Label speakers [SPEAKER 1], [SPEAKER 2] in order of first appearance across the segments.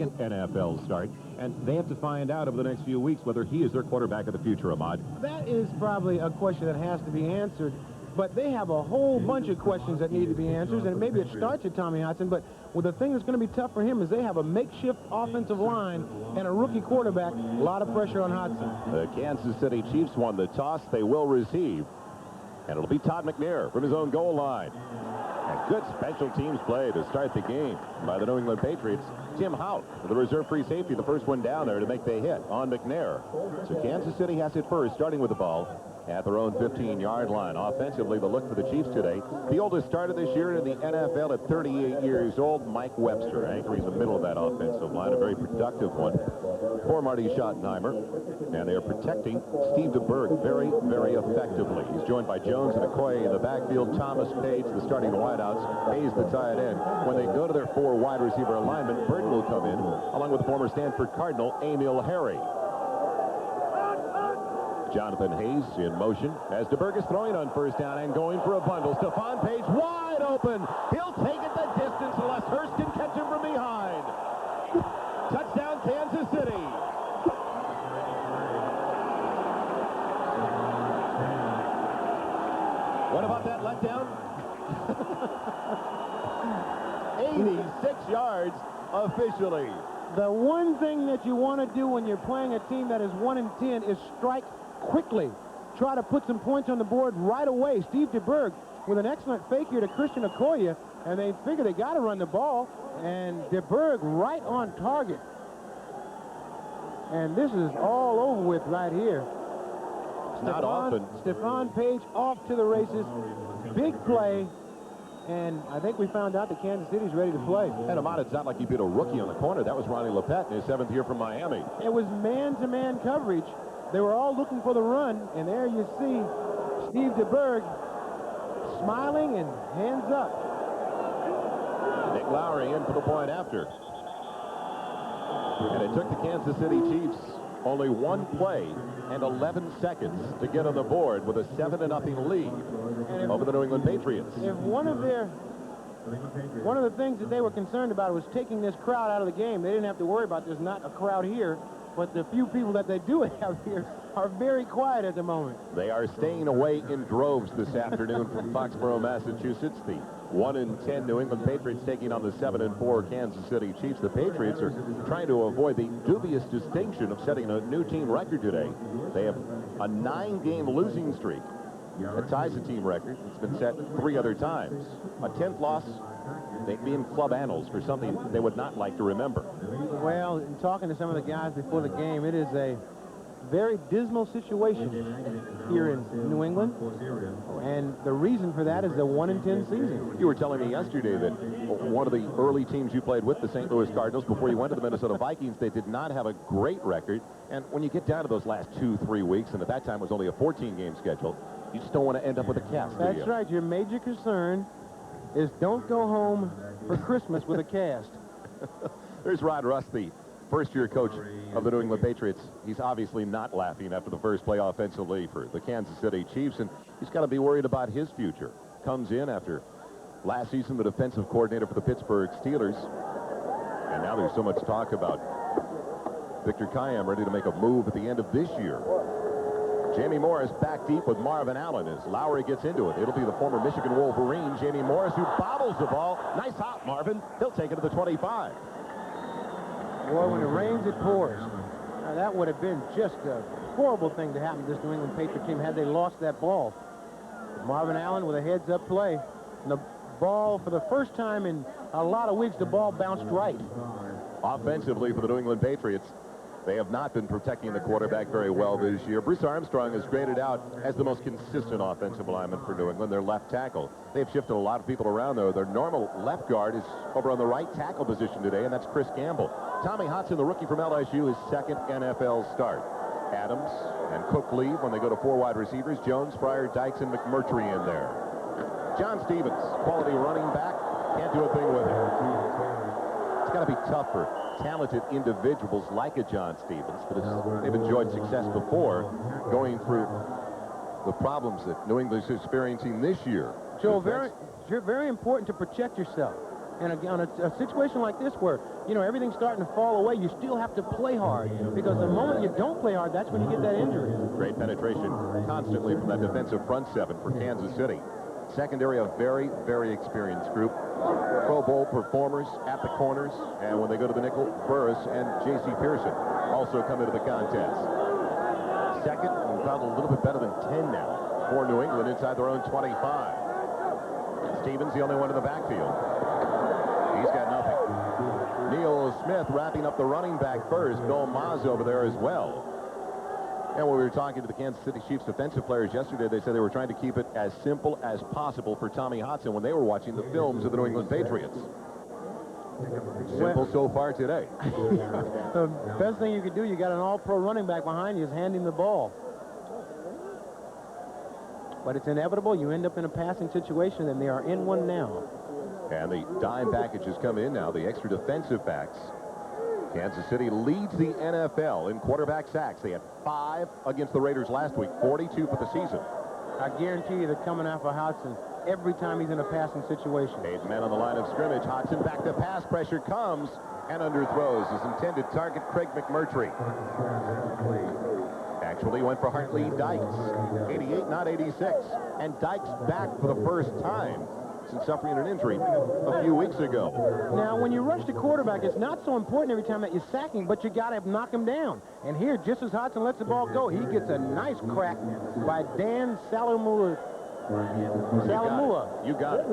[SPEAKER 1] second NFL start, and they have to find out over the next few weeks whether he is their quarterback of the future, Ahmad.
[SPEAKER 2] That is probably a question that has to be answered, but they have a whole bunch of questions that need to be answered, and maybe it starts at Tommy Hudson, but the thing that's going to be tough for him is they have a makeshift offensive line and a rookie quarterback. A lot of pressure on Hudson.
[SPEAKER 1] The Kansas City Chiefs won the toss. They will receive, and it'll be Todd McNair from his own goal line. And good special teams play to start the game by the New England Patriots. Tim Houck, the reserve free safety, the first one down there to make the hit on McNair. So Kansas City has it first, starting with the ball at their own 15-yard line. Offensively, the look for the Chiefs today. The oldest starter this year in the NFL at 38 years old, Mike Webster, anchoring the middle of that offensive line, a very productive one for Marty Schottenheimer. And they are protecting Steve Deberg very, very effectively. He's joined by Jones and Okoye in the backfield. Thomas Page, the starting wideouts. Hayes, the tight end. When they go to their 4 wide receiver alignment, Burton will come in, along with the former Stanford Cardinal, Emil Harry. Jonathan Hayes in motion as Deberg is throwing on first down and going for a bundle. Stephon Page wide open. He'll take it the distance unless Hurst can catch him from behind. Touchdown, Kansas City. What about that letdown? 86 yards officially.
[SPEAKER 2] The one thing that you want to do when you're playing a team that is 1-10 is strike quickly. Try to put some points on the board right away. Steve Deberg with an excellent fake here to Christian Okoye, and they figure they got to run the ball, and Deberg right on target. And this is all over with right here.
[SPEAKER 1] Not often.
[SPEAKER 2] Stephon Page off to the races. Big play. And I think we found out that Kansas City's ready to play.
[SPEAKER 1] And Ahmad, it's not like he beat a rookie on the corner. That was Ronnie Lepet in his 7th year from Miami.
[SPEAKER 2] It was man-to-man coverage. They were all looking for the run, and there you see Steve Deberg smiling and hands up.
[SPEAKER 1] Nick Lowry in for the point after. And it took the Kansas City Chiefs only 1 play and 11 seconds to get on the board with a 7-0 lead over the New England Patriots.
[SPEAKER 2] If one of the things that they were concerned about was taking this crowd out of the game, they didn't have to worry about there's not a crowd here. But the few people that they do have here are very quiet at the moment.
[SPEAKER 1] They are staying away in droves this afternoon from Foxboro, Massachusetts. The 1-10 New England Patriots taking on the 7-4 Kansas City Chiefs. The Patriots are trying to avoid the dubious distinction of setting a new team record today. They have a 9-game losing streak. It ties the team record. It's been set 3 other times. A 10th loss, they'd be in club annals for something they would not like to remember.
[SPEAKER 2] Well, in talking to some of the guys before the game, it is a very dismal situation here in New England, and the reason for that is the 1-10 season.
[SPEAKER 1] You were telling me yesterday that one of the early teams you played with, the St. Louis Cardinals, before you went to the Minnesota Vikings, they did not have a great record, and when you get down to those last 2-3 weeks, and at that time it was only a 14-game schedule, you just don't want to end up with a cast, do you?
[SPEAKER 2] That's right. Your major concern is don't go home for Christmas with a cast.
[SPEAKER 1] There's Rod Russ, the first-year coach of the New England Patriots. He's obviously not laughing after the first play offensively for the Kansas City Chiefs, and he's got to be worried about his future. Comes in after last season the defensive coordinator for the Pittsburgh Steelers, and now there's so much talk about Victor Kiam ready to make a move at the end of this year. Jamie Morris back deep with Marvin Allen as Lowry gets into it. It'll be the former Michigan Wolverine, Jamie Morris, who bobbles the ball. Nice hop, Marvin. He'll take it to the 25.
[SPEAKER 2] Boy, when it rains, it pours. Now, that would have been just a horrible thing to happen to this New England Patriot team had they lost that ball. Marvin Allen with a heads-up play. And the ball, for the first time in a lot of weeks, the ball bounced right.
[SPEAKER 1] Offensively for the New England Patriots, they have not been protecting the quarterback very well this year. Bruce Armstrong is graded out as the most consistent offensive lineman for New England, their left tackle. They've shifted a lot of people around, though. Their normal left guard is over on the right tackle position today, and that's Chris Campbell. Tommy Hudson, the rookie from LSU, his 2nd NFL start. Adams and Cook leave when they go to 4 wide receivers. Jones, Fryer, Dykes, and McMurtry in there. John Stevens, quality running back, can't do a thing with it. It's got to be tough for talented individuals like a John Stevens, but they've enjoyed success before going through the problems that New England is experiencing this year.
[SPEAKER 2] Joe, very important to protect yourself. And again, on a situation like this where, you know, everything's starting to fall away, you still have to play hard. Because the moment you don't play hard, that's when you get that injury.
[SPEAKER 1] Great penetration constantly from that defensive front seven for Kansas City. Secondary, a very, very experienced group. Pro Bowl performers at the corners. And when they go to the nickel, Burris and J.C. Pearson also come into the contest. Second, and about a little bit better than 10 now for New England inside their own 25. Stevens, the only one in the backfield. He's got nothing. Neil Smith wrapping up the running back first. Bill Maas over there as well. And when we were talking to the Kansas City Chiefs defensive players yesterday, they said they were trying to keep it as simple as possible for Tommy Hudson when they were watching the films of the New England Patriots. Simple so far today.
[SPEAKER 2] The best thing you could do, you got an all-pro running back behind you, is hand him the ball. But it's inevitable. You end up in a passing situation, and they are in one now.
[SPEAKER 1] And the dime package is coming in now, the extra defensive backs. Kansas City leads the NFL in quarterback sacks. They had 5 against the Raiders last week, 42 for the season.
[SPEAKER 2] I guarantee you they're coming out for Hudson every time he's in a passing situation.
[SPEAKER 1] 8 men on the line of scrimmage. Hudson back to pass. Pressure comes and underthrows his intended target, Craig McMurtry. Actually went for Hartley Dykes. 88, not 86. And Dykes back for the first time since suffering an injury a few weeks ago.
[SPEAKER 2] Now, when you rush the quarterback, it's not so important every time that you're sacking, but you got to knock him down. And here, just as Hudson lets the ball go, he gets a nice crack by Dan Salamua.
[SPEAKER 1] You got it.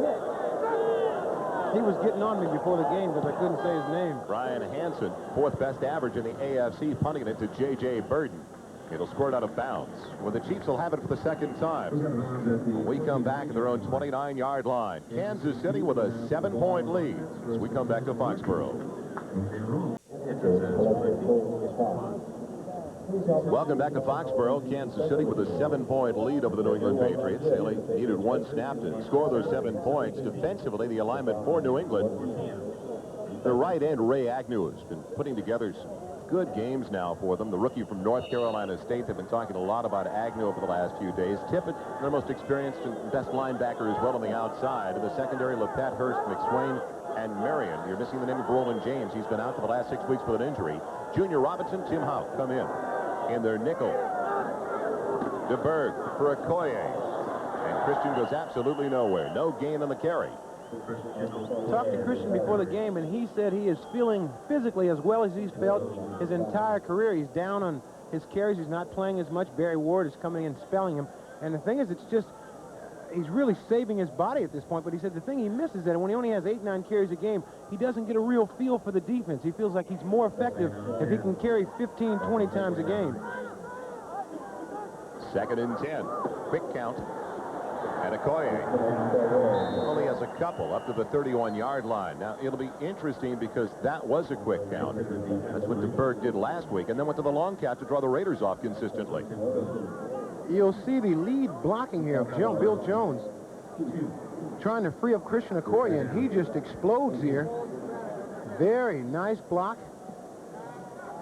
[SPEAKER 2] He was getting on me before the game because I couldn't say his name.
[SPEAKER 1] Brian Hansen, 4th best average in the AFC, punting it to J.J. Burden. It'll score it out of bounds. Well, the Chiefs will have it for the second time. When we come back at their own 29-yard line. Kansas City with a 7-point lead as we come back to Foxboro. Welcome back to Foxboro. Kansas City with a 7-point lead over the New England Patriots. They only needed 1 snap to score those 7 points. Defensively, the alignment for New England. The right end, Ray Agnew, has been putting together some good games now for them. The rookie from North Carolina State, they've been talking a lot about Agnew over the last few days. Tippett, their most experienced and best linebacker as well on the outside. In the secondary, LePat, Hurst, McSwain, and Marion. You're missing the name of Roland James. He's been out for the last 6 weeks with an injury. Junior Robinson, Tim Houck come in their nickel. Deberg for Okoye. And Christian goes absolutely nowhere. No gain on the carry.
[SPEAKER 2] Talked to Christian before the game, and he said he is feeling physically as well as he's felt his entire career. He's down on his carries. He's not playing as much. Barry Ward is coming in and spelling him. And the thing is, it's just, he's really saving his body at this point. But he said the thing he misses is that when he only has 8-9 carries a game, he doesn't get a real feel for the defense. He feels like he's more effective if he can carry 15, 20 times a game.
[SPEAKER 1] 2nd and 10. Quick count. And Okoye only has a couple up to the 31-yard line. Now, it'll be interesting because that was a quick count. That's what Deberg did last week, and then went to the long count to draw the Raiders off consistently.
[SPEAKER 2] You'll see the lead blocking here of Bill Jones trying to free up Christian Okoye, and he just explodes here. Very nice block.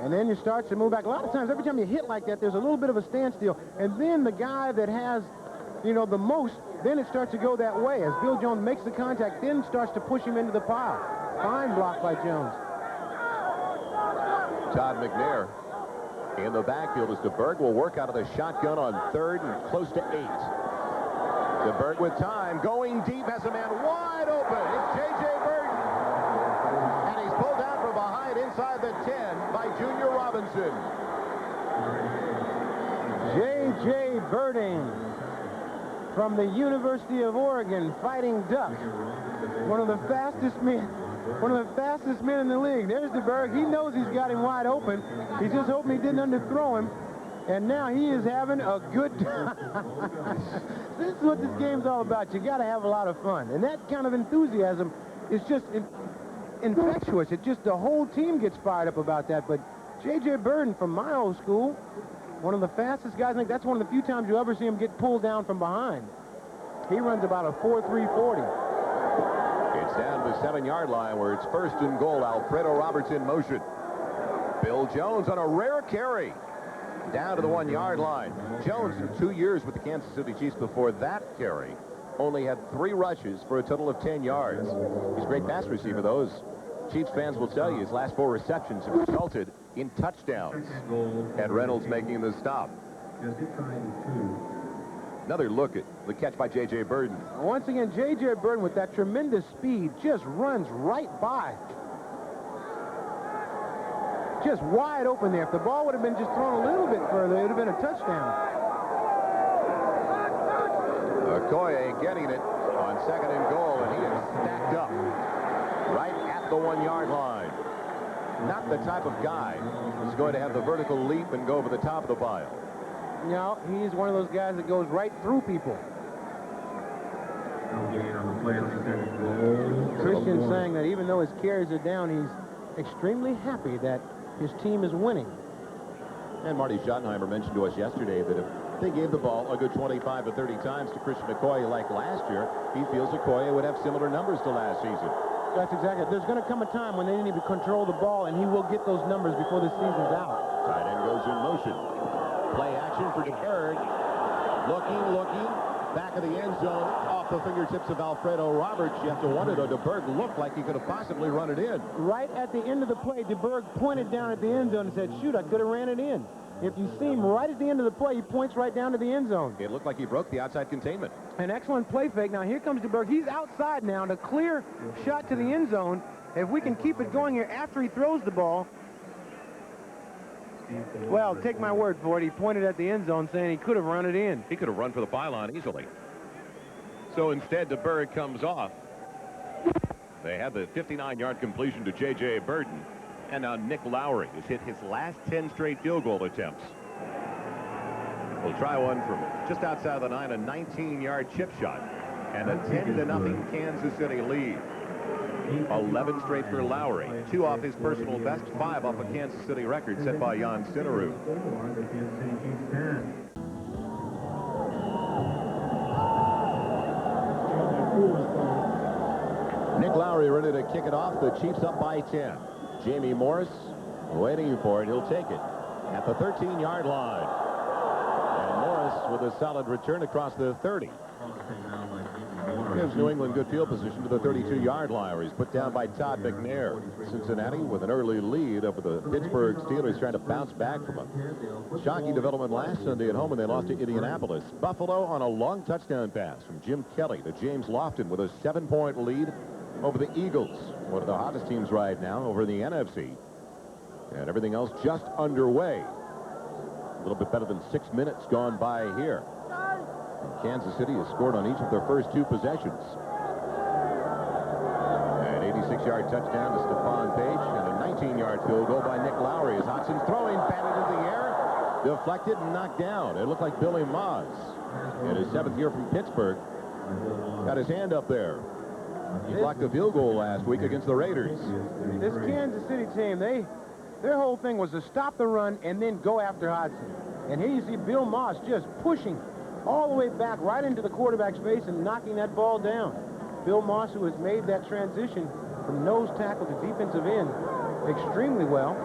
[SPEAKER 2] And then you start to move back. A lot of times, every time you hit like that, there's a little bit of a standstill. And then the guy that has, you know, the most, then it starts to go that way. As Bill Jones makes the contact, then starts to push him into the pile. Fine block by Jones.
[SPEAKER 1] Todd McNair in the backfield as Deberg will work out of the shotgun on 3rd and close to 8. Deberg with time, going deep, has a man wide open. It's J.J. Burden. And he's pulled down from behind inside the 10 by Junior Robinson.
[SPEAKER 2] J.J. Burden from the University of Oregon, Fighting Duck. One of the fastest men in the league. There's Deberg. He knows he's got him wide open. He's just hoping he didn't underthrow him. And now he is having a good time. This is what this game's all about. You got to have a lot of fun. And that kind of enthusiasm is just infectious. It just, the whole team gets fired up about that. But J.J. Burden from my old school, one of the fastest guys. I think that's one of the few times you ever see him get pulled down from behind. He runs about a 4.340.
[SPEAKER 1] It's down to the 7-yard line where it's 1st and goal. Alfredo Roberts in motion. Bill Jones on a rare carry down to the 1-yard line. Jones for 2 years with the Kansas City Chiefs before that carry only had 3 rushes for a total of 10 yards. He's a great pass receiver. Those Chiefs fans will tell you his last 4 receptions have resulted in touchdowns. And Reynolds making the stop. Another look at the catch by J.J. Burden.
[SPEAKER 2] Once again, J.J. Burden with that tremendous speed just runs right by. Just wide open there. If the ball would have been just thrown a little bit further, it would have been a touchdown.
[SPEAKER 1] Okoye getting it on 2nd and goal, and he is stacked up right at the 1-yard line. Not the type of guy who's going to have the vertical leap and go over the top of the pile.
[SPEAKER 2] No, he's one of those guys that goes right through people. Christian saying that even though his carries are down, he's extremely happy that his team is winning.
[SPEAKER 1] And Marty Schottenheimer mentioned to us yesterday that if they gave the ball a good 25 or 30 times to Christian Okoye like last year, he feels Okoye would have similar numbers to last season.
[SPEAKER 2] That's exactly it. There's going to come a time when they need to control the ball, and he will get those numbers before the season's out.
[SPEAKER 1] Tight end goes in motion. Play action for Deberg. Looking. Back of the end zone, off the fingertips of Alfredo Roberts. You have to wonder, though, Deberg looked like he could have possibly run it in.
[SPEAKER 2] Right at the end of the play, Deberg pointed down at the end zone and said, shoot, I could have ran it in. If you see him right at the end of the play, he points right down to the end zone.
[SPEAKER 1] It looked like he broke the outside containment.
[SPEAKER 2] An excellent play fake. Now, here comes Deberg. He's outside now to clear shot to the end zone. If we can keep it going here after he throws the ball, well, take my word for it. He pointed at the end zone saying he could have run it in.
[SPEAKER 1] He could have run for the pylon easily. So instead, Deberg comes off. They have the 59-yard completion to J.J. Burden. And now Nick Lowry has hit his last 10 straight field goal attempts. We'll try one from just outside the 9, a 19-yard chip shot. And a 10-0 Kansas City lead. 11 straight for Lowry. 2 off his personal best, 5 off a Kansas City record set by Jan Stenerud. Nick Lowry ready to kick it off. The Chiefs up by 10. Jamie Morris waiting for it. He'll take it at the 13-yard line. And Morris with a solid return across the 30. Gives New England good field position to the 32-yard line, where he's put down by Todd McNair. Cincinnati with an early lead over the Pittsburgh Steelers, trying to bounce back from a shocking development last Sunday at home when they lost to Indianapolis. Buffalo on a long touchdown pass from Jim Kelly to James Lofton with a 7-point lead over the Eagles, one of the hottest teams right now over in the NFC. And everything else just underway. A little bit better than 6 minutes gone by here. Kansas City has scored on each of their first 2 possessions. An 86-yard touchdown to Stephon Page and a 19-yard field goal by Nick Lowry as Hudson's throwing, batted into the air, deflected and knocked down. It looked like Billy Moss in his 7th year from Pittsburgh got his hand up there. He blocked a field goal last week against the Raiders.
[SPEAKER 2] This Kansas City team, their whole thing was to stop the run and then go after Hudson. And here you see Bill Moss just pushing all the way back right into the quarterback's face and knocking that ball down. Bill Moss, who has made that transition from nose tackle to defensive end extremely well.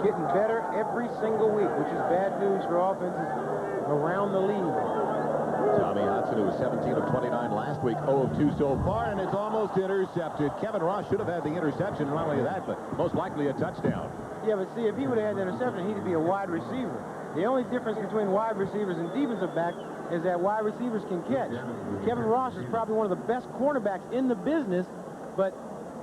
[SPEAKER 2] Getting better every single week, which is bad news for offenses around the league.
[SPEAKER 1] Tommy Hudson, who was 17 of 29 last week, 0 of 2 so far, and it's almost intercepted. Kevin Ross should have had the interception, not only that, but most likely a touchdown.
[SPEAKER 2] Yeah, but see, if he would have had the interception, he'd be a wide receiver. The only difference between wide receivers and defensive back is that wide receivers can catch. Kevin Ross is probably one of the best cornerbacks in the business, but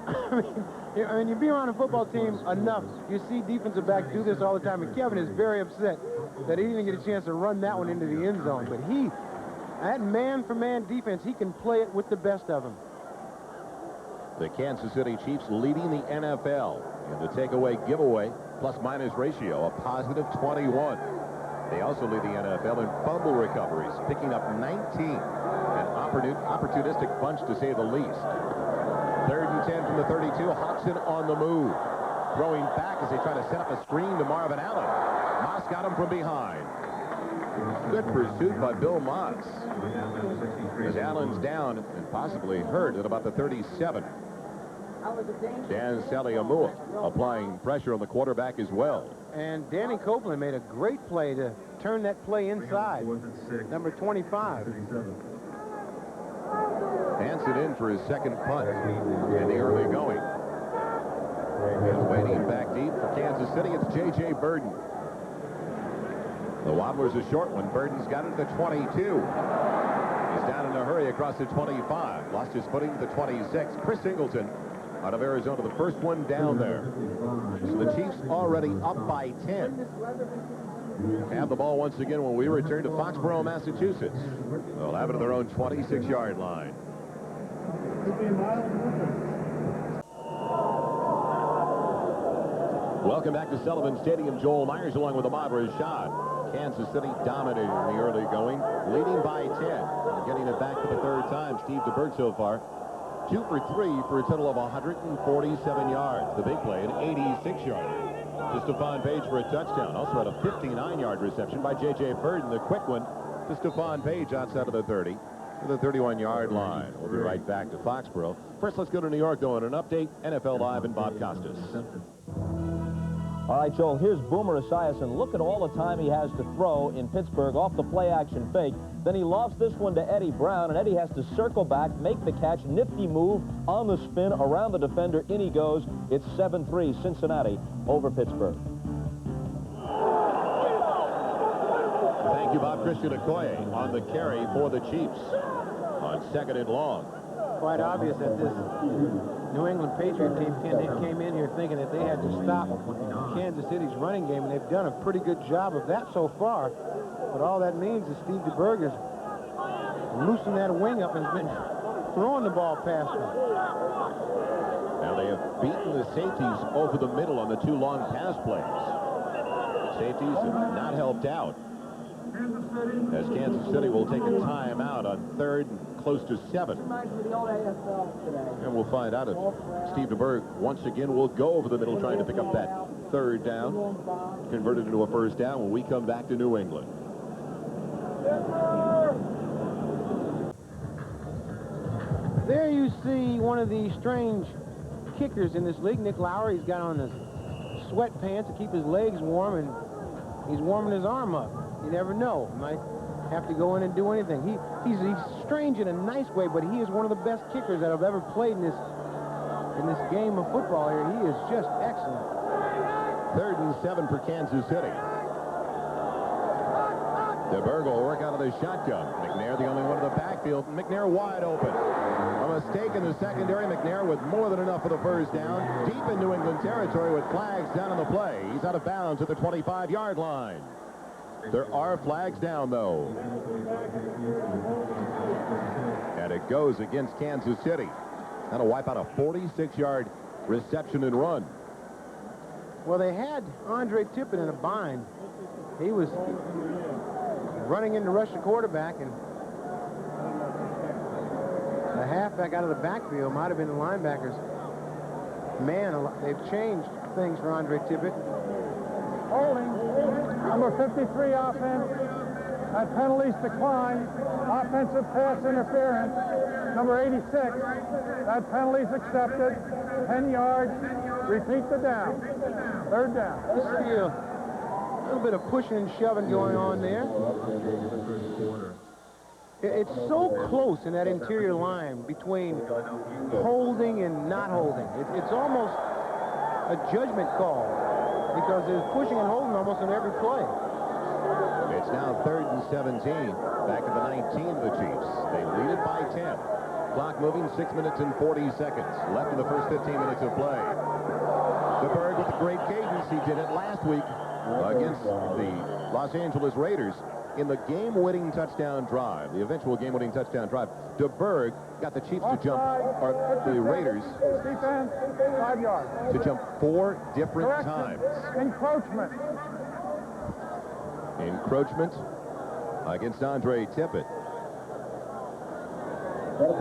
[SPEAKER 2] I mean, you be around a football team enough, you see defensive backs do this all the time, and Kevin is very upset that he didn't get a chance to run that one into the end zone. But that man-for-man defense, he can play it with the best of them.
[SPEAKER 1] The Kansas City Chiefs leading the NFL in the takeaway giveaway plus-minus ratio, a positive 21. They also lead the NFL in fumble recoveries, picking up 19. An opportunistic bunch, to say the least. 3rd and 10 from the 32. Hudson on the move. Throwing back as they try to set up a screen to Marvin Allen. Moss got him from behind. Good pursuit by Bill Moss. As Allen's down and possibly hurt at about the 37. Dan Saliamua applying pressure on the quarterback as well.
[SPEAKER 2] And Danny Copeland made a great play to turn that play inside. Number 25.
[SPEAKER 1] Hansen in for his second punt in the early going. And waiting back deep for Kansas City, it's J.J. Burden. The wobbler's a short one. Burden's got it at the 22. He's down in a hurry across the 25. Lost his footing to the 26. Chris Singleton out of Arizona, the first one down there. So the Chiefs already up by 10. Have the ball once again when we return to Foxboro, Massachusetts. They'll have it at their own 26-yard line. Welcome back to Sullivan Stadium. Joel Myers along with Ahmad Rashad. Kansas City dominating in the early going, leading by 10. Getting it back for the third time. Steve Deberg so far 2 for 3 for a total of 147 yards. The big play, an 86-yarder. To Stephon Page for a touchdown. Also had a 59-yard reception by J.J. Burden. The quick one to Stephon Page outside of the 30 to the 31-yard line. We'll be right back to Foxboro. First, let's go to New York, though, and an update. NFL Live and Bob Costas.
[SPEAKER 3] All right, Joel, here's Boomer Esiason. Look at all the time he has to throw in Pittsburgh off the play-action fake. Then he lofts this one to Eddie Brown, and Eddie has to circle back, make the catch, nifty move on the spin around the defender. In he goes. It's 7-3 Cincinnati over Pittsburgh.
[SPEAKER 1] Thank you, Bob. Christian Okoye on the carry for the Chiefs on 2nd and long.
[SPEAKER 2] Quite obvious that this New England Patriot team came in here thinking that they had to stop Kansas City's running game, and they've done a pretty good job of that so far. But all that means is Steve Deberg has loosened that wing up and has been throwing the ball past them.
[SPEAKER 1] Now they have beaten the safeties over the middle on the 2 long pass plays. Safeties have not helped out, as Kansas City will take a timeout on 3rd and close to 7. And we'll find out if Steve Deberg once again will go over the middle trying to pick up that 3rd down, converted into a 1st down when we come back to New England.
[SPEAKER 2] There you see one of the strange kickers in this league, Nick Lauer. He's got on his sweatpants to keep his legs warm, and he's warming his arm up. You never know. He might have to go in and do anything. He's strange in a nice way, but he is one of the best kickers that I've ever played in this game of football here. He is just excellent.
[SPEAKER 1] 3rd and 7 for Kansas City. Deberg will work out of the shotgun. McNair the only one in the backfield. McNair wide open. A mistake in the secondary. McNair with more than enough for the 1st down. Deep in New England territory with flags down on the play. He's out of bounds at the 25-yard line. There are flags down, though. And it goes against Kansas City. That'll wipe out a 46-yard reception and run.
[SPEAKER 2] Well, they had Andre Tippett in a bind. He was running in to rush the quarterback, and the halfback out of the backfield might have been the linebackers. Man, they've changed things for Andre Tippett.
[SPEAKER 4] Holding. Number 53 offense. That penalties decline. Offensive pass interference. Number 86. That penalties accepted. 10 yards. Repeat the down. 3rd down.
[SPEAKER 2] You see a little bit of pushing and shoving going on there. It's so close in that interior line between holding and not holding. It's almost a judgment call, because there's pushing and holding almost on every play.
[SPEAKER 1] It's now 3rd and 17. Back at the 19 of the Chiefs. They lead it by 10. Clock moving, 6 minutes and 40 seconds left in the first 15 minutes of play. Deberg with a great cadence. He did it last week against the Los Angeles Raiders in the game-winning touchdown drive, the eventual game-winning touchdown drive. Deberg got the Chiefs to jump, or the Raiders
[SPEAKER 4] Defense, 5 yards.
[SPEAKER 1] to jump 4 different times.
[SPEAKER 4] Encroachment.
[SPEAKER 1] Encroachment against Andre Tippett.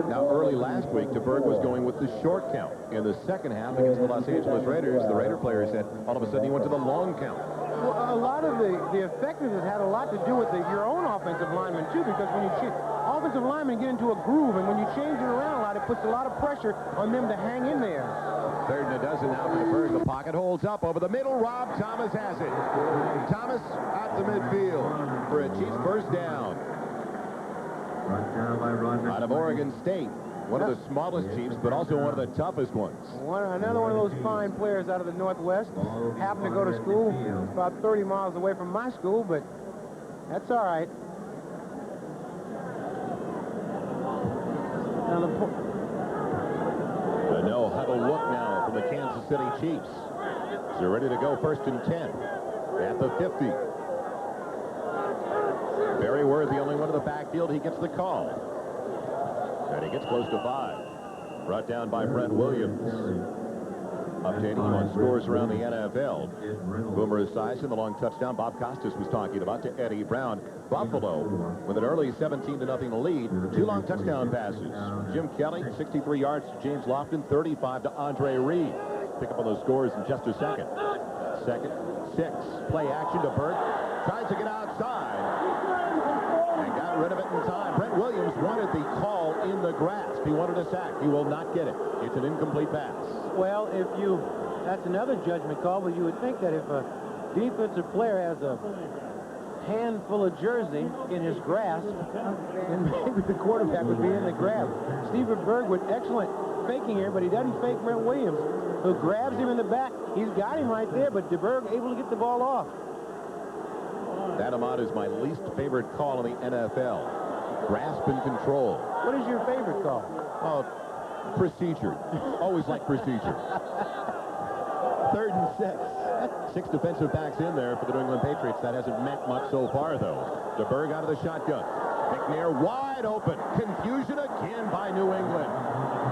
[SPEAKER 1] Now, early last week, Deberg was going with the short count. In the second half against the Los Angeles Raiders, the Raider player said all of a sudden he went to the long count.
[SPEAKER 2] Well, a lot of the effectiveness had a lot to do with your own offensive linemen, too, because when you offensive linemen get into a groove, and when you change it around a lot, it puts a lot of pressure on them to hang in there.
[SPEAKER 1] Third and a dozen now for Deberg. The pocket holds up over the middle. Rob Thomas has it. Thomas out the midfield for a Chiefs first down. Out of Oregon State. One of the smallest Chiefs, but also one of the toughest ones.
[SPEAKER 2] Another one of those fine players out of the Northwest. Happened to go to school about 30 miles away from my school, but that's all right. Now
[SPEAKER 1] a no huddle look now from the Kansas City Chiefs. So they're ready to go first and 10 at the 50. Barry Worthy, only one of the backfield. He gets the call. And he gets close to 5. Brought down by Brent Williams. Updating you on scores around the NFL. Boomer Esiason, the long touchdown Bob Costas was talking about, to Eddie Brown. Buffalo with an early 17-0 lead. 2 long touchdown passes. Jim Kelly, 63 yards to James Lofton, 35 to Andre Reed. Pick up on those scores in just a second. Second, 6. Play action to Burt. Tries to get outside. And got rid of it in time. Brent Williams wanted the call in the grasp. He wanted a sack. He will not get it. It's an incomplete pass.
[SPEAKER 2] Well, that's another judgment call, but you would think that if a defensive player has a handful of jersey in his grasp, then maybe the quarterback would be in the grab. Steve Deberg with excellent faking here, but he doesn't fake Brent Williams, who grabs him in the back. He's got him right there, but Deberg able to get the ball off.
[SPEAKER 1] That, Ahmad, is my least favorite call in the NFL. Grasp and control.
[SPEAKER 2] What is your favorite call?
[SPEAKER 1] Oh, procedure. Always like procedure. Third and 6. 6 defensive backs in there for the New England Patriots. That hasn't meant much so far, though. Deberg out of the shotgun. McNair wide open. Confusion again by New England.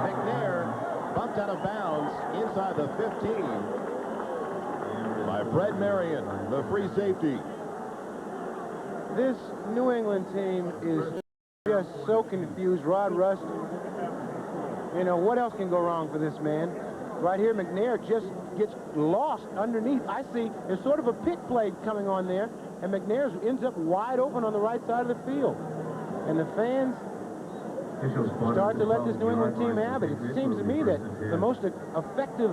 [SPEAKER 1] McNair bumped out of bounds inside the 15 by Fred Marion, the free safety.
[SPEAKER 2] This New England team is just so confused. Rod Rust, you know, what else can go wrong for this man? Right here, McNair just gets lost underneath. I see there's sort of a pick play coming on there, and McNair ends up wide open on the right side of the field. And the fans start to let this New England team have it. It seems to me that the most effective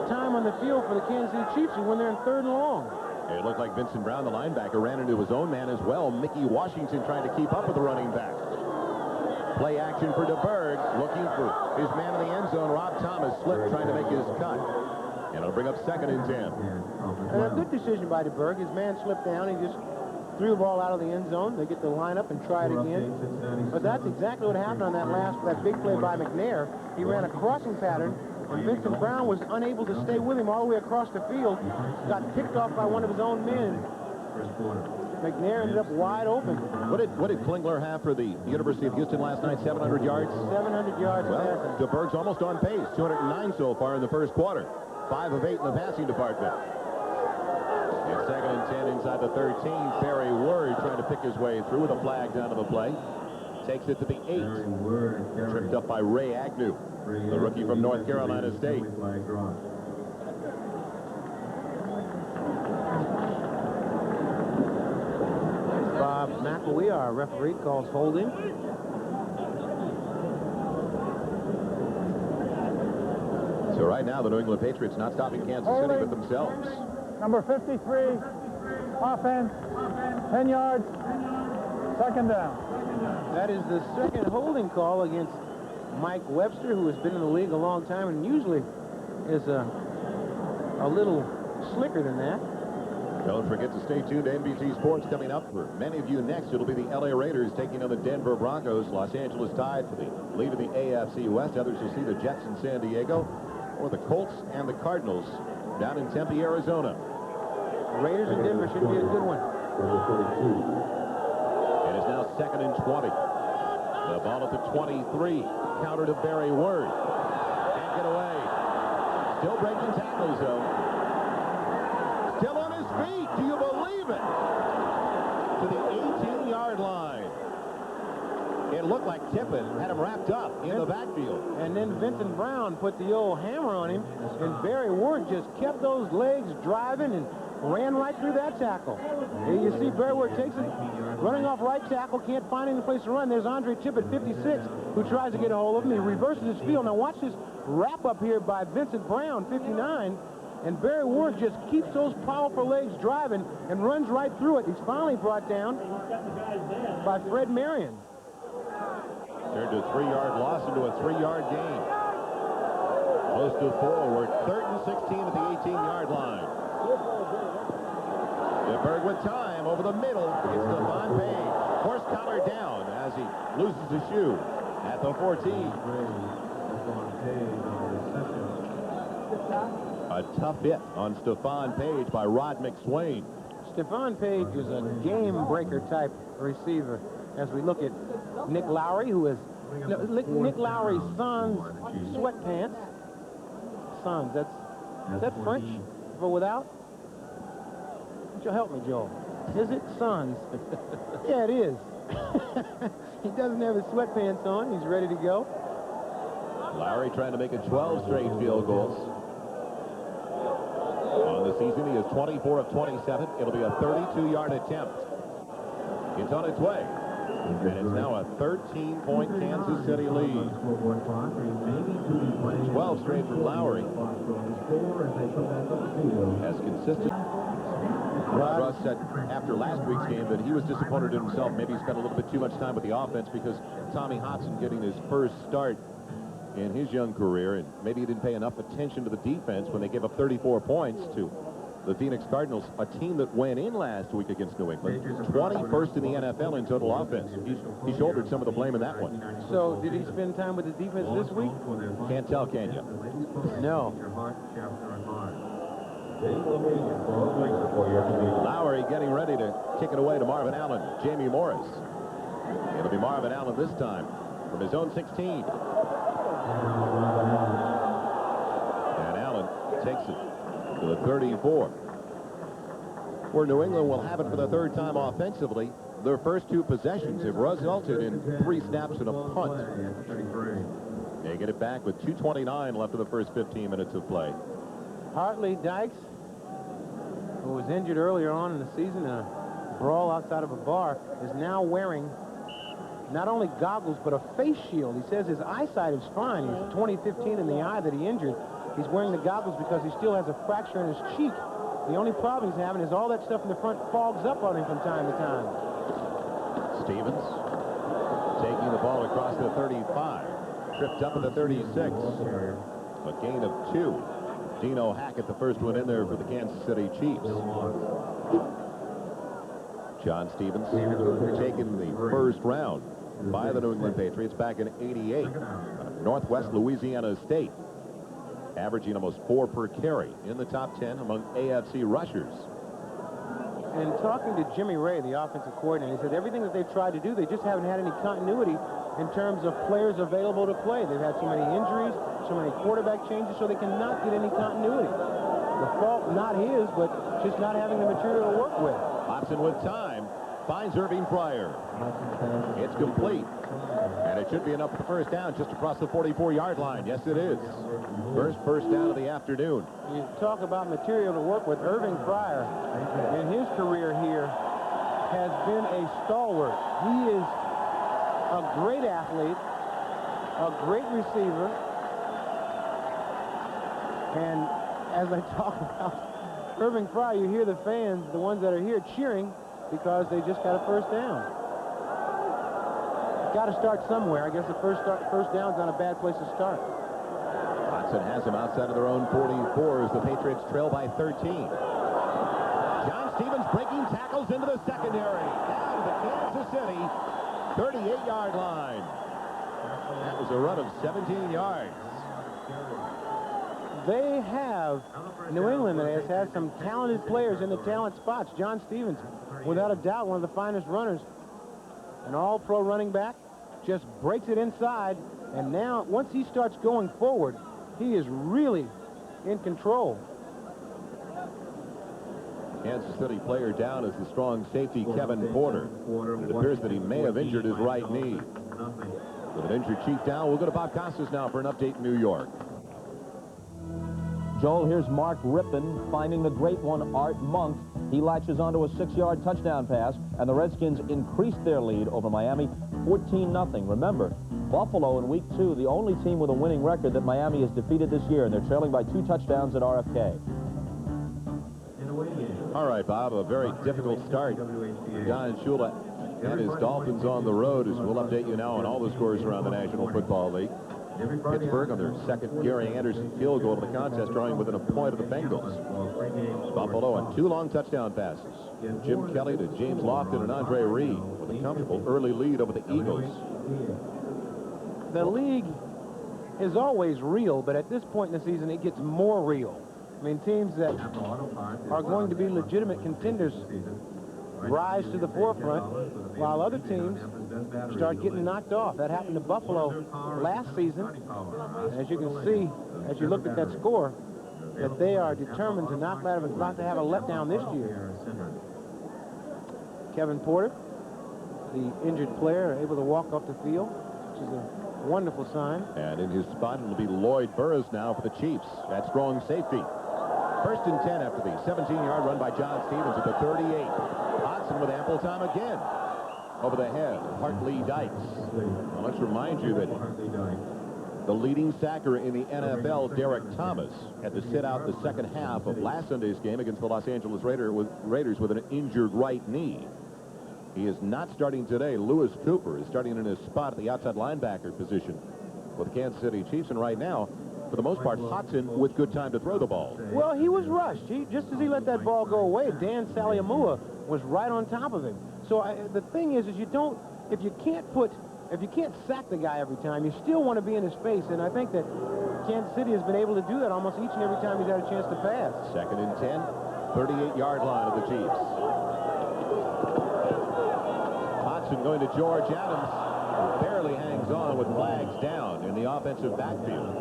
[SPEAKER 2] time on the field for the Kansas City Chiefs is when they're in 3rd and long.
[SPEAKER 1] It looked like Vincent Brown, the linebacker, ran into his own man as well. Mickey Washington trying to keep up with the running back. Play action for Deberg, looking for his man in the end zone. Rob Thomas slipped, trying to make his cut. And it'll bring up 2nd and 10.
[SPEAKER 2] And a good decision by Deberg. His man slipped down. He just threw the ball out of the end zone. They get to line up and try it again. But that's exactly what happened on that big play by McNair. He ran a crossing pattern, and Vincent Brown was unable to stay with him all the way across the field. Got picked off by one of his own men. McNair ended up wide open.
[SPEAKER 1] What did Klingler have for the University of Houston last night? 700 yards?
[SPEAKER 2] 700 yards.
[SPEAKER 1] Well, Deberg's almost on pace. 209 so far in the first quarter. 5 of 8 in the passing department. It's 2nd and 10 inside the 13. Barry Word trying to pick his way through with a flag down to the play. Takes it to the 8. Tripped up by Ray Agnew, the rookie from North Carolina State.
[SPEAKER 2] Bob McElwee, our referee, calls holding.
[SPEAKER 1] So right now, the New England Patriots not stopping Kansas City but themselves.
[SPEAKER 4] Number 53, offense, 10 yards, 2nd down.
[SPEAKER 2] That is the 2nd holding call against Mike Webster, who has been in the league a long time and usually is a little slicker than that.
[SPEAKER 1] Don't forget to stay tuned to NBC Sports coming up. For many of you next, it'll be the LA Raiders taking on the Denver Broncos. Los Angeles tied for the lead of the AFC West. Others will see the Jets in San Diego, or the Colts and the Cardinals down in Tempe, Arizona.
[SPEAKER 2] Raiders in Denver should be a good one.
[SPEAKER 1] It is now 2nd and 20. The ball at the 23. Counter to Barry Word. Can't get away. Still breaking tackles, though. Still on his feet. Do you believe it? To the 18-yard line. It looked like Tippett had him wrapped up in the backfield.
[SPEAKER 2] And then Vincent Brown put the old hammer on him, and Barry Ward just kept those legs driving and ran right through that tackle. Here you see Barry Ward takes it, running off right tackle, can't find any place to run. There's Andre Tippett, 56, who tries to get a hold of him. He reverses his field. Now watch this wrap up here by Vincent Brown, 59. And Barry Ward just keeps those powerful legs driving and runs right through it. He's finally brought down by Fred Marion.
[SPEAKER 1] Turned to a 3-yard loss into a 3-yard gain. Close to 4. We're 3rd and 16 at the 18-yard line. Deberg with time over the middle. It's Stephon Page. Horse collar down as he loses his shoe at the 14. A tough hit on Stephon Page by Rod McSwain.
[SPEAKER 2] Stephon Page is a game-breaker type receiver. As we look at Nick Lowry, who is Nick Lowry's son's sweatpants. Sons, is that French for without? You'll help me, Joel. Is it sons? Yeah, it is. He doesn't have his sweatpants on. He's ready to go.
[SPEAKER 1] Lowry trying to make it 12 straight field goals. On the season, he is 24 of 27. It'll be a 32-yard attempt. It's on its way. And it's now a 13-point Kansas City lead. 12 straight from Lowry. As consistent. Russ said after last week's game that he was disappointed in himself. Maybe he spent a little bit too much time with the offense because Tommy Hudson getting his first start in his young career, and maybe he didn't pay enough attention to the defense when they gave up 34 points to the Phoenix Cardinals, a team that went in last week against New England, 21st in the NFL in total offense. He shouldered some of the blame in that one.
[SPEAKER 2] So did he spend time with the defense this week?
[SPEAKER 1] Can't tell, can you?
[SPEAKER 2] No.
[SPEAKER 1] Lowry getting ready to kick it away to Marvin Allen. Jamie Morris. It'll be Marvin Allen this time from his own 16. And Allen takes it to the 34. Where New England will have it for the third time offensively. Their first 2 possessions have resulted in 3 snaps and a punt. They get it back with 2:29 left of the first 15 minutes of play.
[SPEAKER 2] Hartley Dykes, who was injured earlier on in the season in a brawl outside of a bar, is now wearing not only goggles but a face shield. He says his eyesight is fine. He's 2015 in the eye that he injured. He's wearing the goggles because he still has a fracture in his cheek. The only problem he's having is all that stuff in the front fogs up on him from time to time.
[SPEAKER 1] Stevens taking the ball across the 35. Tripped up at the 36. A gain of 2. Dino Hackett, the first one in there for the Kansas City Chiefs. John Stevens taken the first round by the New England Patriots back in '88. Northwest Louisiana State. Averaging almost 4 per carry in the top 10 among AFC rushers.
[SPEAKER 2] And talking to Jimmy Ray, the offensive coordinator, he said everything that they've tried to do, they just haven't had any continuity in terms of players available to play. They've had so many injuries, so many quarterback changes, so they cannot get any continuity. The fault not his, but just not having the material to work with.
[SPEAKER 1] Hudson with time finds Irving Pryor. It's complete. And it should be enough for the first down just across the 44-yard line. Yes, it is. First down of the afternoon.
[SPEAKER 2] You talk about material to work with. Irving Pryor, in his career here, has been a stalwart. He is a great athlete, a great receiver. And as I talk about Irving Pryor, you hear the fans, the ones that are here, cheering because they just got a first down. Got to start somewhere. I guess the first down's not a bad place to start.
[SPEAKER 1] Hudson has him outside of their own 44 as the Patriots trail by 13. John Stevens breaking tackles into the secondary. Down to the Kansas City 38-yard line. That was a run of 17 yards.
[SPEAKER 2] They have, New England has had some talented players in the talent spots. John Stevens, without a doubt, one of the finest runners. An all-pro running back, just breaks it inside, and now once he starts going forward, he is really in control.
[SPEAKER 1] Kansas City player down is the strong safety Kevin Porter. It appears that he may have injured his right knee. With an injured Chief down, we'll go to Bob Costas now for an update in New York.
[SPEAKER 3] Joel, here's Mark Rippon finding the great one, Art Monk. He latches onto a 6-yard touchdown pass, and the Redskins increased their lead over Miami 14-0. Remember, Buffalo in Week 2, the only team with a winning record that Miami has defeated this year, and they're trailing by 2 touchdowns at RFK.
[SPEAKER 1] All right, Bob, a very difficult start. Don Shula and his Dolphins on the road, as we'll update you now on all the scores around the National Football League. Pittsburgh on their second Gary Anderson field goal of the contest, drawing within a point of the Bengals. Buffalo on 2 long touchdown passes. Jim Kelly to James Lofton and Andre Reed with a comfortable early lead over the Eagles.
[SPEAKER 2] The league is always real, but at this point in the season, it gets more real. I mean, teams that are going to be legitimate contenders rise to the forefront, while other teams start getting knocked off. That happened to Buffalo last season. As you can see, as you look at that score, that they are determined to not have a letdown this year. Kevin Porter, the injured player, able to walk off the field, which is a wonderful sign.
[SPEAKER 1] And in his spot, it'll be Lloyd Burris now for the Chiefs. That strong safety. 1st and 10 after the 17-yard run by John Stevens at the 38. Hudson with ample time again. Over the head of Hartley Dykes. Well, let's remind you that the leading sacker in the NFL, Derek Thomas, had to sit out the second half of last Sunday's game against the Los Angeles Raiders with an injured right knee. He is not starting today. Lewis Cooper is starting in his spot at the outside linebacker position with the Kansas City Chiefs. And right now, for the most part, Hudson with good time to throw the ball.
[SPEAKER 2] Well, he was rushed. Just as he let that ball go away, Dan Saliamua was right on top of him. So the thing is if you can't sack the guy every time, you still want to be in his face. And I think that Kansas City has been able to do that almost each and every time he's had a chance to pass.
[SPEAKER 1] 2nd and 10, 38-yard line of the Chiefs. Hudson going to George Adams, who barely hangs on with flags down in the offensive backfield.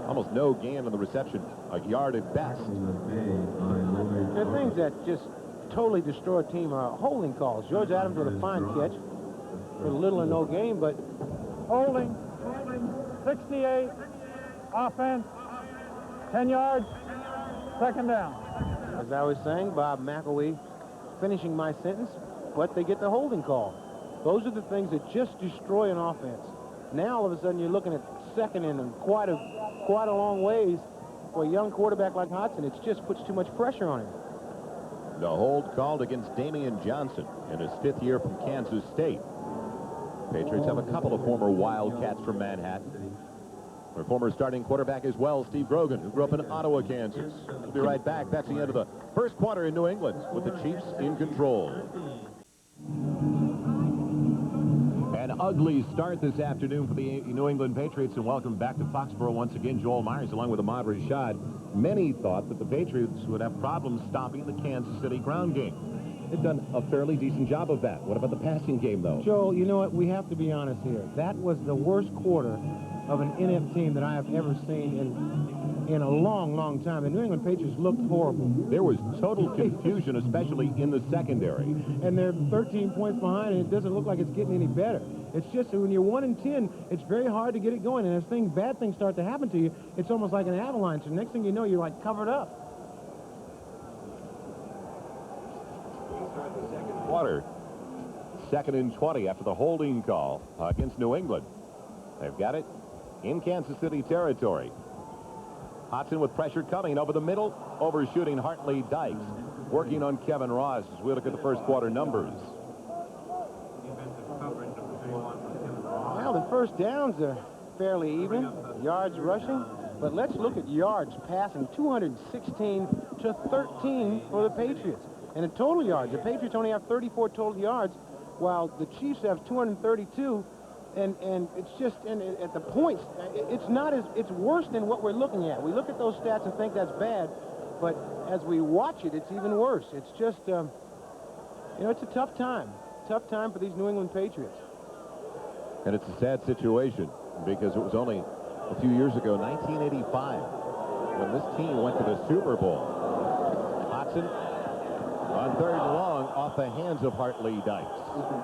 [SPEAKER 1] Almost no gain on the reception, a yard at best.
[SPEAKER 2] The things that just totally destroy a team are holding calls. George Adams with a fine catch, with little or no gain, but
[SPEAKER 4] Holding. 68. Offense. 10 yards. 2nd down.
[SPEAKER 2] as I was saying, Bob McElwee finishing my sentence, but they get the holding call. Those are the things that just destroy an offense. Now all of a sudden you're looking at 2nd and quite a long ways for a young quarterback like Hudson. It just puts too much pressure on him.
[SPEAKER 1] The hold called against Damian Johnson in his 5th year from Kansas State. Patriots have a couple of former Wildcats from Manhattan. Their former starting quarterback as well, Steve Grogan, who grew up in Ottawa, Kansas. We'll be right back. That's the end of the first quarter in New England with the Chiefs in control. An ugly start this afternoon for the New England Patriots, and welcome back to Foxboro once again. Joel Myers along with Ahmad Rashad. Many thought that the Patriots would have problems stopping the Kansas City ground game. They've done a fairly decent job of that. What about the passing game, though?
[SPEAKER 2] Joel, you know what? We have to be honest here. That was the worst quarter of an NF team that I have ever seen in a long, long time. The New England Patriots looked horrible.
[SPEAKER 1] There was total confusion, especially in the secondary.
[SPEAKER 2] And they're 13 points behind, and it doesn't look like it's getting any better. It's just that when you're 1-10, it's very hard to get it going. And as bad things start to happen to you, it's almost like an avalanche. And next thing you know, you're like covered up.
[SPEAKER 1] Start the second quarter. 2nd and 20 after the holding call against New England. They've got it in Kansas City territory. Hudson with pressure coming over the middle, overshooting Hartley Dykes, working on Kevin Ross as we look at the first quarter numbers.
[SPEAKER 2] Well, the first downs are fairly even, yards rushing, but let's look at yards passing, 216 to 13 for the Patriots. And in total yards, the Patriots only have 34 total yards, while the Chiefs have 232. And it's just, and at the points, it's worse than what we're looking at. We look at those stats and think that's bad, but as we watch it, it's even worse. It's just, it's a tough time for these New England Patriots.
[SPEAKER 1] And it's a sad situation because it was only a few years ago, 1985, when this team went to the Super Bowl. Hudson On 3rd and long, off the hands of Hartley Dykes.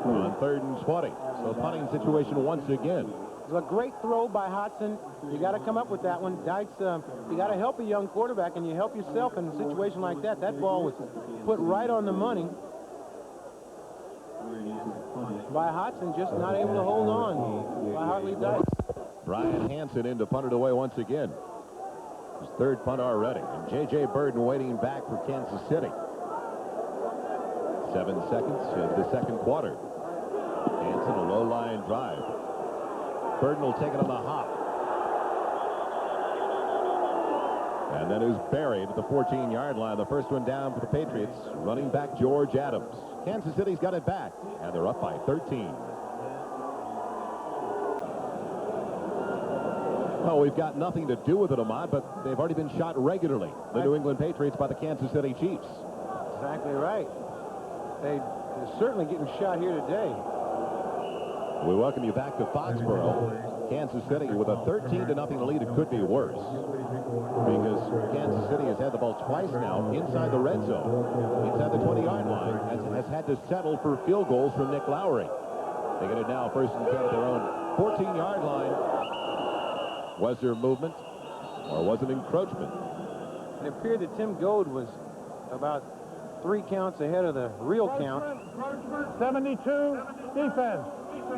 [SPEAKER 1] On 3rd and 20. So punting situation once again.
[SPEAKER 2] It was a great throw by Hudson. You got to come up with that one. Dykes, you got to help a young quarterback, and you help yourself in a situation like that. That ball was put right on the money by Hudson, just not able to hold on by Hartley Dykes.
[SPEAKER 1] Brian Hansen in to punt it away once again. His 3rd punt already. And J.J. Burden waiting back for Kansas City. 7 seconds into the 2nd quarter. Hansen, a low line drive. Burden will take it on the hop. And then is buried at the 14-yard line. The first one down for the Patriots. Running back George Adams. Kansas City's got it back, and they're up by 13. Well, we've got nothing to do with it, Ahmad, but they've already been shot regularly, the New England Patriots, by the Kansas City Chiefs.
[SPEAKER 2] Exactly right. They're certainly getting shot here today.
[SPEAKER 1] We welcome you back to Foxboro. Kansas City with a 13-0 lead. It could be worse because Kansas City has had the ball twice now inside the red zone, inside the 20-yard line, has had to settle for field goals from Nick Lowry. They get it now 1st and 10 at their own 14-yard line. Was there movement or was it encroachment?
[SPEAKER 2] It appeared that Tim Goad was about 3 counts ahead of the real count.
[SPEAKER 4] 72, defense,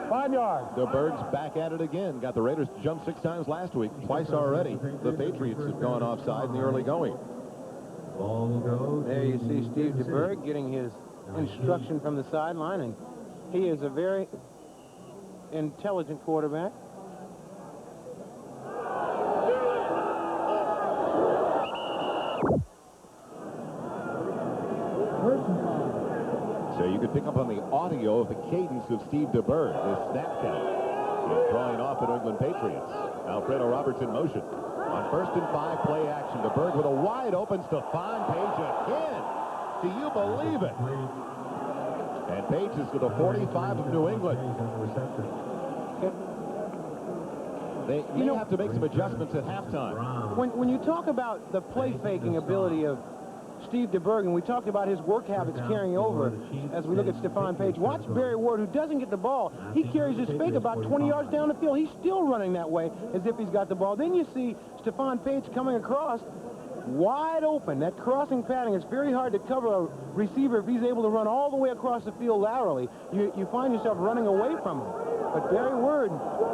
[SPEAKER 4] 5 yards.
[SPEAKER 1] Deberg's back at it again. Got the Raiders to jump 6 times last week. Twice already. The Patriots have gone offside in the early going.
[SPEAKER 2] There you see Steve Deberg getting his instruction from the sideline, and he is a very intelligent quarterback.
[SPEAKER 1] So you can pick up on the audio of the cadence of Steve Deberg, this snap count. He's drawing off the New England Patriots. Alfredo Roberts in motion. On 1st and 5, play action. Deberg with a wide open Stephon Page again. Do you believe it? And Page is to the 45 of New England. They may have to make some adjustments at halftime.
[SPEAKER 2] When you talk about the play-faking ability of Steve Deberg, and we talked about his work habits carrying over as we look at Stephon Page. Watch Barry Ward, who doesn't get the ball. He carries his fake about 20 yards down the field. He's still running that way as if he's got the ball. Then you see Stephon Page coming across wide open. That crossing pattern is very hard to cover a receiver if he's able to run all the way across the field laterally. You find yourself running away from him. But Barry Ward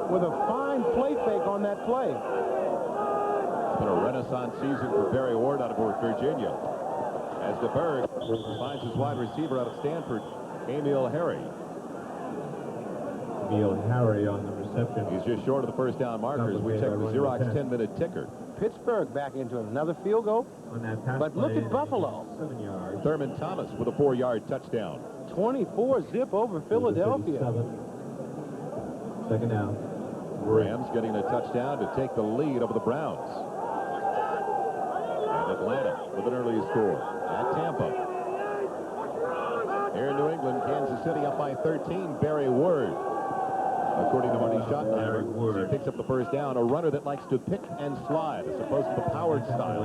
[SPEAKER 2] with a fine play fake on that play.
[SPEAKER 1] It's been a renaissance season for Barry Ward out of Virginia. As Deberg finds his wide receiver out of Stanford, Emil Harry.
[SPEAKER 5] Emil Harry on the reception.
[SPEAKER 1] He's just short of the first down markers. We check the Xerox 10-minute ticker.
[SPEAKER 2] Pittsburgh back into it. Another field goal. But look at Buffalo.
[SPEAKER 5] 7 yards.
[SPEAKER 1] Thurman Thomas with a 4-yard touchdown.
[SPEAKER 2] 24-zip over Philadelphia.
[SPEAKER 5] 2nd down.
[SPEAKER 1] Rams getting a touchdown to take the lead over the Browns. And Atlanta with an early score at Tampa. Here in New England, Kansas City up by 13. Barry Ward, according to Marty Schottenheimer, he picks up the first down. A runner that likes to pick and slide as opposed to the powered style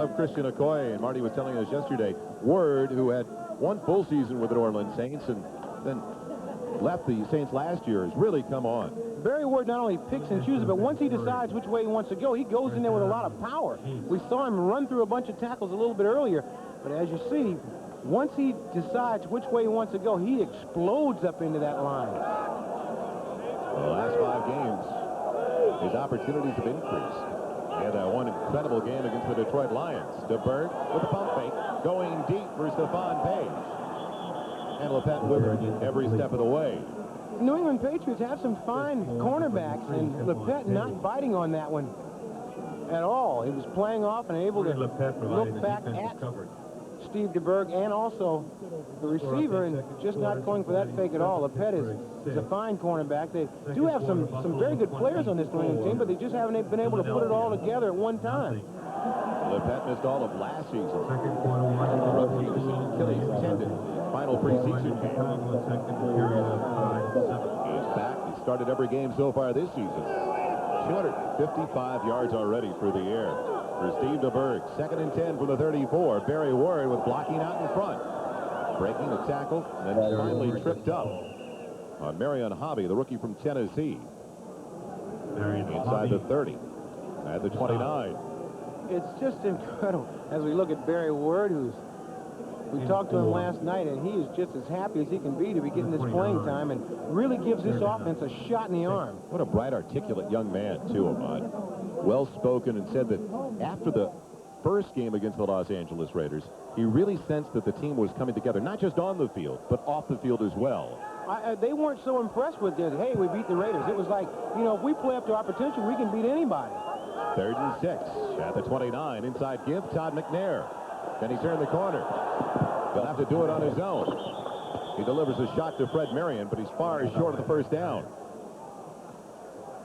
[SPEAKER 1] of Christian Okoye. And Marty was telling us yesterday, Ward, who had 1 full season with the New Orleans Saints and then left the Saints last year, has really come on.
[SPEAKER 2] Barry Ward not only picks and chooses, but once he decides which way he wants to go, he goes in there with a lot of power. We saw him run through a bunch of tackles a little bit earlier, but as you see, once he decides which way he wants to go, he explodes up into that line.
[SPEAKER 1] The last 5 games, his opportunities have increased. And one incredible game against the Detroit Lions. Deberg with a pump fake, going deep for Stephon Page. And LePet with every step of the way.
[SPEAKER 2] New England Patriots have some fine cornerbacks, and LePet not biting on that one at all. He was playing off and able to look back at Steve Deberg and also the receiver and just not going for that fake at all. LePet is a fine cornerback. They do have some very good players on this New England team, but they just haven't been able to put it all together at one time.
[SPEAKER 1] LePet missed all of last season. Ruptured Achilles tendon. Final preseason game. He's back. He started every game so far this season. 255 yards already through the air for Steve Deberg. 2nd and 10 from the 34. Barry Ward with blocking out in front. breaking the tackle, and then finally tripped up on Marion Hobby, the rookie from Tennessee. Inside the 30, at the 29.
[SPEAKER 2] It's just incredible as we look at Barry Ward, we talked to him last night, and he is just as happy as he can be to be getting this playing time and really gives this offense a shot in the arm.
[SPEAKER 1] What a bright, articulate young man, too, Ahmad. Well-spoken, and said that after the first game against the Los Angeles Raiders, he really sensed that the team was coming together, not just on the field, but off the field as well.
[SPEAKER 2] They weren't so impressed with this. Hey, we beat the Raiders. It was like, you know, if we play up to our potential, we can beat anybody.
[SPEAKER 1] 3rd and 6 at the 29. Inside give, Todd McNair. Then he turned the corner. He'll have to do it on his own. He delivers a shot to Fred Marion, but he's far short of the first down.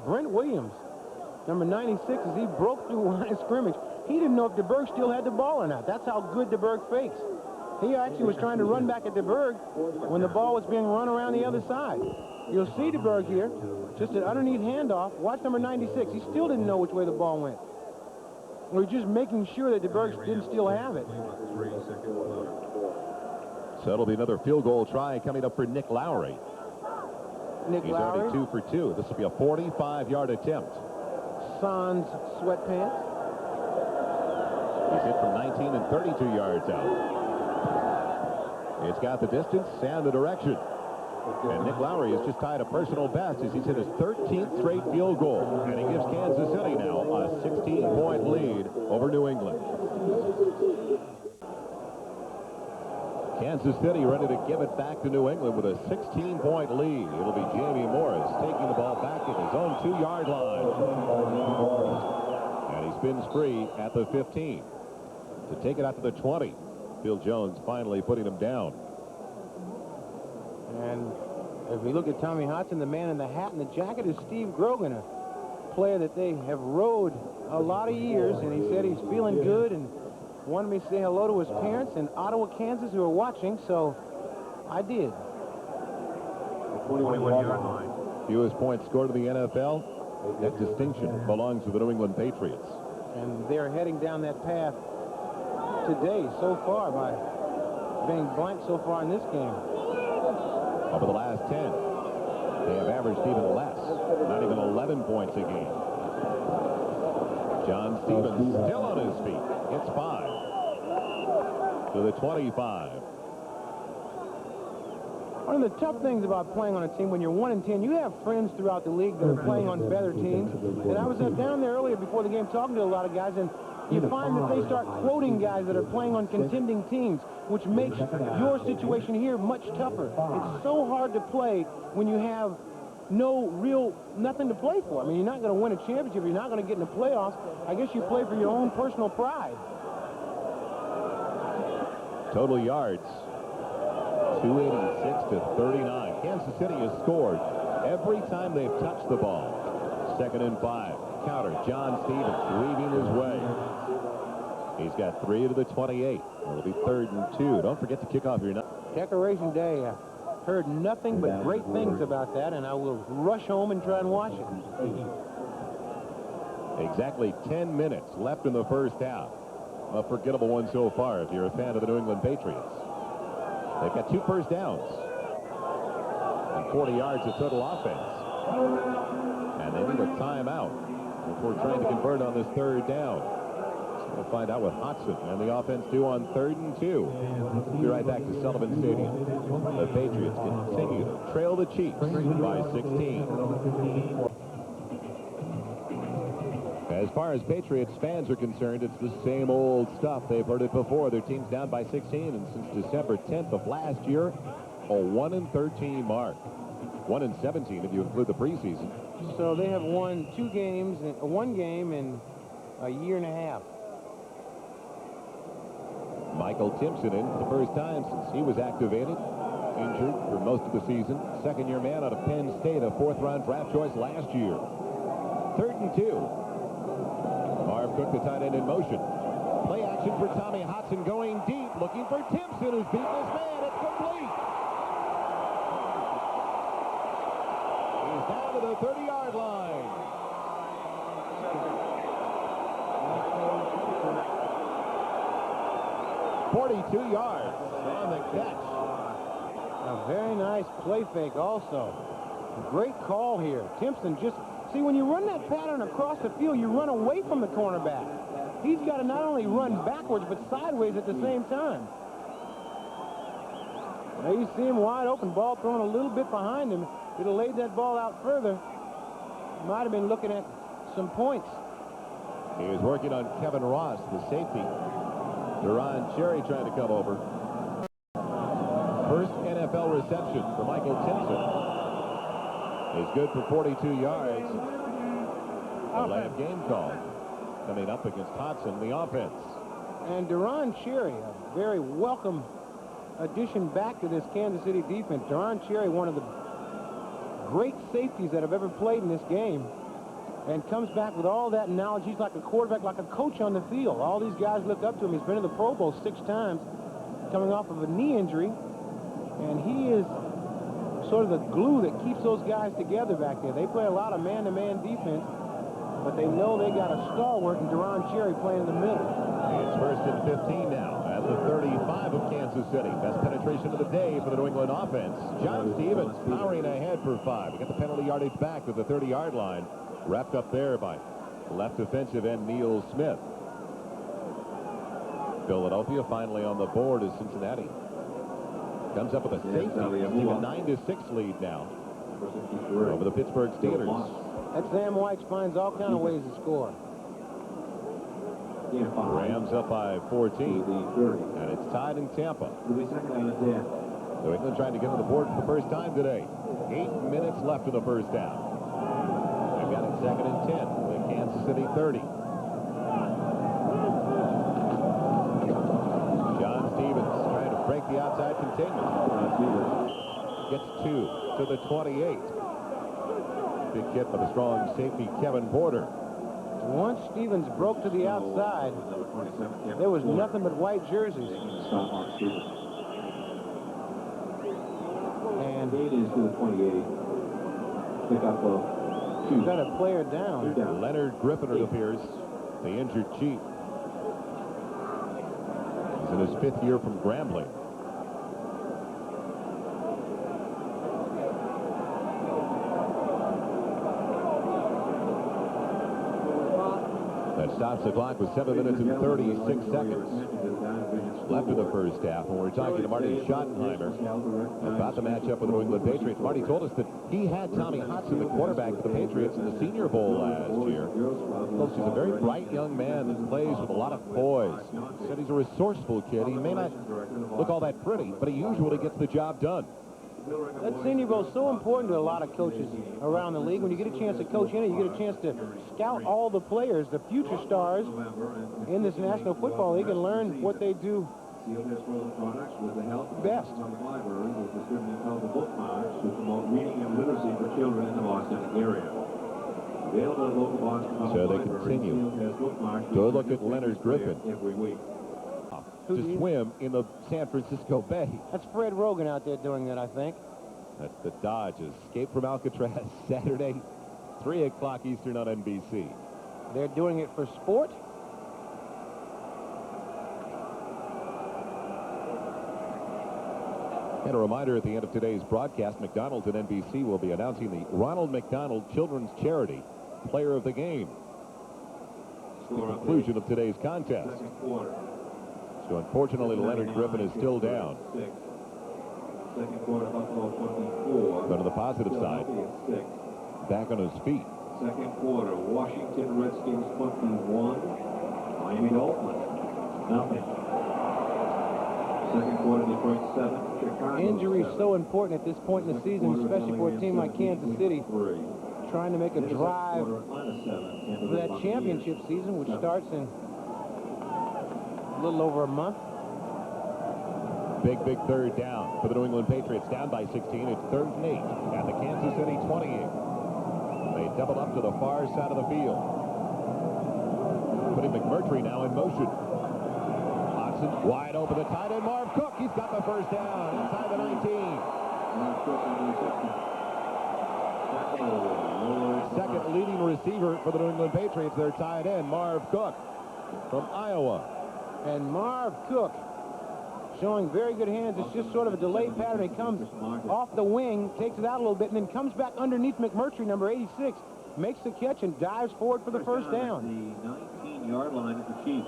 [SPEAKER 2] Brent Williams, number 96, as he broke through line of scrimmage, he didn't know if Deberg still had the ball or not. That's how good Deberg fakes. He actually was trying to run back at Deberg when the ball was being run around the other side. You'll see Deberg here, just an underneath handoff. Watch number 96. He still didn't know which way the ball went. We're just making sure that Deberg didn't still have it.
[SPEAKER 1] So it'll be another field goal try coming up for Nick Lowry.
[SPEAKER 2] He's
[SPEAKER 1] already 2 for 2. This will be a 45-yard attempt.
[SPEAKER 2] Sans sweatpants.
[SPEAKER 1] He's hit from 19 and 32 yards out. It's got the distance and the direction. And Nick Lowry has just tied a personal best as he's hit his 13th straight field goal. And he gives Kansas City now a 16-point lead over New England. Kansas City ready to give it back to New England with a 16-point lead. It'll be Jamie Morris taking the ball back at his own 2-yard line. And he spins free at the 15. To take it out to the 20. Phil Jones finally putting him down.
[SPEAKER 2] And if we look at Tommy Hudson, the man in the hat and the jacket is Steve Grogan, a player that they have rode a lot of years, and he said he's feeling good and wanted me to say hello to his parents in Ottawa, Kansas, who are watching, so I did.
[SPEAKER 5] 21-yard line.
[SPEAKER 1] Fewest points scored in the NFL. That distinction belongs to the New England Patriots.
[SPEAKER 2] And they're heading down that path today so far by being blank so far in this game.
[SPEAKER 1] Over the last 10, they have averaged even less, not even 11 points a game. John Stevens still on his feet. Gets 5 to the 25.
[SPEAKER 2] One of the tough things about playing on a team when you're 1-10, you have friends throughout the league that are playing on better teams. And I was down there earlier before the game talking to a lot of guys, and you find that they start quoting guys that are playing on contending teams, which makes your situation here much tougher. It's so hard to play when you have nothing to play for. I mean, you're not going to win a championship. You're not going to get in the playoffs. I guess you play for your own personal pride.
[SPEAKER 1] Total yards, 286 to 39. Kansas City has scored every time they've touched the ball. 2nd and 5. Counter. John Stevens weaving his way. He's got 3 to the 28. It'll be 3rd and 2. Don't forget to kick off your night.
[SPEAKER 2] Decoration Day. I heard nothing but great things about that, and I will rush home and try and watch it.
[SPEAKER 1] Exactly 10 minutes left in the first half. A forgettable one so far if you're a fan of the New England Patriots. They've got 2 first downs and 40 yards of total offense. And they need a timeout before trying to convert on this 3rd down. So we'll find out what Hudson and the offense do on 3rd and 2. We'll be right back to Sullivan Stadium. The Patriots continue to trail the Chiefs by 16. As far as Patriots fans are concerned, it's the same old stuff. They've heard it before. Their team's down by 16, and since December 10th of last year, a 1-13 mark. 1-17 if you include the preseason.
[SPEAKER 2] So they have won 2 games, 1 game in a year and a half.
[SPEAKER 1] Michael Timpson in for the first time since he was activated, injured for most of the season. 2nd-year man out of Penn State, a 4th-round draft choice last year. 3rd and 2. Marv Cook, the tight end, in motion. Play action for Tommy Hudson going deep, looking for Timpson, who's beaten his man. It's complete. He's down to the 30-yard line. 42 yards on the catch.
[SPEAKER 2] A very nice play fake also. Great call here. Timpson just, see, when you run that pattern across the field, you run away from the cornerback. He's got to not only run backwards, but sideways at the same time. Now you see him wide open, ball thrown a little bit behind him. Could have laid that ball out further. Might have been looking at some points.
[SPEAKER 1] He was working on Kevin Ross, the safety. Duran Cherry trying to come over. First NFL reception for Michael Timpson. Is good for 42 yards. A late game call coming up against Hudson, the offense.
[SPEAKER 2] And Duran Cherry, a very welcome addition back to this Kansas City defense. Duran Cherry, one of the great safeties that have ever played in this game, and comes back with all that knowledge. He's like a quarterback, like a coach on the field. All these guys look up to him. He's been in the Pro Bowl 6 times, coming off of a knee injury, and he is sort of the glue that keeps those guys together back there. They play a lot of man-to-man defense, but they know they got a stalwart in Duran Cherry playing in the middle.
[SPEAKER 1] It's first and 15 now at the 35 of Kansas City. Best penetration of the day for the New England offense. John Stevens powering ahead for 5. We got the penalty yardage back to the 30-yard line. Wrapped up there by left defensive end Neil Smith. Philadelphia finally on the board as Cincinnati comes up with a safety. It's a 9-6 lead now over the Pittsburgh Steelers.
[SPEAKER 2] That Sam White finds all kind of ways to score.
[SPEAKER 1] Rams up by 14, and it's tied in Tampa. New England trying to get on the board for the first time today. 8 minutes left in the first half. They've got it second and 10. The Kansas City 30. John Stevens trying to break the outside containment. Gets 2 to the 28. Big hit by the strong safety Kevin Porter.
[SPEAKER 2] Once Stevens broke to the outside, there was nothing but white jerseys. And he's got a player down.
[SPEAKER 1] Leonard Griffin, it appears, the injured chief. He's in his 5th year from Grambling. That stops the clock with 7 minutes and 36 seconds left in the first half. And we're talking to Marty Schottenheimer about the matchup with the New England Patriots. Marty told us that he had Tommy Hudson, the quarterback for the Patriots, in the Senior Bowl last year. He's a very bright young man that plays with a lot of poise. He said he's a resourceful kid. He may not look all that pretty, but he usually gets the job done.
[SPEAKER 2] That Senior Bowl is so important to a lot of coaches around the league. When you get a chance to coach in it, you get a chance to scout all the players, the future stars in this National Football League, and learn what they do best.
[SPEAKER 1] So they continue to look at Leonard Griffin to swim in the San Francisco Bay.
[SPEAKER 2] That's Fred Rogan out there doing that, I think.
[SPEAKER 1] That's the Dodgers. Escape from Alcatraz Saturday, 3 o'clock Eastern on NBC.
[SPEAKER 2] They're doing it for sport.
[SPEAKER 1] And a reminder at the end of today's broadcast, McDonald's and NBC will be announcing the Ronald McDonald Children's Charity Player of the Game. It's the conclusion of today's contest. So unfortunately, Leonard Griffin is still down. But on the positive side, back on his feet.
[SPEAKER 5] Second quarter, Washington Redskins 21, Miami Dolphins nothing. Second quarter, Detroit 7, Chicago.
[SPEAKER 2] Injury is so important at this point in the season, especially for a team like Kansas City, trying to make a drive for that championship season, which starts in a little over a month.
[SPEAKER 1] Big third down for the New England Patriots, down by 16. It's 3rd and 8 at the Kansas City 28. They double up to the far side of the field. Putting McMurtry now in motion. Hudson wide open, the tight end Marv Cook. He's got the first down inside the 19. Second leading receiver for the New England Patriots, their tight end Marv Cook from Iowa.
[SPEAKER 2] And Marv Cook showing very good hands. It's just sort of a delayed pattern. He comes off the wing, takes it out a little bit, and then comes back underneath McMurtry, number 86, makes the catch and dives forward for the first down.
[SPEAKER 5] The 19-yard line of the Chiefs.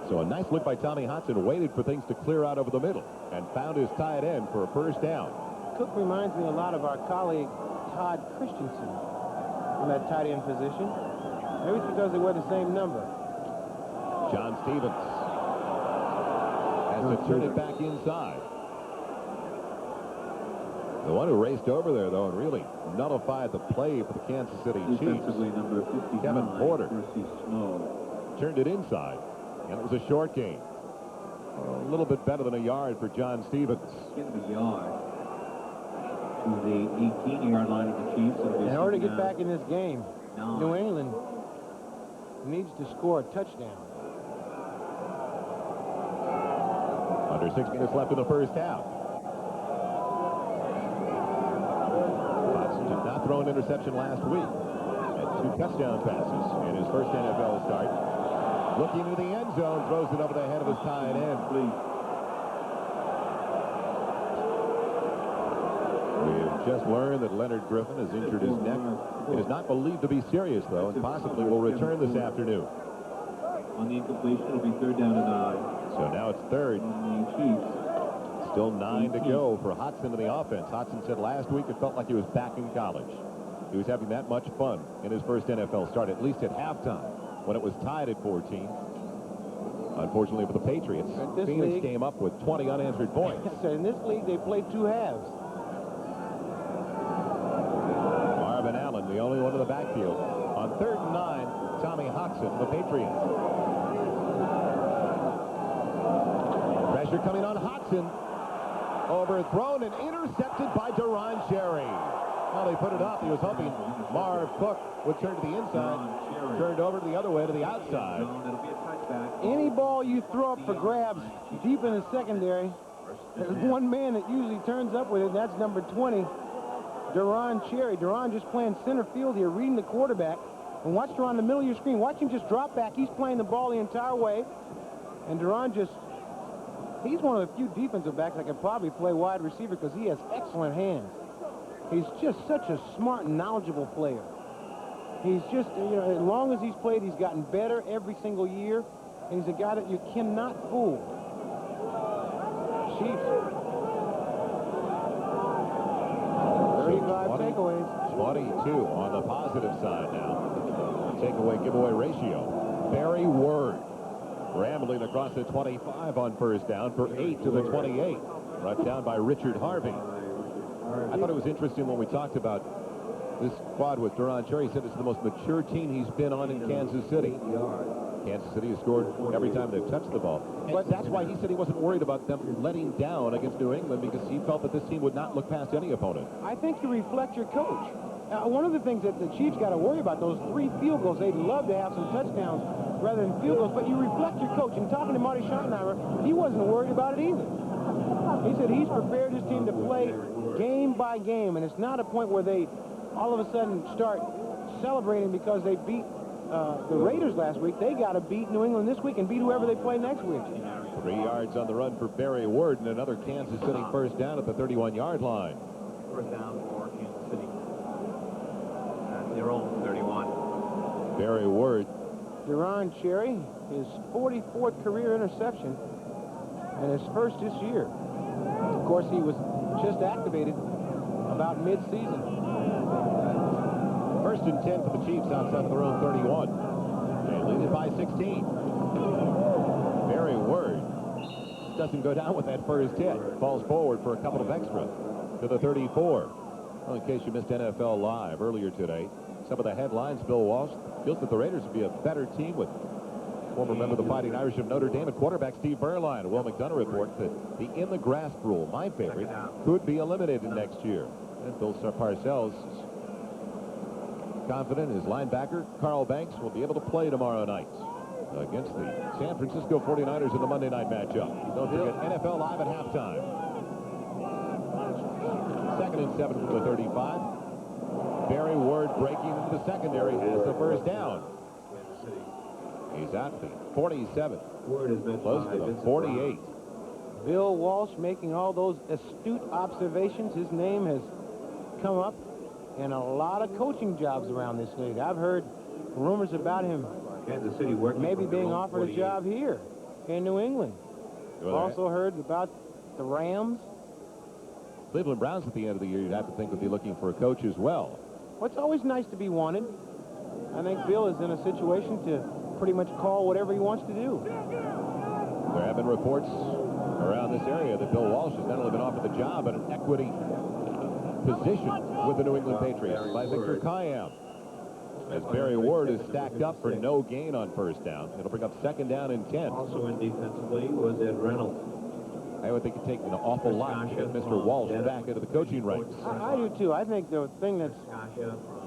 [SPEAKER 1] So a nice look by Tommy Hudson, waited for things to clear out over the middle and found his tight end for a first down.
[SPEAKER 2] Cook reminds me a lot of our colleague Todd Christensen in that tight end position. Maybe it's because they wear the same number.
[SPEAKER 1] John Stevens has to turn it back inside. The one who raced over there, though, and really nullified the play for the Kansas City Chiefs,
[SPEAKER 5] Defensively, number 59,
[SPEAKER 1] Kevin Porter,
[SPEAKER 5] Percy Snow.
[SPEAKER 1] turned it inside, and it was a short gain. A little bit better than a yard for John Stevens.
[SPEAKER 5] Get the yard to the 18-yard line of the Chiefs.
[SPEAKER 2] In order to get back in this game, New England needs to score a touchdown.
[SPEAKER 1] Under 6 minutes left in the first half. Hudson did not throw an interception last week. Had 2 touchdown passes in his first NFL start. Looking to the end zone, throws it over the head of his tight end. We've just learned that Leonard Griffin has injured his neck. It is not believed to be serious, though, and possibly will return this afternoon.
[SPEAKER 5] On the incompletion, it'll be 3rd down and 9.
[SPEAKER 1] So now it's 3rd.
[SPEAKER 5] On the Chiefs.
[SPEAKER 1] Still 9 to go for Hudson in the offense. Hudson said last week it felt like he was back in college. He was having that much fun in his first NFL start, at least at halftime, when it was tied at 14. Unfortunately for the Patriots, Phoenix came up with 20 unanswered points.
[SPEAKER 2] So in this league, they played 2 halves.
[SPEAKER 1] Marvin Allen, the only one in the backfield. On 3rd and 9, Tommy Hudson, the Patriots. Pressure coming on Hudson. Overthrown and intercepted by Deron Cherry. Well, they put it up. He was hoping Marv Cook would turn to the inside. Turned over to the other way to the outside.
[SPEAKER 2] Any ball you throw up for grabs deep in the secondary, there's one man that usually turns up with it, and that's number 20, Deron Cherry. Deron just playing center field here, reading the quarterback. And watch Deron in the middle of your screen. Watch him just drop back. He's playing the ball the entire way. And Deron just, he's one of the few defensive backs that can probably play wide receiver because he has excellent hands. He's just such a smart and knowledgeable player. He's just, you know, as long as he's played, he's gotten better every single year. And he's a guy that you cannot fool. Chiefs. 35 takeaways.
[SPEAKER 1] 22 on the positive side now. Takeaway giveaway ratio. Barry Word rambling across the 25 on first down for 8 to the 28. Brought down by Richard Harvey. I thought it was interesting when we talked about this squad with Deron Cherry. He said it's the most mature team he's been on in Kansas City. Kansas City has scored every time they've touched the ball. But that's why he said he wasn't worried about them letting down against New England, because he felt that this team would not look past any opponent.
[SPEAKER 2] I think you reflect your coach. One of the things that the Chiefs got to worry about, those 3 field goals, they'd love to have some touchdowns rather than field goals, but you reflect your coach. And talking to Marty Schottenheimer, he wasn't worried about it either. He said he's prepared his team to play game by game, and it's not a point where they all of a sudden start celebrating because they beat the Raiders last week. They got to beat New England this week and beat whoever they play next week.
[SPEAKER 1] 3 yards on the run for Barry Ward, and another Kansas City first down at the 31-yard line.
[SPEAKER 5] First down for Kansas City. At their own 31.
[SPEAKER 1] Barry Ward.
[SPEAKER 2] Deron Cherry, his 44th career interception and his first this year. Of course, he was just activated about mid-season.
[SPEAKER 1] First and 10 for the Chiefs outside of their own 31. They lead it by 16. Barry Word doesn't go down with that first hit. Falls forward for a couple of extra to the 34. Well, in case you missed NFL Live earlier today, some of the headlines, Bill Walsh feels that the Raiders would be a better team with former member of the Fighting Irish of Notre Dame and quarterback Steve Berline. Will McDonough reports that the in-the-grasp rule, my favorite, could be eliminated next year. And Bill Parcells is confident his linebacker, Carl Banks, will be able to play tomorrow night against the San Francisco 49ers in the Monday night matchup. Don't forget NFL Live at halftime. 2nd and 7 from the 35. Barry Ward breaking into the secondary has the first down. He's at the 47.
[SPEAKER 5] Word has been
[SPEAKER 1] Close to the 48.
[SPEAKER 2] Bill Walsh making all those astute observations. His name has come up in a lot of coaching jobs around this league. I've heard rumors about him
[SPEAKER 5] Kansas City working
[SPEAKER 2] maybe being offered a job here in New England.
[SPEAKER 1] Well,
[SPEAKER 2] Also heard about the Rams.
[SPEAKER 1] Cleveland Browns at the end of the year, you'd have to think, would be looking for a coach as well.
[SPEAKER 2] Well, it's always nice to be wanted. I think Bill is in a situation to pretty much call whatever he wants to do.
[SPEAKER 1] There have been reports around this area that Bill Walsh has not only been offered the job, but an equity position with the New England Patriots by Victor Kayam. As Barry Ward is stacked up for no gain on first down. It'll bring up second down and 10.
[SPEAKER 5] Also in defensively was Ed Reynolds.
[SPEAKER 1] I would think it'd take an awful lot to get Mr. Walsh back into the coaching ranks.
[SPEAKER 2] I do too. I think the thing that's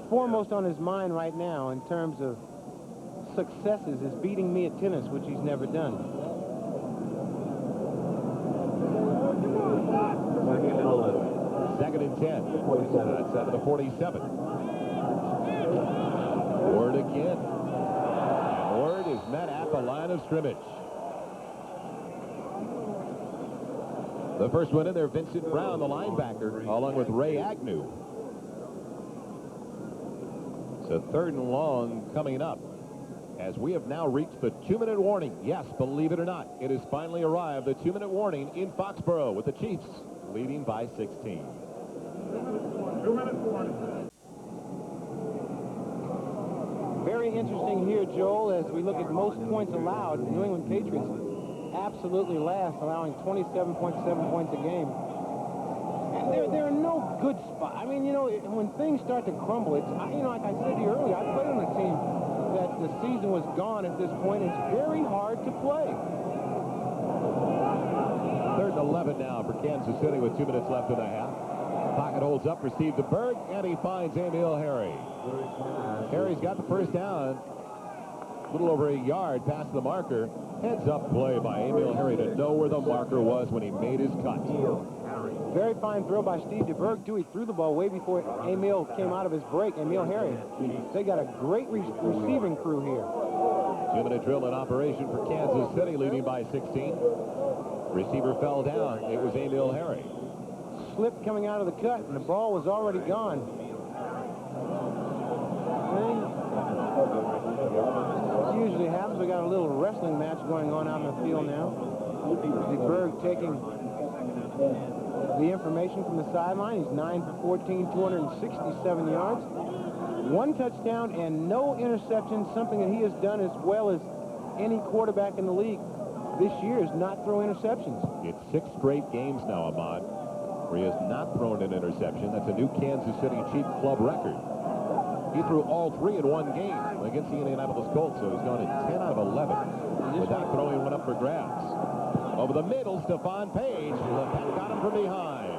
[SPEAKER 2] foremost on his mind right now in terms of successes is beating me at tennis, which he's never done.
[SPEAKER 1] Second and 10. That's out of the 47. Ward again. And Ward is met at the line of scrimmage. The first one in there, Vincent Brown, the linebacker, along with Ray Agnew. So third and long coming up as we have now reached the 2-minute warning. Yes, believe it or not, it has finally arrived, the 2-minute warning in Foxboro with the Chiefs leading by 16.
[SPEAKER 4] 2-minute warning.
[SPEAKER 2] Very interesting here, Joel, as we look at most points allowed. The New England Patriots absolutely last, allowing 27.7 points a game. And there are no good spots. I mean, you know, when things start to crumble, it's, you know, like I said to you earlier, I played on a team that the season was gone at this point. It's very hard to play.
[SPEAKER 1] Third and 11 now for Kansas City with 2 minutes left in the half. Pocket holds up for Steve Deberg, and he finds Emil Harry. Harry's got the first down. A little over a yard past the marker. Heads up play by Emil Harry to know where the marker was when he made his cut.
[SPEAKER 2] Very fine throw by Steve Deberg, too. He threw the ball way before Emil came out of his break. Emil Harry. They got a great receiving crew here.
[SPEAKER 1] 2-minute drill in operation for Kansas City, leading by 16. Receiver fell down. It was Emil Harry.
[SPEAKER 2] Slip coming out of the cut, and the ball was already gone. Usually happens. We got a little wrestling match going on out in the field now. Deberg taking the information from the sideline. He's 9 for 14, 267 yards. 1 touchdown and no interceptions, something that he has done as well as any quarterback in the league this year is not throw interceptions.
[SPEAKER 1] It's 6 straight games now, Ahmad, where he has not thrown an interception. That's a new Kansas City Chief club record. He threw all 3 in one game against the Indianapolis Colts, so he's gone at 10 out of 11 without throwing one up for grabs. Over the middle, Stephon Page. LePet got him from behind.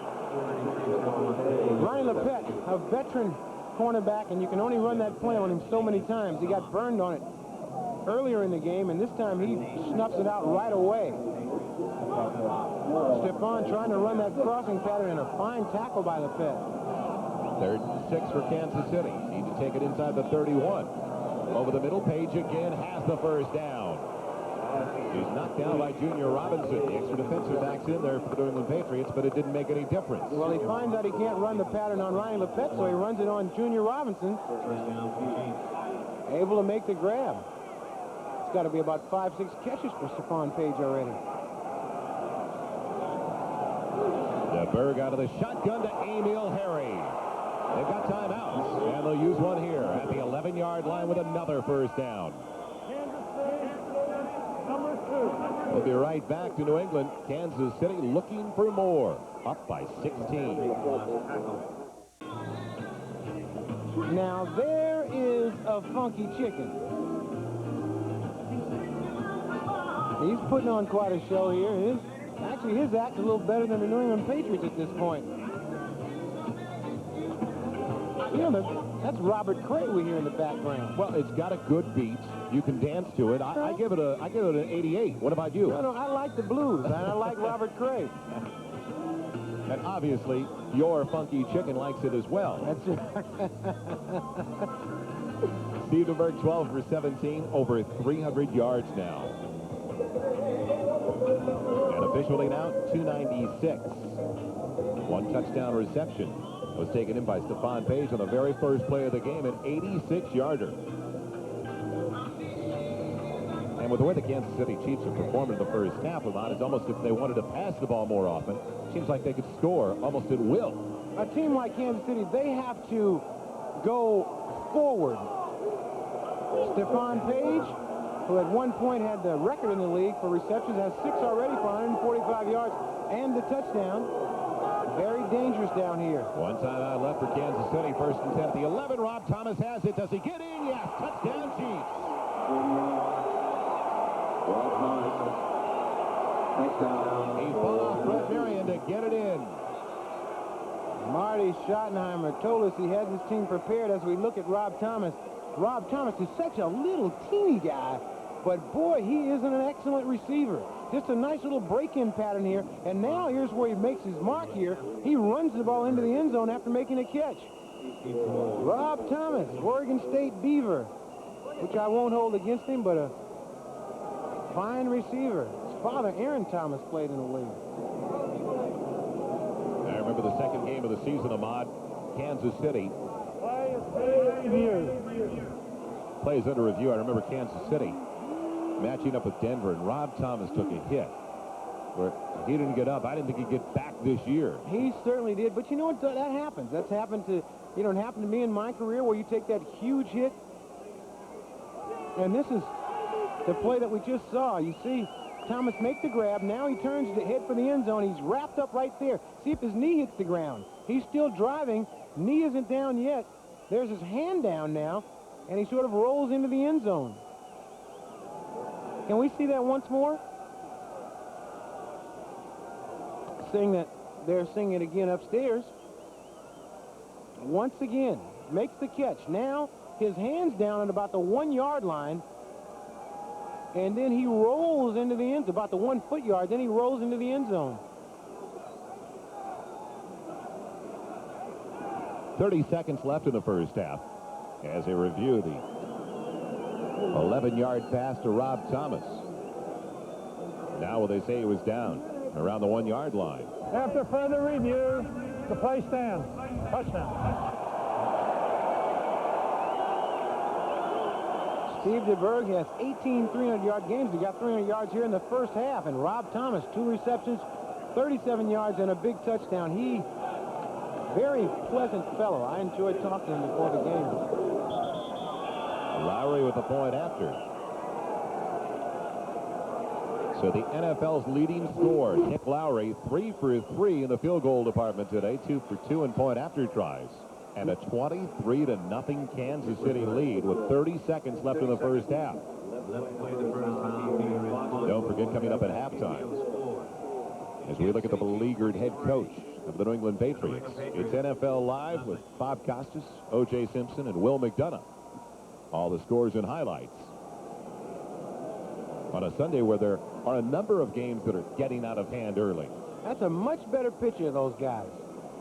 [SPEAKER 2] Ronnie LePet, a veteran cornerback, and you can only run that play on him so many times. He got burned on it earlier in the game, and this time he snuffs it out right away. Stephon trying to run that crossing pattern, and a fine tackle by LePet.
[SPEAKER 1] Third and 6 for Kansas City. Need to take it inside the 31. Over the middle, Page again has the first down. He's knocked down by Junior Robinson. The extra defensive backs in there for the New England Patriots, but it didn't make any difference.
[SPEAKER 2] Well, he finds out he can't run the pattern on Ronnie LePet, so he runs it on Junior Robinson. Able to make the grab. It's got to be about 5-6 catches for Stephon Page already.
[SPEAKER 1] Deberg out of the shotgun to Emil Harry. They've got timeouts, and they'll use one here at the 11-yard line with another first down. We'll be right back to New England. Kansas City looking for more. Up by 16.
[SPEAKER 2] Now there is a funky chicken. He's putting on quite a show here. Actually, his act's a little better than the New England Patriots at this point. You know, that's Robert Cray we hear in the background.
[SPEAKER 1] Well, it's got a good beat. You can dance to it. I give it an 88. What about you?
[SPEAKER 2] No, I like the blues, and I like Robert Cray.
[SPEAKER 1] And obviously, your funky chicken likes it as well.
[SPEAKER 2] That's
[SPEAKER 1] Steve Deberg, 12 for 17, over 300 yards now. And officially now, 296. One touchdown reception was taken in by Stephon Page on the very first play of the game, an 86-yarder. And with the way the Kansas City Chiefs have performed in the first half, it's almost if they wanted to pass the ball more often. Seems like they could score almost at will.
[SPEAKER 2] A team like Kansas City, they have to go forward. Stephon Page, who at one point had the record in the league for receptions, has 6 already for 145 yards and the touchdown. Very dangerous down here.
[SPEAKER 1] One timeout left for Kansas City. First and 10 at the 11. Rob Thomas has it. Does he get in? Yes. Touchdown, Chiefs. He fought off Brett Marion to get it in.
[SPEAKER 2] Marty Schottenheimer told us he has his team prepared as we look at Rob Thomas. Rob Thomas is such a little teeny guy, but boy, he is an excellent receiver. Just a nice little break-in pattern here, and now here's where he makes his mark here. He runs the ball into the end zone after making a catch. Rob Thomas, Oregon State Beaver, which I won't hold against him, but a fine receiver. His father, Aaron Thomas, played in the league.
[SPEAKER 1] I remember the second game of the season, Ahmad. Kansas City. Plays under review. I remember Kansas City matching up with Denver, and Rob Thomas took a hit where he didn't get up. I didn't think he'd get back this year.
[SPEAKER 2] He certainly did, but you know what? That happens. That's happened to, you know, it happened to me in my career where you take that huge hit. And this is the play that we just saw. You see Thomas make the grab. Now he turns to head for the end zone. He's wrapped up right there. See if his knee hits the ground. He's still driving. Knee isn't down yet. There's his hand down now, and he sort of rolls into the end zone. Can we see that once more? Saying that they're singing it again upstairs. Once again, makes the catch. Now his hand's down at about the 1-yard line, and then he rolls into the end zone, about the 1-foot yard, then he rolls into the end zone.
[SPEAKER 1] 30 seconds left in the first half as they review the 11-yard pass to Rob Thomas. Now will they say he was down around the 1-yard line?
[SPEAKER 4] After further review, the play stands. Touchdown.
[SPEAKER 2] Steve Deberg has 18 300-yard games. He got 300 yards here in the first half. And Rob Thomas, 2 receptions, 37 yards, and a big touchdown. He, very pleasant fellow. I enjoyed talking to him before the game.
[SPEAKER 1] Lowry with the point after. So the NFL's leading scorer, Nick Lowry, 3 for 3 in the field goal department today, 2 for 2 in point after tries. And a 23-0 Kansas City lead with 30 seconds left in the first half. Don't forget, coming up at halftime, as we look at the beleaguered head coach of the New England Patriots, it's NFL Live with Bob Costas, O.J. Simpson, and Will McDonough. All the scores and highlights on a Sunday where there are a number of games that are getting out of hand early.
[SPEAKER 2] That's a much better picture of those guys.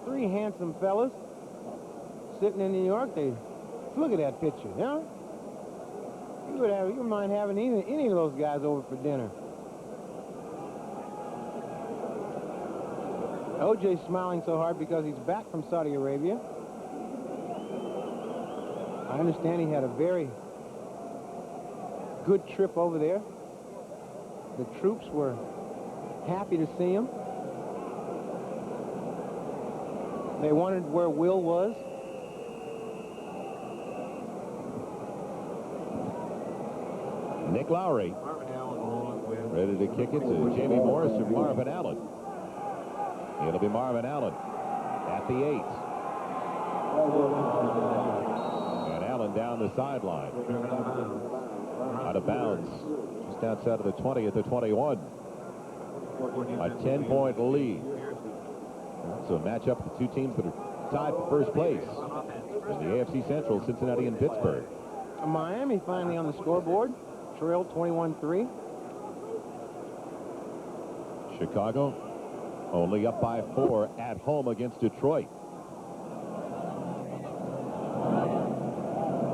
[SPEAKER 2] 3 handsome fellas sitting in New York. They look at that picture, huh? You wouldn't mind having any of those guys over for dinner. OJ's smiling so hard because he's back from Saudi Arabia. I understand he had a very good trip over there. The troops were happy to see him. They wondered where Will was.
[SPEAKER 1] Nick Lowry ready to kick it to Jamie Morris and Marvin Allen. It'll be Marvin Allen at the 8. And Allen down the sideline. Out of bounds. Just outside of the 20 at the 21. A 10-point lead. So a matchup of the two teams that are tied for first place in the AFC Central, Cincinnati and Pittsburgh.
[SPEAKER 2] Miami finally on the scoreboard. Trail 21-3.
[SPEAKER 1] Chicago only up by 4 at home against Detroit.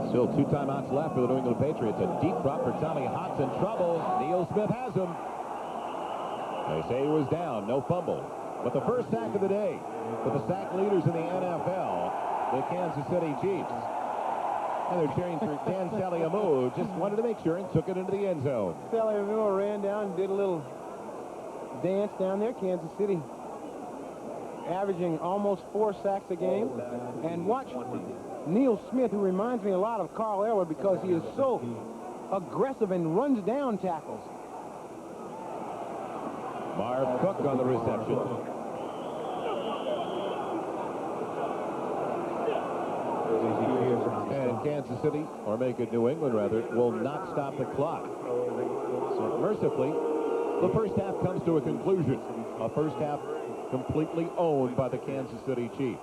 [SPEAKER 1] Still 2 timeouts left for the New England Patriots. A deep drop for Tommy Hudson. Trouble. Neil Smith has him. They say he was down. No fumble. But the first sack of the day for the sack leaders in the NFL, the Kansas City Chiefs. And they're cheering for Dan Saliamu, just wanted to make sure and took it into the end zone.
[SPEAKER 2] Saliamu ran down and did a little dance down there. Kansas City averaging almost 4 sacks a game. And watch Neil Smith, who reminds me a lot of Carl Elwood because he is so aggressive and runs down tackles.
[SPEAKER 1] Marv Cook on the reception. And Kansas City, or make it New England rather, will not stop the clock. So mercifully, the first half comes to a conclusion. A first half completely owned by the Kansas City Chiefs.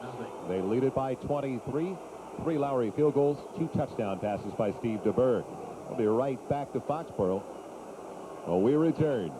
[SPEAKER 1] They lead it by 23. 3 Lowry field goals, 2 touchdown passes by Steve Deberg. We'll be right back to Foxboro when we return.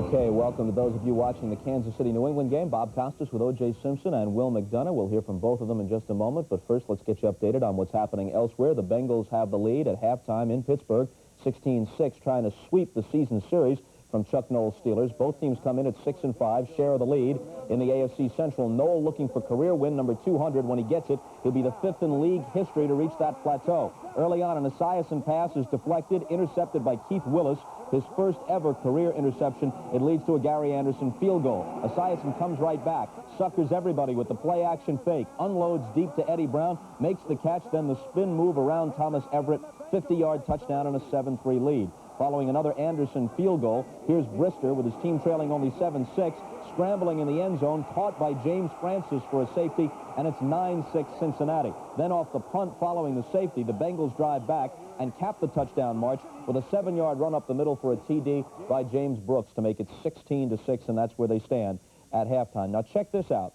[SPEAKER 3] Okay, welcome to those of you watching the Kansas City-New England game. Bob Costas with O.J. Simpson and Will McDonough. We'll hear from both of them in just a moment, but first let's get you updated on what's happening elsewhere. The Bengals have the lead at halftime in Pittsburgh, 16-6, trying to sweep the season series from Chuck Noll's Steelers. Both teams come in at 6-5, share of the lead in the AFC Central. Noll looking for career win number 200. When he gets it, he'll be the 5th in league history to reach that plateau. Early on, an Esiason pass is deflected, intercepted by Keith Willis, his first ever career interception. It leads to a Gary Anderson field goal. Esiason comes right back, suckers everybody with the play-action fake, unloads deep to Eddie Brown, makes the catch, then the spin move around Thomas Everett, 50-yard touchdown and a 7-3 lead. Following another Anderson field goal, here's Brister with his team trailing only 7-6, scrambling in the end zone, caught by James Francis for a safety, and it's 9-6 Cincinnati. Then off the punt following the safety, the Bengals drive back and cap the touchdown march with a 7-yard run up the middle for a TD by James Brooks to make it 16-6, and that's where they stand at halftime. Now check this out.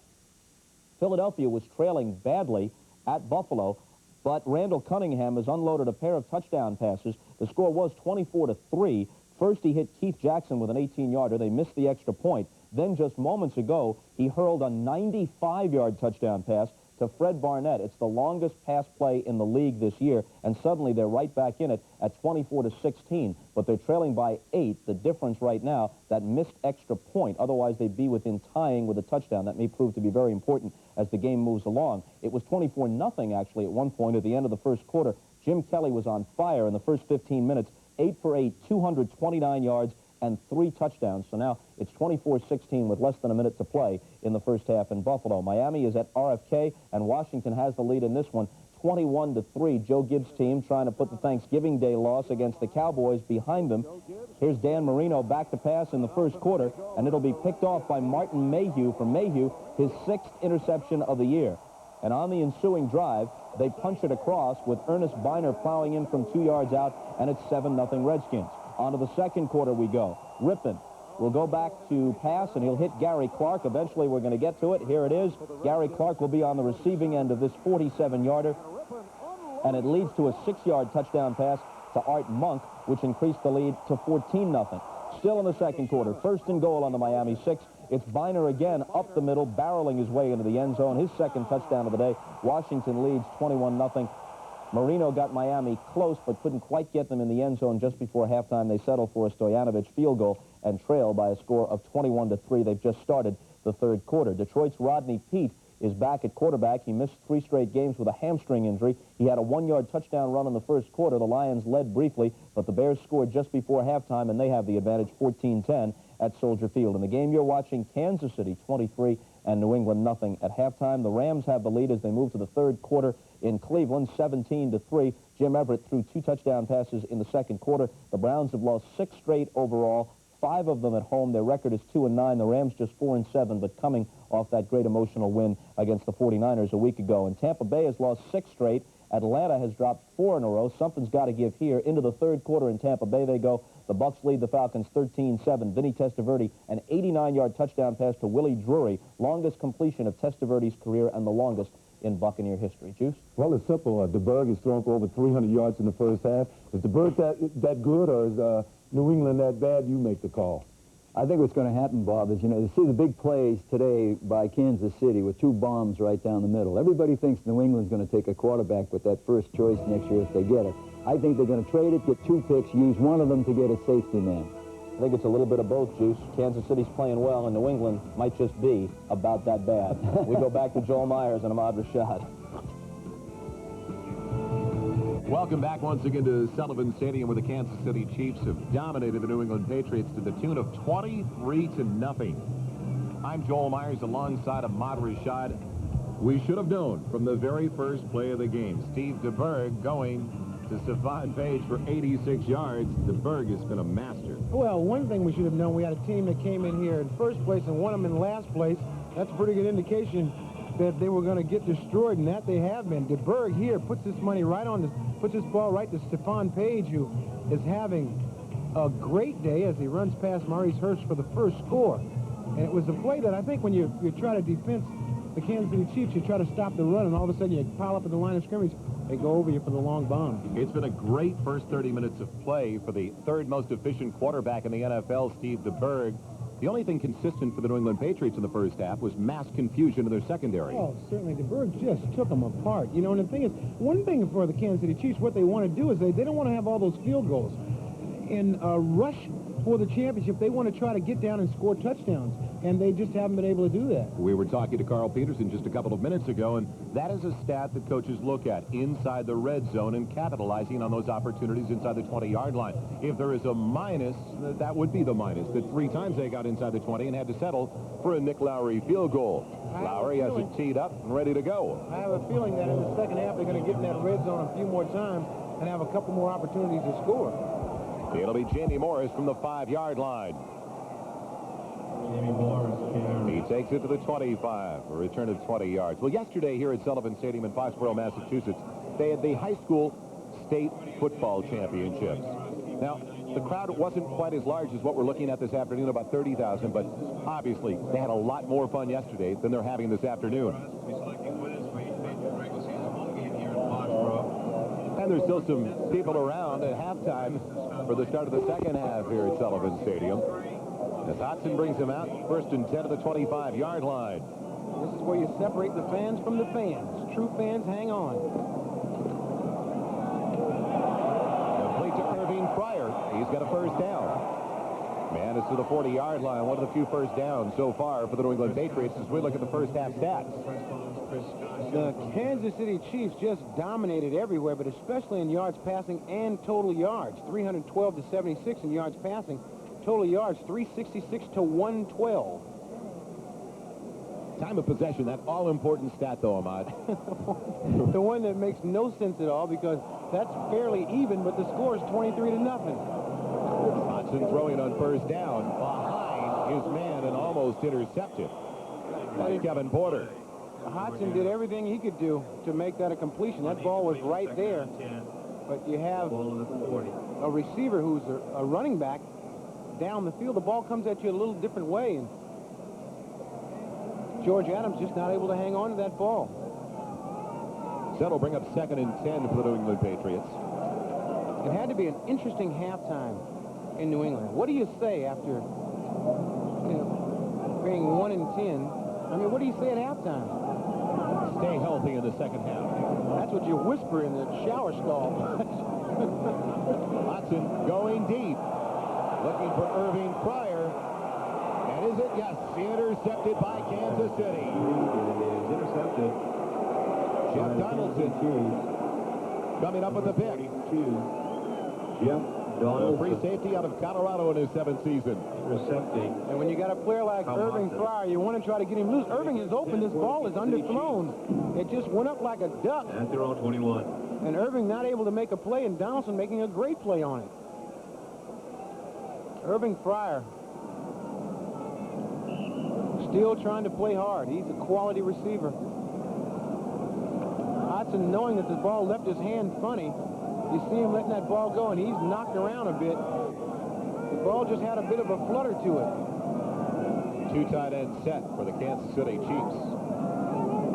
[SPEAKER 3] Philadelphia was trailing badly at Buffalo, but Randall Cunningham has unloaded a pair of touchdown passes. The score was 24-3. First, he hit Keith Jackson with an 18-yarder. They missed the extra point. Then, just moments ago, he hurled a 95-yard touchdown pass to Fred Barnett. It's the longest pass play in the league this year, and suddenly they're right back in it at 24-16. But they're trailing by 8. The difference right now, that missed extra point. Otherwise, they'd be within tying with a touchdown. That may prove to be very important as the game moves along. It was 24-0 actually at one point at the end of the first quarter. Jim Kelly was on fire in the first 15 minutes, 8 for 8, 229 yards, and 3 touchdowns. So now it's 24-16 with less than a minute to play in the first half in Buffalo. Miami is at RFK, and Washington has the lead in this one, 21-3. Joe Gibbs' team trying to put the Thanksgiving Day loss against the Cowboys behind them. Here's Dan Marino back to pass in the first quarter, and it'll be picked off by Martin Mayhew. For Mayhew, his 6th interception of the year. And on the ensuing drive, they punch it across with Ernest Biner plowing in from 2 yards out, and it's 7-0 Redskins. On to the second quarter we go. Rippon will go back to pass, and he'll hit Gary Clark. Eventually, we're going to get to it. Here it is. Gary Clark will be on the receiving end of this 47-yarder, and it leads to a 6-yard touchdown pass to Art Monk, which increased the lead to 14-0. Still in the second quarter, 1st and goal on the Miami 6. It's Biner again up the middle, barreling his way into the end zone. His 2nd touchdown of the day. Washington leads 21-0. Marino got Miami close, but couldn't quite get them in the end zone just before halftime. They settled for a Stoyanovich field goal and trail by a score of 21-3. They've just started the third quarter. Detroit's Rodney Peete is back at quarterback. He missed 3 straight games with a hamstring injury. He had a 1-yard touchdown run in the first quarter. The Lions led briefly, but the Bears scored just before halftime, and they have the advantage 14-10 at Soldier Field. In the game you're watching, Kansas City 23 and New England nothing at halftime. The Rams have the lead as they move to the third quarter in Cleveland, 17-3. Jim Everett threw 2 touchdown passes in the second quarter. The Browns have lost 6 straight overall, 5 of them at home. Their record is 2-9. The Rams just 4-7, but coming off that great emotional win against the 49ers a week ago. And Tampa Bay has lost 6 straight. Atlanta has dropped 4 in a row. Something's got to give here. Into the third quarter in Tampa Bay they go. The Bucs lead the Falcons 13-7. Vinny Testaverde, an 89-yard touchdown pass to Willie Drury. Longest completion of Testaverde's career and the longest in Buccaneer history. Juice?
[SPEAKER 6] Well, it's simple. Deberg has thrown for over 300 yards in the first half. Is Deberg that good, or is New England that bad? You make the call.
[SPEAKER 7] I think what's going to happen, Bob, is, to see the big plays today by Kansas City with 2 bombs right down the middle. Everybody thinks New England's going to take a quarterback with that first choice next year if they get it. I think they're going to trade it, get 2 picks, use one of them to get a safety man.
[SPEAKER 3] I think it's a little bit of both, Juice. Kansas City's playing well, and New England might just be about that bad. We go back to Joel Myers and Ahmad Rashad.
[SPEAKER 1] Welcome back once again to Sullivan Stadium, where the Kansas City Chiefs have dominated the New England Patriots to the tune of 23-0. I'm Joel Myers alongside Ahmad Rashad. We should have known from the very first play of the game. Steve Deberg going to Stephon Page for 86 yards. Deberg has been a master.
[SPEAKER 2] Well, one thing we should have known, we had a team that came in here in first place and won them in last place. That's a pretty good indication that they were going to get destroyed, and that they have been. Deberg here puts this money right on puts this ball right to Stephon Page, who is having a great day as he runs past Maurice Hurst for the first score. And it was a play that I think when you try to defense the Kansas City Chiefs, you try to stop the run, and all of a sudden you pile up in the line of scrimmage, they go over you for the long bomb.
[SPEAKER 1] It's been a great first 30 minutes of play for the third most efficient quarterback in the NFL, Steve Deberg. The only thing consistent for the New England Patriots in the first half was mass confusion in their secondary.
[SPEAKER 2] Oh, certainly. Deberg just took them apart. And the thing is, one thing for the Kansas City Chiefs, what they want to do is they don't want to have all those field goals. In a rush for the championship, they want to try to get down and score touchdowns, and they just haven't been able to do that.
[SPEAKER 1] We were talking to Carl Peterson just a couple of minutes ago, and that is a stat that coaches look at inside the red zone and capitalizing on those opportunities inside the 20-yard line. If there is a minus, that would be the minus, that 3 times they got inside the 20 and had to settle for a Nick Lowry field goal. Lowry has it teed up and ready to go.
[SPEAKER 2] I have a feeling that in the second half they're going to get in that red zone a few more times and have a couple more opportunities to score.
[SPEAKER 1] It'll be Jamie Morris from the 5-yard line. He takes it to the 25, a return of 20 yards. Well, yesterday here at Sullivan Stadium in Foxboro, Massachusetts, they had the high school state football championships. Now, the crowd wasn't quite as large as what we're looking at this afternoon, about 30,000, but obviously they had a lot more fun yesterday than they're having this afternoon. And there's still some people around at halftime for the start of the second half here at Sullivan Stadium. As Hudson brings him out, 1st and 10 at the 25-yard line.
[SPEAKER 2] This is where you separate the fans from the fans. True fans hang on.
[SPEAKER 1] Complete to Irving Pryor. He's got a first down. Man, it's to the 40-yard line. One of the few first downs so far for the New England Patriots as we look at the first half stats.
[SPEAKER 2] The Kansas City Chiefs just dominated everywhere, but especially in yards passing and total yards. 312 to 76 in yards passing. Total yards, 366 to 112.
[SPEAKER 1] Time of possession, that all-important stat, though, Ahmad.
[SPEAKER 2] The one that makes no sense at all, because that's fairly even, but the score is 23-0.
[SPEAKER 1] Hudson throwing on first down behind his man and almost intercepted by Kevin Porter.
[SPEAKER 2] Hudson did everything he could do to make that a completion. That ball was right there, but you have a receiver who's a running back down the field. The ball comes at you a little different way, and George Adams just not able to hang on to that ball.
[SPEAKER 1] So that'll bring up 2nd and 10 for the New England Patriots.
[SPEAKER 2] It had to be an interesting halftime in New England. What do you say after being 1 and 10? I mean, what do you say at halftime?
[SPEAKER 1] Stay healthy in the second half.
[SPEAKER 2] That's what you whisper in the shower stall.
[SPEAKER 1] Hudson going deep. Looking for Irving Pryor. And is it? Yes. Intercepted by Kansas City.
[SPEAKER 5] Intercepted.
[SPEAKER 1] Jeff Donaldson coming up with the pick.
[SPEAKER 5] Jeff
[SPEAKER 1] The free safety out of Colorado in his 7th season.
[SPEAKER 5] Intercepting.
[SPEAKER 2] And when you got a player like Irving Pryor, you want to try to get him loose. Irving is open. This ball is underthrown. It just went up like a duck.
[SPEAKER 5] At their own 21.
[SPEAKER 2] And Irving not able to make a play, and Donaldson making a great play on it. Irving Pryor still trying to play hard. He's a quality receiver. Hudson, knowing that the ball left his hand funny, you see him letting that ball go, and he's knocked around a bit. The ball just had a bit of a flutter to it.
[SPEAKER 1] 2 tight end set for the Kansas City Chiefs.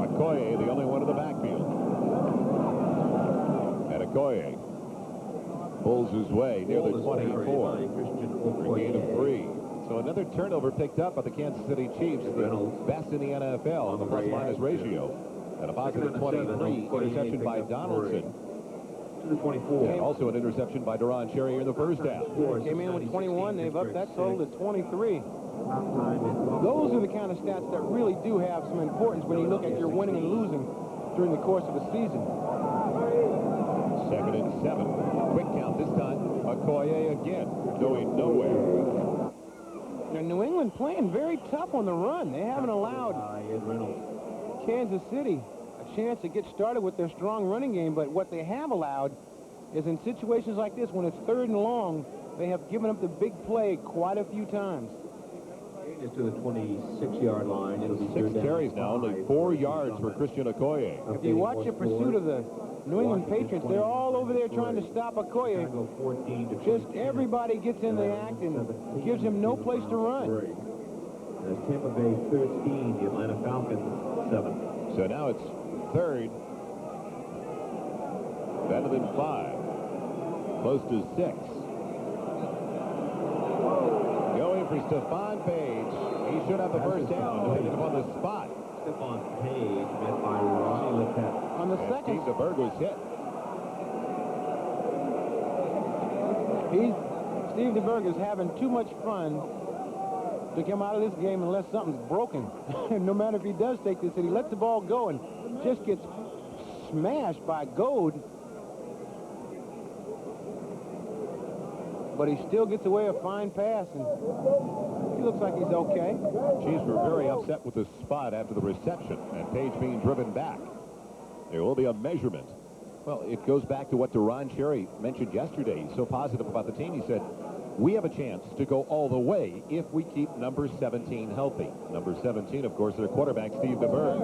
[SPEAKER 1] A Okoye, the only one in the backfield. And Okoye pulls his way near the 24 for a gain of 3. So another turnover picked up by the Kansas City Chiefs, the best in the NFL on the plus-minus ratio. And a positive 23, interception by Donaldson.
[SPEAKER 5] To the 24.
[SPEAKER 1] And also an interception by Deron Cherry in the first half.
[SPEAKER 2] Came in with 21. They've upped that total to 23. Those are the kind of stats that really do have some importance when you look at your winning and losing during the course of a season.
[SPEAKER 1] 2nd and 7. Quick count this time. Okoye again, going nowhere.
[SPEAKER 2] Now, New England playing very tough on the run. They haven't allowed Kansas City a chance to get started with their strong running game, but what they have allowed is in situations like this, when it's 3rd and long, they have given up the big play quite a few times.
[SPEAKER 5] Is to the 26-yard line. It'll be
[SPEAKER 1] 6 carries now, only 4 yards for Christian Okoye.
[SPEAKER 2] If you watch the pursuit of the New England Patriots, they're all over there trying to stop Okoye. Just everybody gets in the act and gives him no place to run.
[SPEAKER 5] That's Tampa Bay 13, the Atlanta Falcons 7.
[SPEAKER 1] So now it's 3rd. Better than 5. Close to 6. Going for Stephon Page. He should have the first down, depending upon the spot.
[SPEAKER 5] Stephon Page met by Ronnie Lepet.
[SPEAKER 2] On the
[SPEAKER 1] And
[SPEAKER 2] second,
[SPEAKER 1] Steve Deberg was hit.
[SPEAKER 2] Steve Deberg is having too much fun to come out of this game unless something's broken. No matter if he does take this hit, he lets the ball go and just gets smashed by Gold. But he still gets away a fine pass, and he looks like he's okay.
[SPEAKER 1] Chiefs were very upset with the spot after the reception and Page being driven back. There will be a measurement. Well, it goes back to what Deron Cherry mentioned yesterday. He's so positive about the team. He said, we have a chance to go all the way if we keep number 17 healthy. Number 17, of course, their quarterback, Steve Deberg.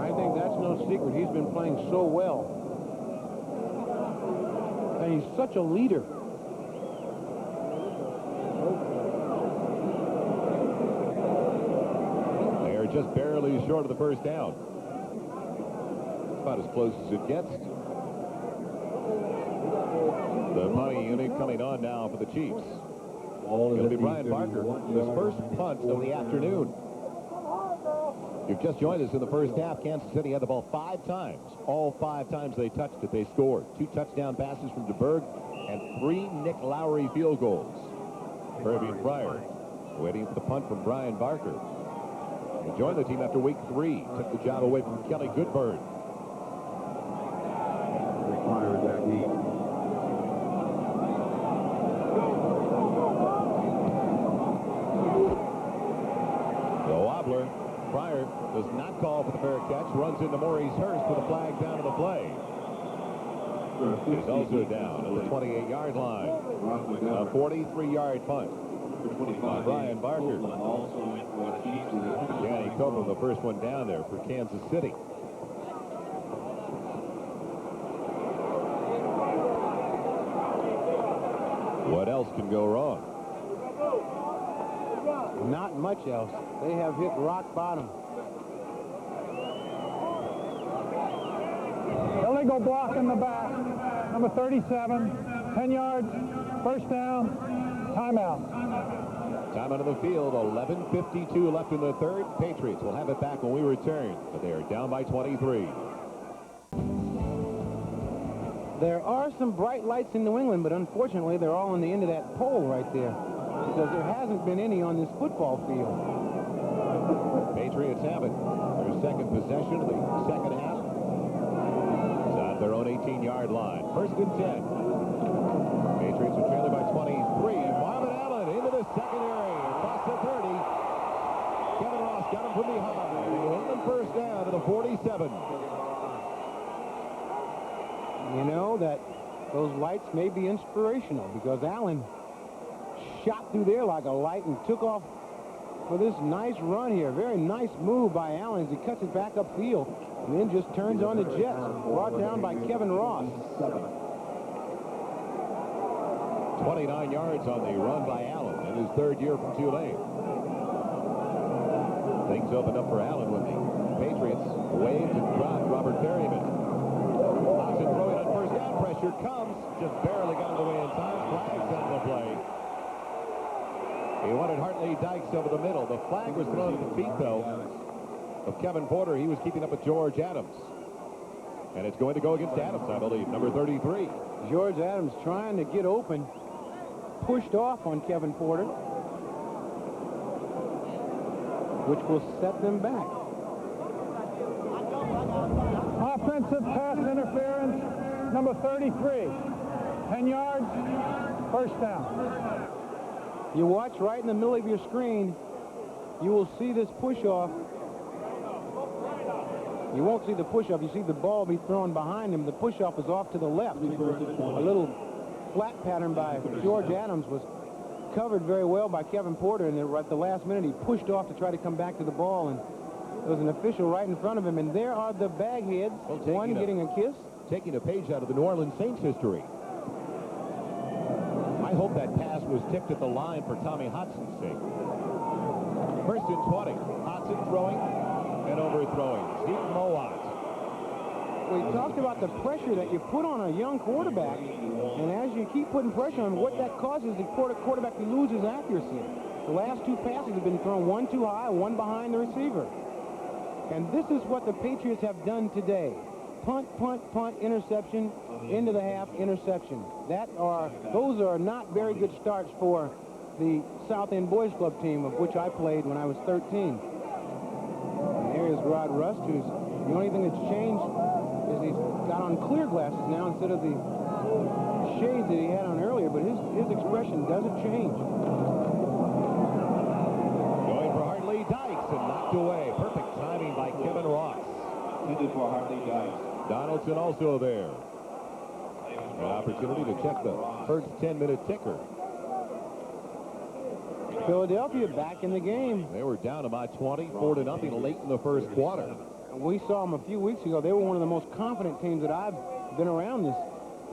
[SPEAKER 2] I think that's no secret. He's been playing so well. And he's such a leader.
[SPEAKER 1] They are just barely short of the first down. About as close as it gets. The punting unit coming on now for the Chiefs. It'll be Brian Barker, his first punt of the afternoon. You've just joined us in the first half. Kansas City had the ball 5 times. All 5 times they touched it, they scored. 2 touchdown passes from Deberg and 3 Nick Lowry field goals. Herbie Pryor waiting for the punt from Brian Barker. He joined the team after week 3. Took the job away from Kelly Goodburn.
[SPEAKER 5] Requires that lead.
[SPEAKER 1] The wobbler. Pryor does not call for the fair catch. Runs into Maurice Hurst with a flag down to the play. He's also down at the 28-yard line. A 43-yard punt by Brian Barker. Danny Copeland, the first one down there for Kansas City. What else can go wrong?
[SPEAKER 2] Not much else. They have hit rock bottom.
[SPEAKER 4] Illegal block in the back. Number 37. 10 yards. First down. Timeout.
[SPEAKER 1] Time out of the field. 11:52 left in the 3rd. Patriots will have it back when we return, but they are down by 23.
[SPEAKER 2] There are some bright lights in New England, but unfortunately they're all on the end of that pole right there, because there hasn't been any on this football field.
[SPEAKER 1] Patriots have it. Their second possession of the second half. It's at their own 18-yard line. 1st and 10. Patriots are trailing by 23. Marvin Allen into the secondary. Across the 30. Kevin Ross got him from behind. New England first down to the 47.
[SPEAKER 2] You know that those lights may be inspirational, because Allen shot through there like a light and took off for this nice run here. Very nice move by Allen as he cuts it back upfield and then just turns on the Jets. Brought down by Kevin Ross.
[SPEAKER 1] 29 yards on the run by Allen in his 3rd year from Tulane. Things opened up for Allen when the Patriots waved and dropped Robert Berryman. Hudson throwing on first down. Pressure comes. Just barely got it away in time. Flags on the play. He wanted Hartley Dykes over the middle. The flag was thrown at the feet, though, of Kevin Porter. He was keeping up with George Adams. And it's going to go against Adams, I believe, number 33.
[SPEAKER 2] George Adams trying to get open. Pushed off on Kevin Porter, which will set them back.
[SPEAKER 4] Offensive pass interference, number 33. 10 yards, first down.
[SPEAKER 2] You watch right in the middle of your screen, you will see this push-off. You won't see the push-off. You see the ball be thrown behind him. The push-off is off to the left. A little flat pattern by George Adams was covered very well by Kevin Porter, and at the last minute he pushed off to try to come back to the ball, and there was an official right in front of him, and there are the bagheads, one getting a kiss.
[SPEAKER 1] Taking a page out of the New Orleans Saints history. I hope that pass was tipped at the line for Tommy Hudson's sake. First and 20. Hudson throwing and overthrowing. Steve Mowat.
[SPEAKER 2] We talked about the pressure that you put on a young quarterback, and as you keep putting pressure on, what that causes the quarterback to lose his accuracy. The last two passes have been thrown one too high, one behind the receiver. And this is what the Patriots have done today. Punt, punt, punt, interception, into the half, interception. Those are not very good starts for the South End Boys Club team, of which I played when I was 13. And here's Rod Rust, who's the only thing that's changed is he's got on clear glasses now instead of the shades that he had on earlier, but his expression doesn't change.
[SPEAKER 1] Going for Hartley Dykes and knocked away. Perfect timing by Kevin Ross.
[SPEAKER 8] Intended for Hartley Dykes.
[SPEAKER 1] Donaldson also there. An opportunity to check the first 10-minute ticker.
[SPEAKER 2] Philadelphia back in the game.
[SPEAKER 1] They were down about 20, 4-0 late in the first quarter.
[SPEAKER 2] We saw them a few weeks ago. They were one of the most confident teams that I've been around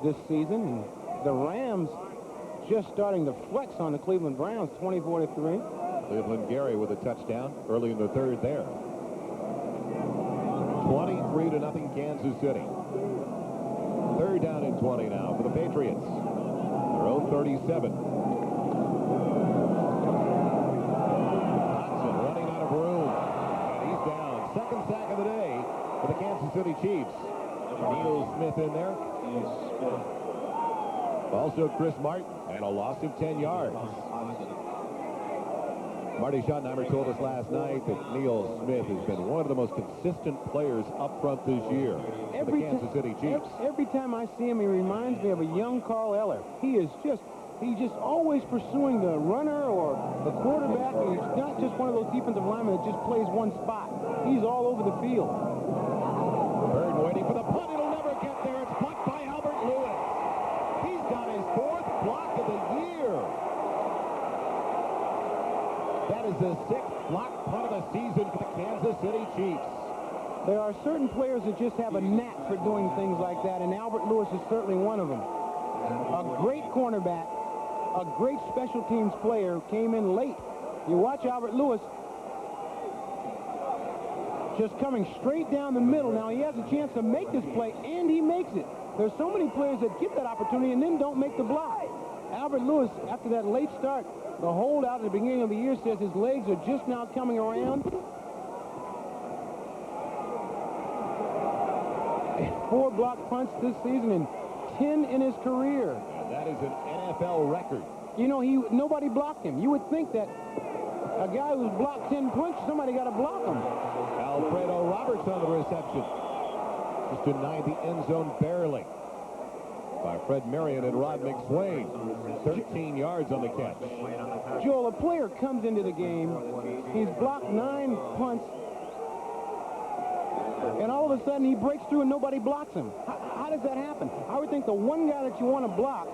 [SPEAKER 2] this season. And the Rams just starting to flex on the Cleveland Browns, 24-3.
[SPEAKER 1] Cleveland Gary with a touchdown early in the third there. 23-0 Kansas City. Third down and 20 now for the Patriots. Their own 37. Hudson running out of room. And he's down. Second sack of the day for the Kansas City Chiefs. Neil Smith in there. Also Chris Martin, and a loss of 10 yards. Marty Schottenheimer told us last night that Neil Smith has been one of the most consistent players up front this year for the Kansas City Chiefs.
[SPEAKER 2] Every time I see him, he reminds me of a young Carl Eller. He's just always pursuing the runner or the quarterback. And he's not just one of those defensive linemen that just plays one spot. He's all over the field.
[SPEAKER 1] Bird waiting for the punt. It'll never get there. It's blocked by Albert Lewis. He's got his fourth block of the year. That is the sixth block punt of the season for the Kansas City Chiefs.
[SPEAKER 2] There are certain players that just have a knack for doing things like that, and Albert Lewis is certainly one of them. A great cornerback, a great special teams player, came in late. You watch Albert Lewis just coming straight down the middle. Now he has a chance to make this play, and he makes it. There's so many players that get that opportunity and then don't make the block. Albert Lewis, after that late start, the holdout at the beginning of the year says his legs are just now coming around. 4 block punts this season and 10 in his career.
[SPEAKER 1] And that is an NFL record.
[SPEAKER 2] You know, nobody blocked him. You would think that a guy who's blocked 10 punts, somebody got to block him.
[SPEAKER 1] Alfredo Roberts on the reception. Just denied the end zone barely by Fred Marion and Rod McSwain. 13 yards on the catch.
[SPEAKER 2] Joel, a player comes into the game, he's blocked 9 punts, and all of a sudden he breaks through and nobody blocks him. How does that happen? I would think the one guy that you want to block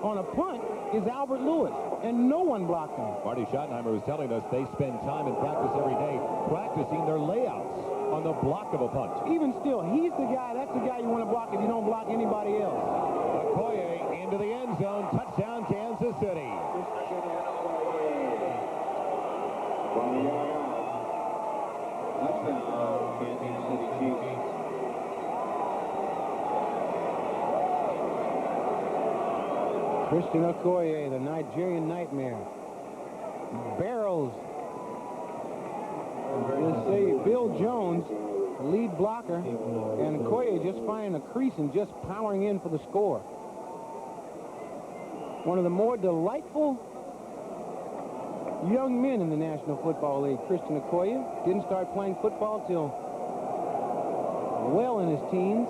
[SPEAKER 2] on a punt is Albert Lewis, and no one blocked him.
[SPEAKER 1] Marty Schottenheimer was telling us they spend time in practice every day practicing their layouts on the block of a punt.
[SPEAKER 2] Even still, he's the guy, that's the guy you want to block if you don't block anybody else.
[SPEAKER 1] Okoye into the end zone. Touchdown, Kansas City.
[SPEAKER 8] Kansas City Chiefs.
[SPEAKER 2] Christian Okoye, the Nigerian nightmare, barrels. Let's say Bill Jones, the lead blocker, and Okoye just finding a crease and just powering in for the score. One of the more delightful young men in the National Football League, Christian Okoye. Didn't start playing football till well in his teens.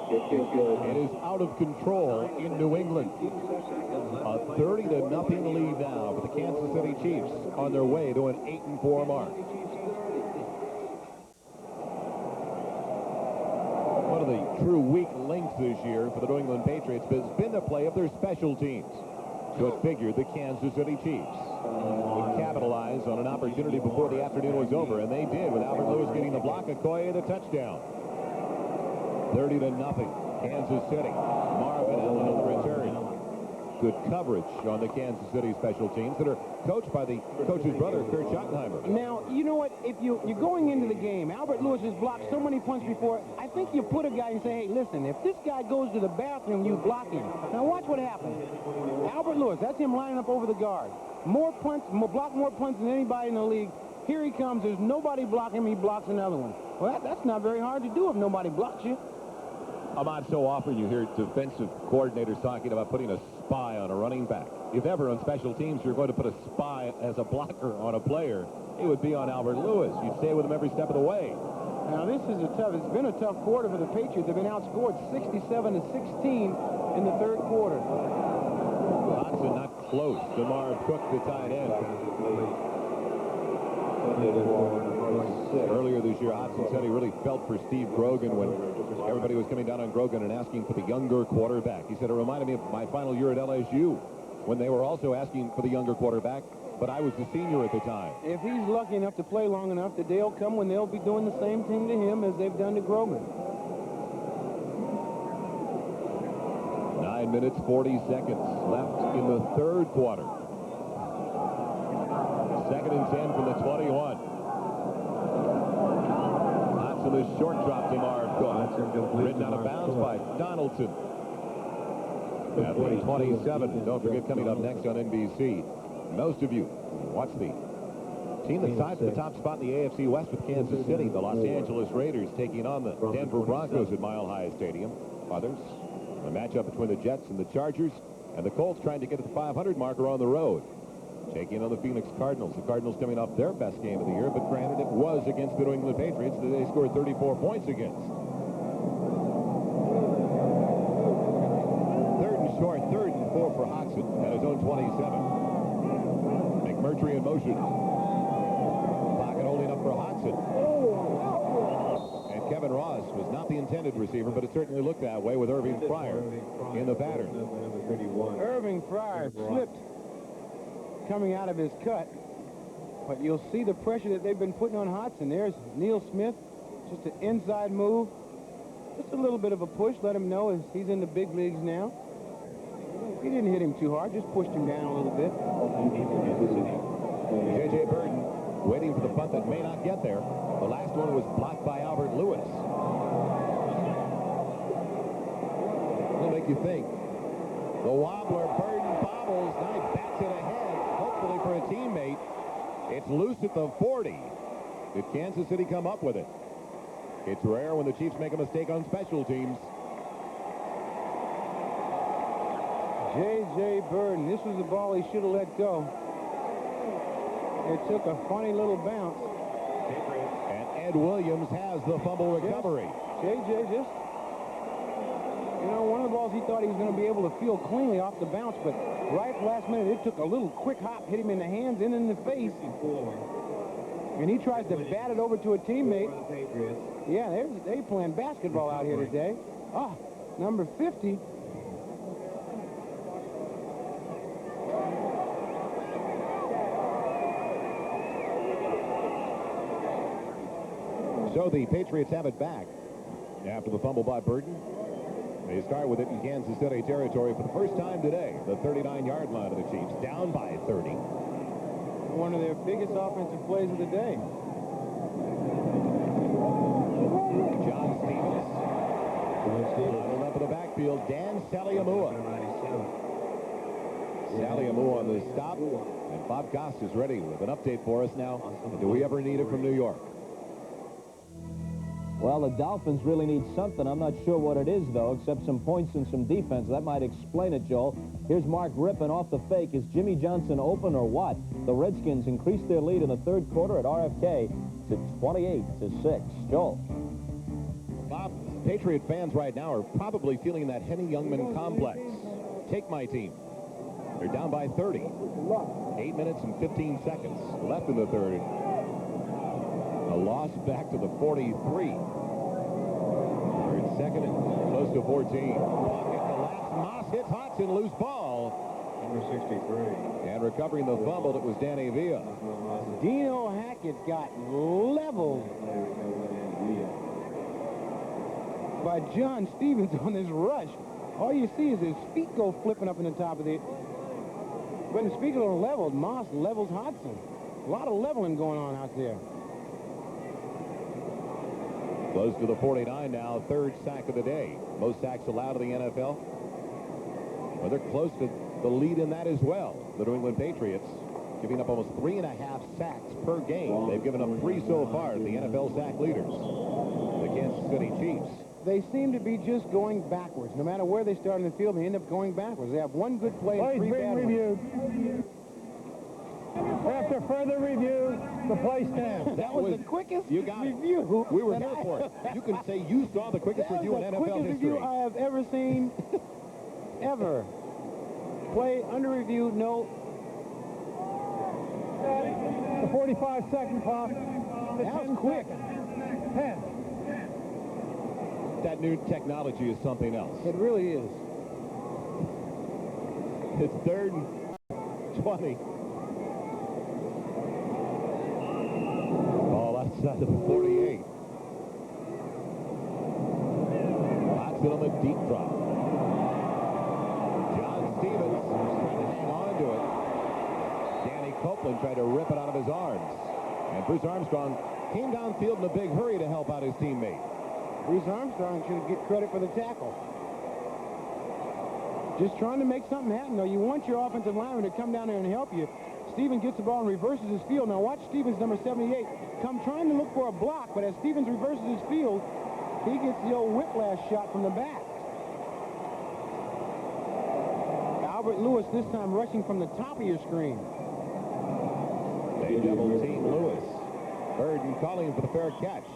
[SPEAKER 1] It is out of control in New England. A 30-0 lead now for the Kansas City Chiefs on their way to an 8-4 mark. One of the true weak links this year for the New England Patriots has been the play of their special teams. So it figured the Kansas City Chiefs would capitalize on an opportunity before the afternoon was over, and they did, with Albert Lewis getting the block, Okoye the touchdown. 30-0, Kansas City. Marvin Allen on the return. Good coverage on the Kansas City special teams that are coached by the coach's brother, Kurt Schottenheimer.
[SPEAKER 2] Now, you know what? If you're going into the game, Albert Lewis has blocked so many punts before, I think you put a guy and say, hey, listen, if this guy goes to the bathroom, you block him. Now, watch what happens. Albert Lewis, that's him lining up over the guard. More punts, block more punts than anybody in the league. Here he comes. There's nobody blocking him. He blocks another one. Well, that's not very hard to do if nobody blocks you.
[SPEAKER 1] Ahmad, so often you hear defensive coordinators talking about putting a spy on a running back. If ever on special teams you're going to put a spy as a blocker on a player, it would be on Albert Lewis. You'd stay with him every step of the way.
[SPEAKER 2] Now, it's been a tough quarter for the Patriots. They've been outscored 67-16 in the third quarter.
[SPEAKER 1] Hudson not close to Marv Cook, the tight end. Earlier this year, Hudson said he really felt for Steve Grogan when everybody was coming down on Grogan and asking for the younger quarterback. He said it reminded me of my final year at LSU when they were also asking for the younger quarterback, but I was the senior at the time.
[SPEAKER 2] If he's lucky enough to play long enough, the day will come when they'll be doing the same thing to him as they've done to Grogan.
[SPEAKER 1] 9 minutes, 40 seconds left in the third quarter. 2nd and 10 from the 21. Hudson, the short drop to Marv Cook. Ridden out of bounds by Donaldson. At the 27. Don't forget, coming up next on NBC, most of you watch the team that's tied for the top spot in the AFC West with Kansas City, the Los Angeles Raiders taking on the Denver Broncos at Mile High Stadium. Others, a matchup between the Jets and the Chargers, and the Colts trying to get to the 500 marker on the road. Taking on the Phoenix Cardinals. The Cardinals coming off their best game of the year, but granted it was against the New England Patriots that they scored 34 points against. 3rd and short, 3rd and 4 for Hudson at his own 27. McMurtry in motion. Pocket holding up for Hudson. And Kevin Ross was not the intended receiver, but it certainly looked that way with Irving Fryer in the pattern.
[SPEAKER 2] Irving Fryer slipped coming out of his cut, but you'll see the pressure that they've been putting on Hudson. There's Neil Smith, just an inside move, just a little bit of a push, let him know he's in the big leagues now. He didn't hit him too hard, just pushed him down a little bit.
[SPEAKER 1] J.J. Burton waiting for the punt that may not get there. The last one was blocked by Albert Lewis. It'll make you think. The wobbler, Burton bobbles, now he bats it ahead, hopefully for a teammate. It's loose at the 40. Did Kansas City come up with it? It's rare when the Chiefs make a mistake on special teams.
[SPEAKER 2] J.J. Burton, this was the ball he should have let go. It took a funny little bounce.
[SPEAKER 1] And Ed Williams has the fumble recovery.
[SPEAKER 2] J.J. just, you know, one of the balls he thought he was going to be able to feel cleanly off the bounce, but right last minute it took a little quick hop, hit him in the hands and in the face. And he tries to bat it over to a teammate. Yeah, they're playing basketball out here today. Ah, number 50.
[SPEAKER 1] So the Patriots have it back after the fumble by Burton. They start with it in Kansas City territory for the first time today. The 39-yard line of the Chiefs, down by 30.
[SPEAKER 2] one of their biggest offensive plays of the day.
[SPEAKER 1] John Stevens. On the left of the backfield, Dan Saliamua. Saliamua on the stop. And Bob Goss is ready with an update for us now. Do we ever need it from New York?
[SPEAKER 3] Well, the Dolphins really need something. I'm not sure what it is, though, except some points and some defense. That might explain it, Joel. Here's Mark Rippon off the fake. Is Jimmy Johnson open or what? The Redskins increased their lead in the third quarter at RFK to 28-6. Joel.
[SPEAKER 1] Bob, Patriot fans right now are probably feeling that Henny Youngman complex. Take my team. They're down by 30. 8 minutes and 15 seconds left in the third. A loss back to the 43. They're in second and close to 14. Pocket collapse. Moss hits Hudson. Loose ball.
[SPEAKER 8] Number 63.
[SPEAKER 1] And recovering the fumble, it was Danny Villa.
[SPEAKER 2] Dino Hackett got leveled by John Stevens on this rush. All you see is his feet go flipping up in the top of the... When the speaker are leveled, Moss levels Hudson. A lot of leveling going on out there.
[SPEAKER 1] Close to the 49 now, third sack of the day. Most sacks allowed in the NFL. Well, they're close to the lead in that as well. The New England Patriots giving up almost 3.5 sacks per game. They've given up 3 so far to the NFL sack leaders, the Kansas City Chiefs.
[SPEAKER 2] They seem to be just going backwards. No matter where they start in the field, they end up going backwards. They have one good play and 3 bad ones.
[SPEAKER 4] After further review, the play stands.
[SPEAKER 2] That was the quickest
[SPEAKER 1] You got
[SPEAKER 2] review.
[SPEAKER 1] It. We were here for it. You can say you saw the quickest review in NFL
[SPEAKER 2] quickest
[SPEAKER 1] history.
[SPEAKER 2] review I have ever seen, ever. Play under review, no.
[SPEAKER 4] The 45-second clock.
[SPEAKER 2] That was quick.
[SPEAKER 4] 10.
[SPEAKER 1] That new technology is something else.
[SPEAKER 2] It really is.
[SPEAKER 1] It's third and 20. Ball outside of the 48. Hudson on the deep drop. John Stevens was trying to hang on to it. Danny Copeland tried to rip it out of his arms. And Bruce Armstrong came downfield in a big hurry to help out his teammate.
[SPEAKER 2] Bruce Armstrong should get credit for the tackle. Just trying to make something happen, though. You want your offensive lineman to come down there and help you. Stevens gets the ball and reverses his field. Now watch Stevens, number 78, come trying to look for a block, but as Stevens reverses his field, he gets the old whiplash shot from the back. Albert Lewis this time rushing from the top of your screen.
[SPEAKER 1] They double team Lewis. Burden calling for the fair catch.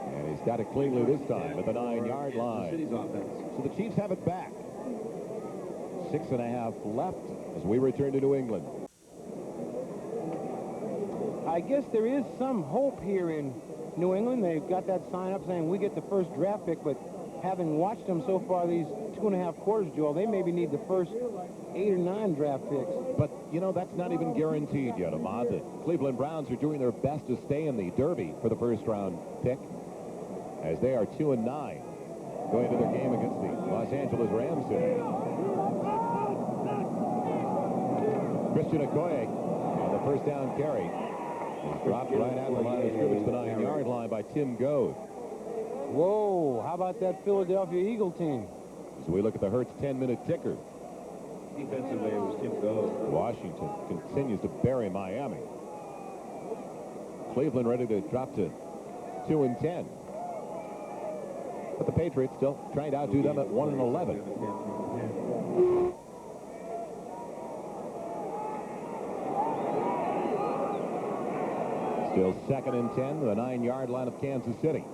[SPEAKER 1] And he's got it cleanly this time at the 9-yard line. So the Chiefs have it back. 6.5 left as we return to New England.
[SPEAKER 2] I guess there is some hope here in New England. They've got that sign up saying we get the first draft pick, but having watched them so far these 2.5 quarters, Joel, they maybe need the first 8 or 9 draft picks.
[SPEAKER 1] But, you know, that's not even guaranteed yet, Ahmad. The Cleveland Browns are doing their best to stay in the Derby for the first-round pick, as they are 2-9 going to their game against the Los Angeles Rams today. Christian Okoye on the first down carry. He's dropped right out of the line of scrimmage, the 9-yard line by Tim Goad.
[SPEAKER 2] Whoa, how about that Philadelphia Eagle team?
[SPEAKER 1] As we look at the Hurts 10-minute ticker.
[SPEAKER 8] Defensively, it was Tim Goad.
[SPEAKER 1] Washington continues to bury Miami. Cleveland ready to drop to 2-10. But the Patriots still trying to outdo them at 1-11. Still 2nd and 10, the 9-yard line of Kansas City.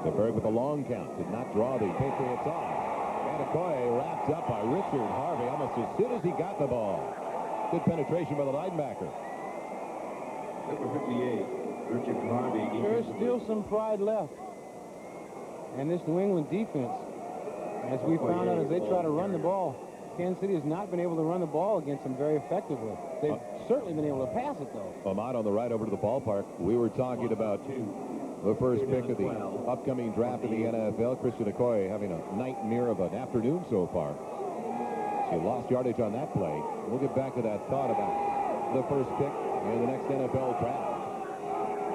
[SPEAKER 1] Deberg with a long count did not draw the Patriots off. And Okoye wrapped up by Richard Harvey almost as soon as he got the ball. Good penetration by the linebacker.
[SPEAKER 8] Number 58, Richard Harvey.
[SPEAKER 2] There's still some pride left. And this New England defense, as we found out as they try to run the ball, Kansas City has not been able to run the ball against them very effectively. They've certainly been able to pass it, though.
[SPEAKER 1] Ahmad on the right over to the ballpark. We were talking about the first pick of the upcoming draft in the NFL. Christian Okoye having a nightmare of an afternoon so far. He lost yardage on that play. We'll get back to that thought about the first pick in the next NFL draft.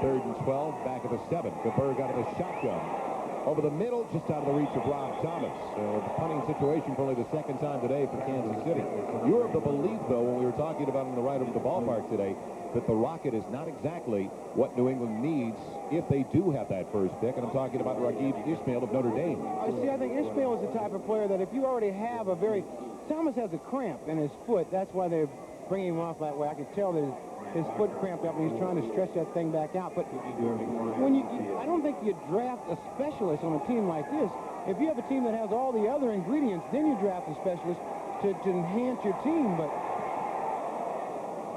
[SPEAKER 1] 3rd and 12, back at the 7. Deberg out of the shotgun. Over the middle, just out of the reach of Rob Thomas. The punting situation for only the second time today for Kansas City. You were of the belief, though, when we were talking about on the ride over the ballpark today, that the Rocket is not exactly what New England needs if they do have that first pick. And I'm talking about Raghib Ismail of Notre Dame.
[SPEAKER 2] See, I think Ismail is the type of player that if you already have a very... Thomas has a cramp in his foot. That's why they're bringing him off that way. I can tell that his foot cramped up and he's trying to stretch that thing back out. But when I don't think you draft a specialist on a team like this. If you have a team that has all the other ingredients, then you draft a specialist to enhance your team. But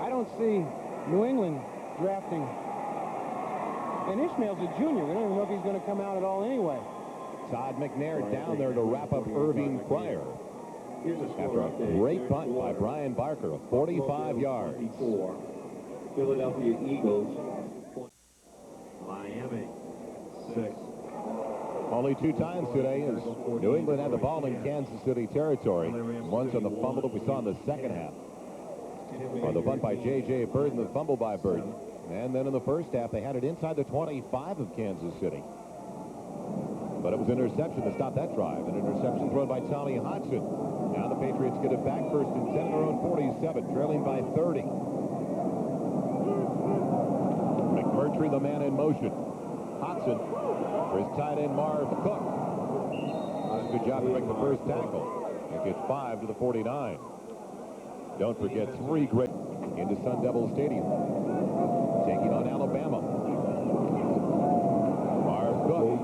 [SPEAKER 2] I don't see New England drafting. And Ishmael's a junior. We don't even know if he's going to come out at all anyway.
[SPEAKER 1] Todd McNair down there to wrap up Irving Pryor. After a great punt by Brian Barker of 45 yards.
[SPEAKER 8] Philadelphia Eagles. Miami 6.
[SPEAKER 1] Only 2 times today as New England had the ball in Kansas City territory. Once on the fumble that we saw in the second half. On the punt by J.J. Burden, the fumble by Burden. And then in the first half, they had it inside the 25 of Kansas City. But it was an interception to stop that drive. An interception thrown by Tommy Hudson. Now the Patriots get it back, 1st and 10 in their own 47, trailing by 30. McMurtry, the man in motion. Hudson for his tight end, Marv Cook. Does a good job to make the first tackle. And gets 5 to the 49. Don't forget 3 great into Sun Devil Stadium. Taking on Alabama. Marv Cook.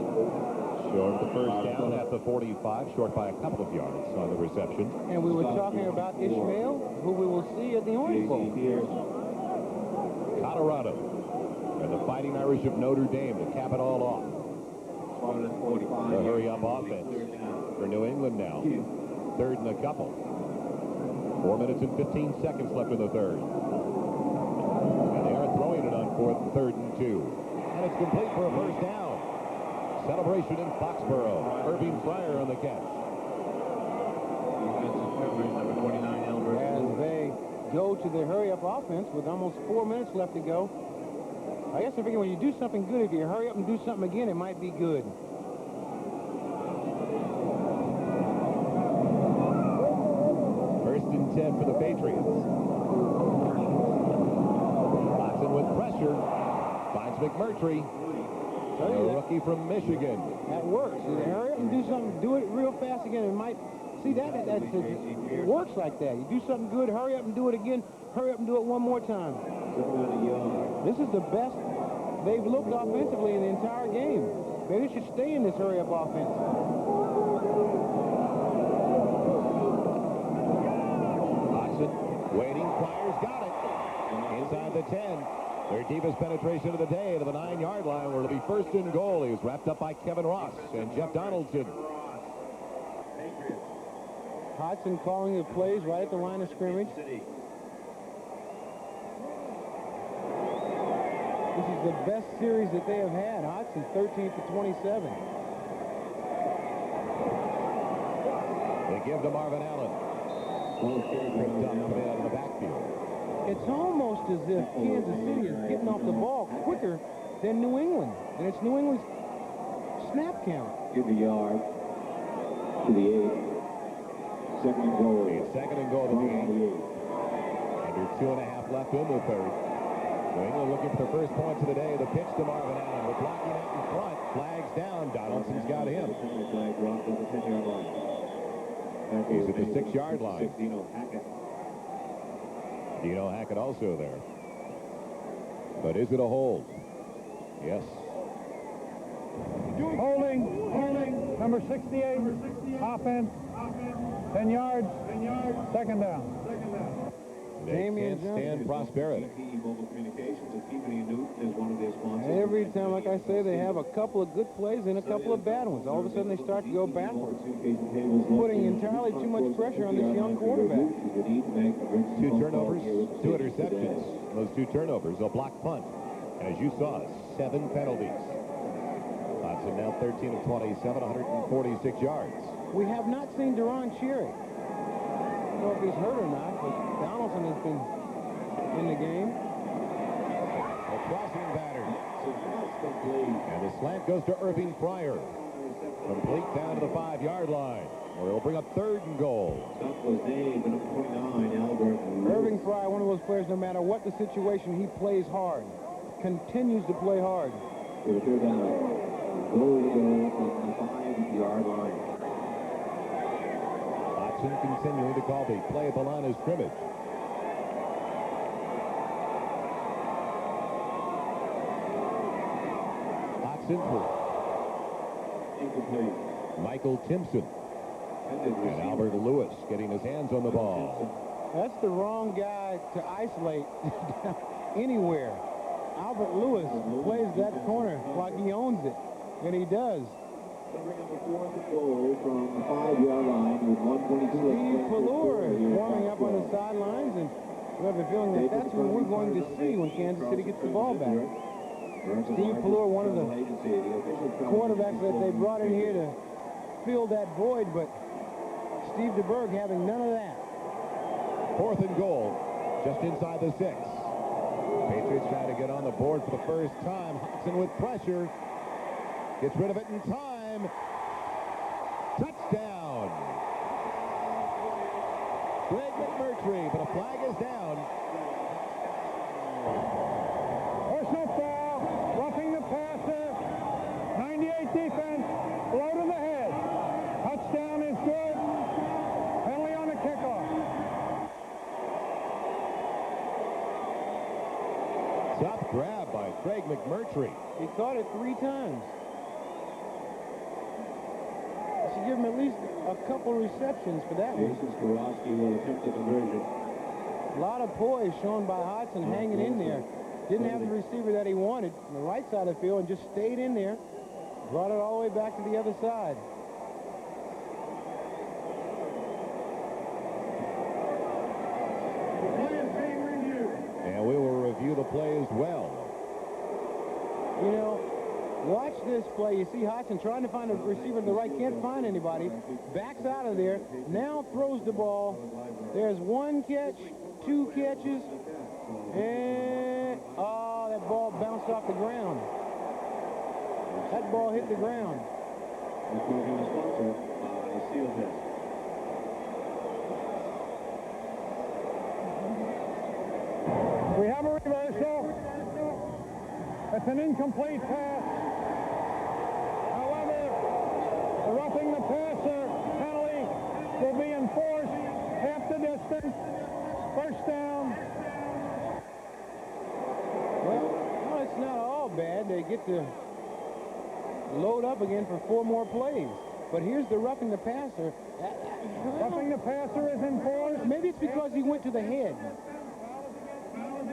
[SPEAKER 1] Short the first down at the 45, short by a couple of yards on the reception.
[SPEAKER 2] And we were talking about Ishmael, who we will see at the Orange Bowl.
[SPEAKER 1] Colorado and the Fighting Irish of Notre Dame to cap it all off. The hurry-up offense for New England now. 3rd and a couple. 4 minutes and 15 seconds left in the 3rd. And they are throwing it on 3rd and 2. And it's complete for a first down. Celebration in Foxboro. Irving Pryor on the catch.
[SPEAKER 8] Number 29, Albert.
[SPEAKER 2] As they go to the hurry-up offense with almost 4 minutes left to go. I guess I figure when you do something good, if you hurry up and do something again, it might be good.
[SPEAKER 1] First and 10 for the Patriots. Hudson with pressure. Finds McMurtry. A rookie from Michigan.
[SPEAKER 2] That works. You hurry up and do something. Do it real fast again. It might see that it works like that. You do something good, hurry up and do it again. Hurry up and do it one more time. This is the best they've looked offensively in the entire game. Maybe they should stay in this hurry-up offense.
[SPEAKER 1] Hudson waiting, fires, got it. Inside the 10. Their deepest penetration of the day to the 9-yard line where it'll be 1st and goal. He was wrapped up by Kevin Ross and Jeff Donaldson.
[SPEAKER 2] Hudson calling the plays right at the line of scrimmage. This is the best series that they have had. Hudson 13 for 27.
[SPEAKER 1] They give to Marvin Allen. Picked up coming out of the backfield.
[SPEAKER 2] It's almost as if Kansas City is getting off the ball quicker than New England. And it's New England's snap count.
[SPEAKER 8] Give the yard to the 8. 2nd and goal.
[SPEAKER 1] It's 2nd and goal to the 8. Under 2.5 left in the 3rd. New England looking for the first points of the day. The pitch to Marvin Allen. We're blocking out in front. Flags down. Donaldson's got him.
[SPEAKER 8] Flag dropped at the 10-yard line.
[SPEAKER 1] He's at the 6-yard line.
[SPEAKER 8] Dino Hackett.
[SPEAKER 1] Dino Hackett also there. But is it a hold? Yes.
[SPEAKER 4] Holding, number 68, offense, 10 yards, 2nd down.
[SPEAKER 1] They can't stand prosperity.
[SPEAKER 8] Mobile Communications and Peabody Newton is one of their sponsors.
[SPEAKER 2] Every time, like I say, they have a couple of good plays and a couple of bad ones. All of a sudden, they start to go backwards, putting entirely too much pressure on this young quarterback.
[SPEAKER 1] 2 turnovers, 2 interceptions. Those 2 turnovers, a block punt. And as you saw, 7 penalties. Hudson now 13 of 27, 146 yards.
[SPEAKER 2] We have not seen Deron Cherry. know if he's hurt or not, but Donaldson has been in the game.
[SPEAKER 1] A crossing batter. And the slant goes to Irving Fryer. Complete down to the 5-yard line, where he'll bring up 3rd and goal.
[SPEAKER 2] Irving Fryer, one of those players, no matter what the situation, he plays hard. Continues to play hard.
[SPEAKER 8] Goal from the 5-yard line.
[SPEAKER 1] Hudson continuing to call the play at the line of scrimmage. Hudson for
[SPEAKER 8] Incomplete.
[SPEAKER 1] Michael Timpson. And Albert Lewis getting his hands on the ball.
[SPEAKER 2] That's the wrong guy to isolate anywhere. Albert Lewis plays that corner like he owns it, and he does.
[SPEAKER 8] Bring up the 4th goal from the 5-yard line with 1:22 left.
[SPEAKER 2] Steve Pallure is warming up on the sidelines, and we have a feeling that that's what we're going to see when Kansas City gets the ball back. Steve Pallure, one of the quarterbacks that they brought in here to fill that void, but Steve Deberg having none of that.
[SPEAKER 1] 4th and goal, just inside the 6. Patriots trying to get on the board for the first time. Hudson with pressure. Gets rid of it in time. Touchdown. Greg McMurtry, but a flag is down.
[SPEAKER 4] Personal foul, roughing the passer, 98 defense, blow to the head. Touchdown is good. Penalty on the kickoff.
[SPEAKER 1] Top grab by Greg McMurtry.
[SPEAKER 2] He caught it 3 times. Should give him at least a couple receptions for that one.
[SPEAKER 8] Jason Skorowski will attempt the conversion.
[SPEAKER 2] A lot of poise shown by Hudson hanging in there. Didn't have the receiver that he wanted on the right side of the field and just stayed in there. Brought it all the way back to the other side.
[SPEAKER 1] And we will review the play as well.
[SPEAKER 2] You know, watch this play. You see Hudson trying to find a receiver to the right, can't find anybody. Backs out of there, now throws the ball. There's 1 catch, 2 catches, and oh, that ball bounced off the ground. That ball hit the ground.
[SPEAKER 4] We have a reversal. It's an incomplete pass. However, the roughing the passer penalty will be enforced half the distance. First down.
[SPEAKER 2] Well, no, it's not all bad. They get to load up again for 4 more plays. But here's the roughing the passer.
[SPEAKER 4] Roughing the passer is enforced.
[SPEAKER 2] Maybe it's because he went to the head.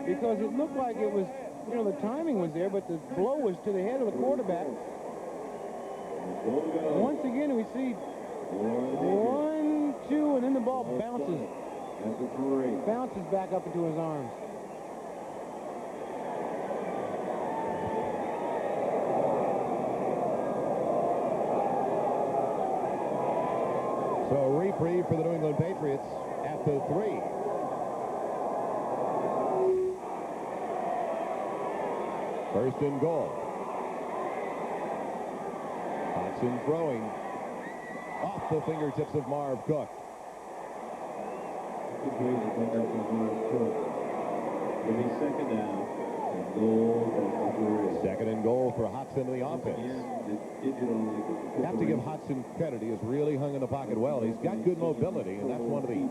[SPEAKER 2] Because it looked like it was, you know, the timing was there, but the blow was to the head of the quarterback. Once again, we see 1, 2, and then the ball bounces back up into his arms.
[SPEAKER 1] So a reprieve for the New England Patriots after 3. First and goal. Hudson throwing off the fingertips of Marv Cook.
[SPEAKER 8] Second down.
[SPEAKER 1] Second and goal for Hudson in the offense. You have to give Hudson credit. He has really hung in the pocket well. He's got good mobility, and that's one of the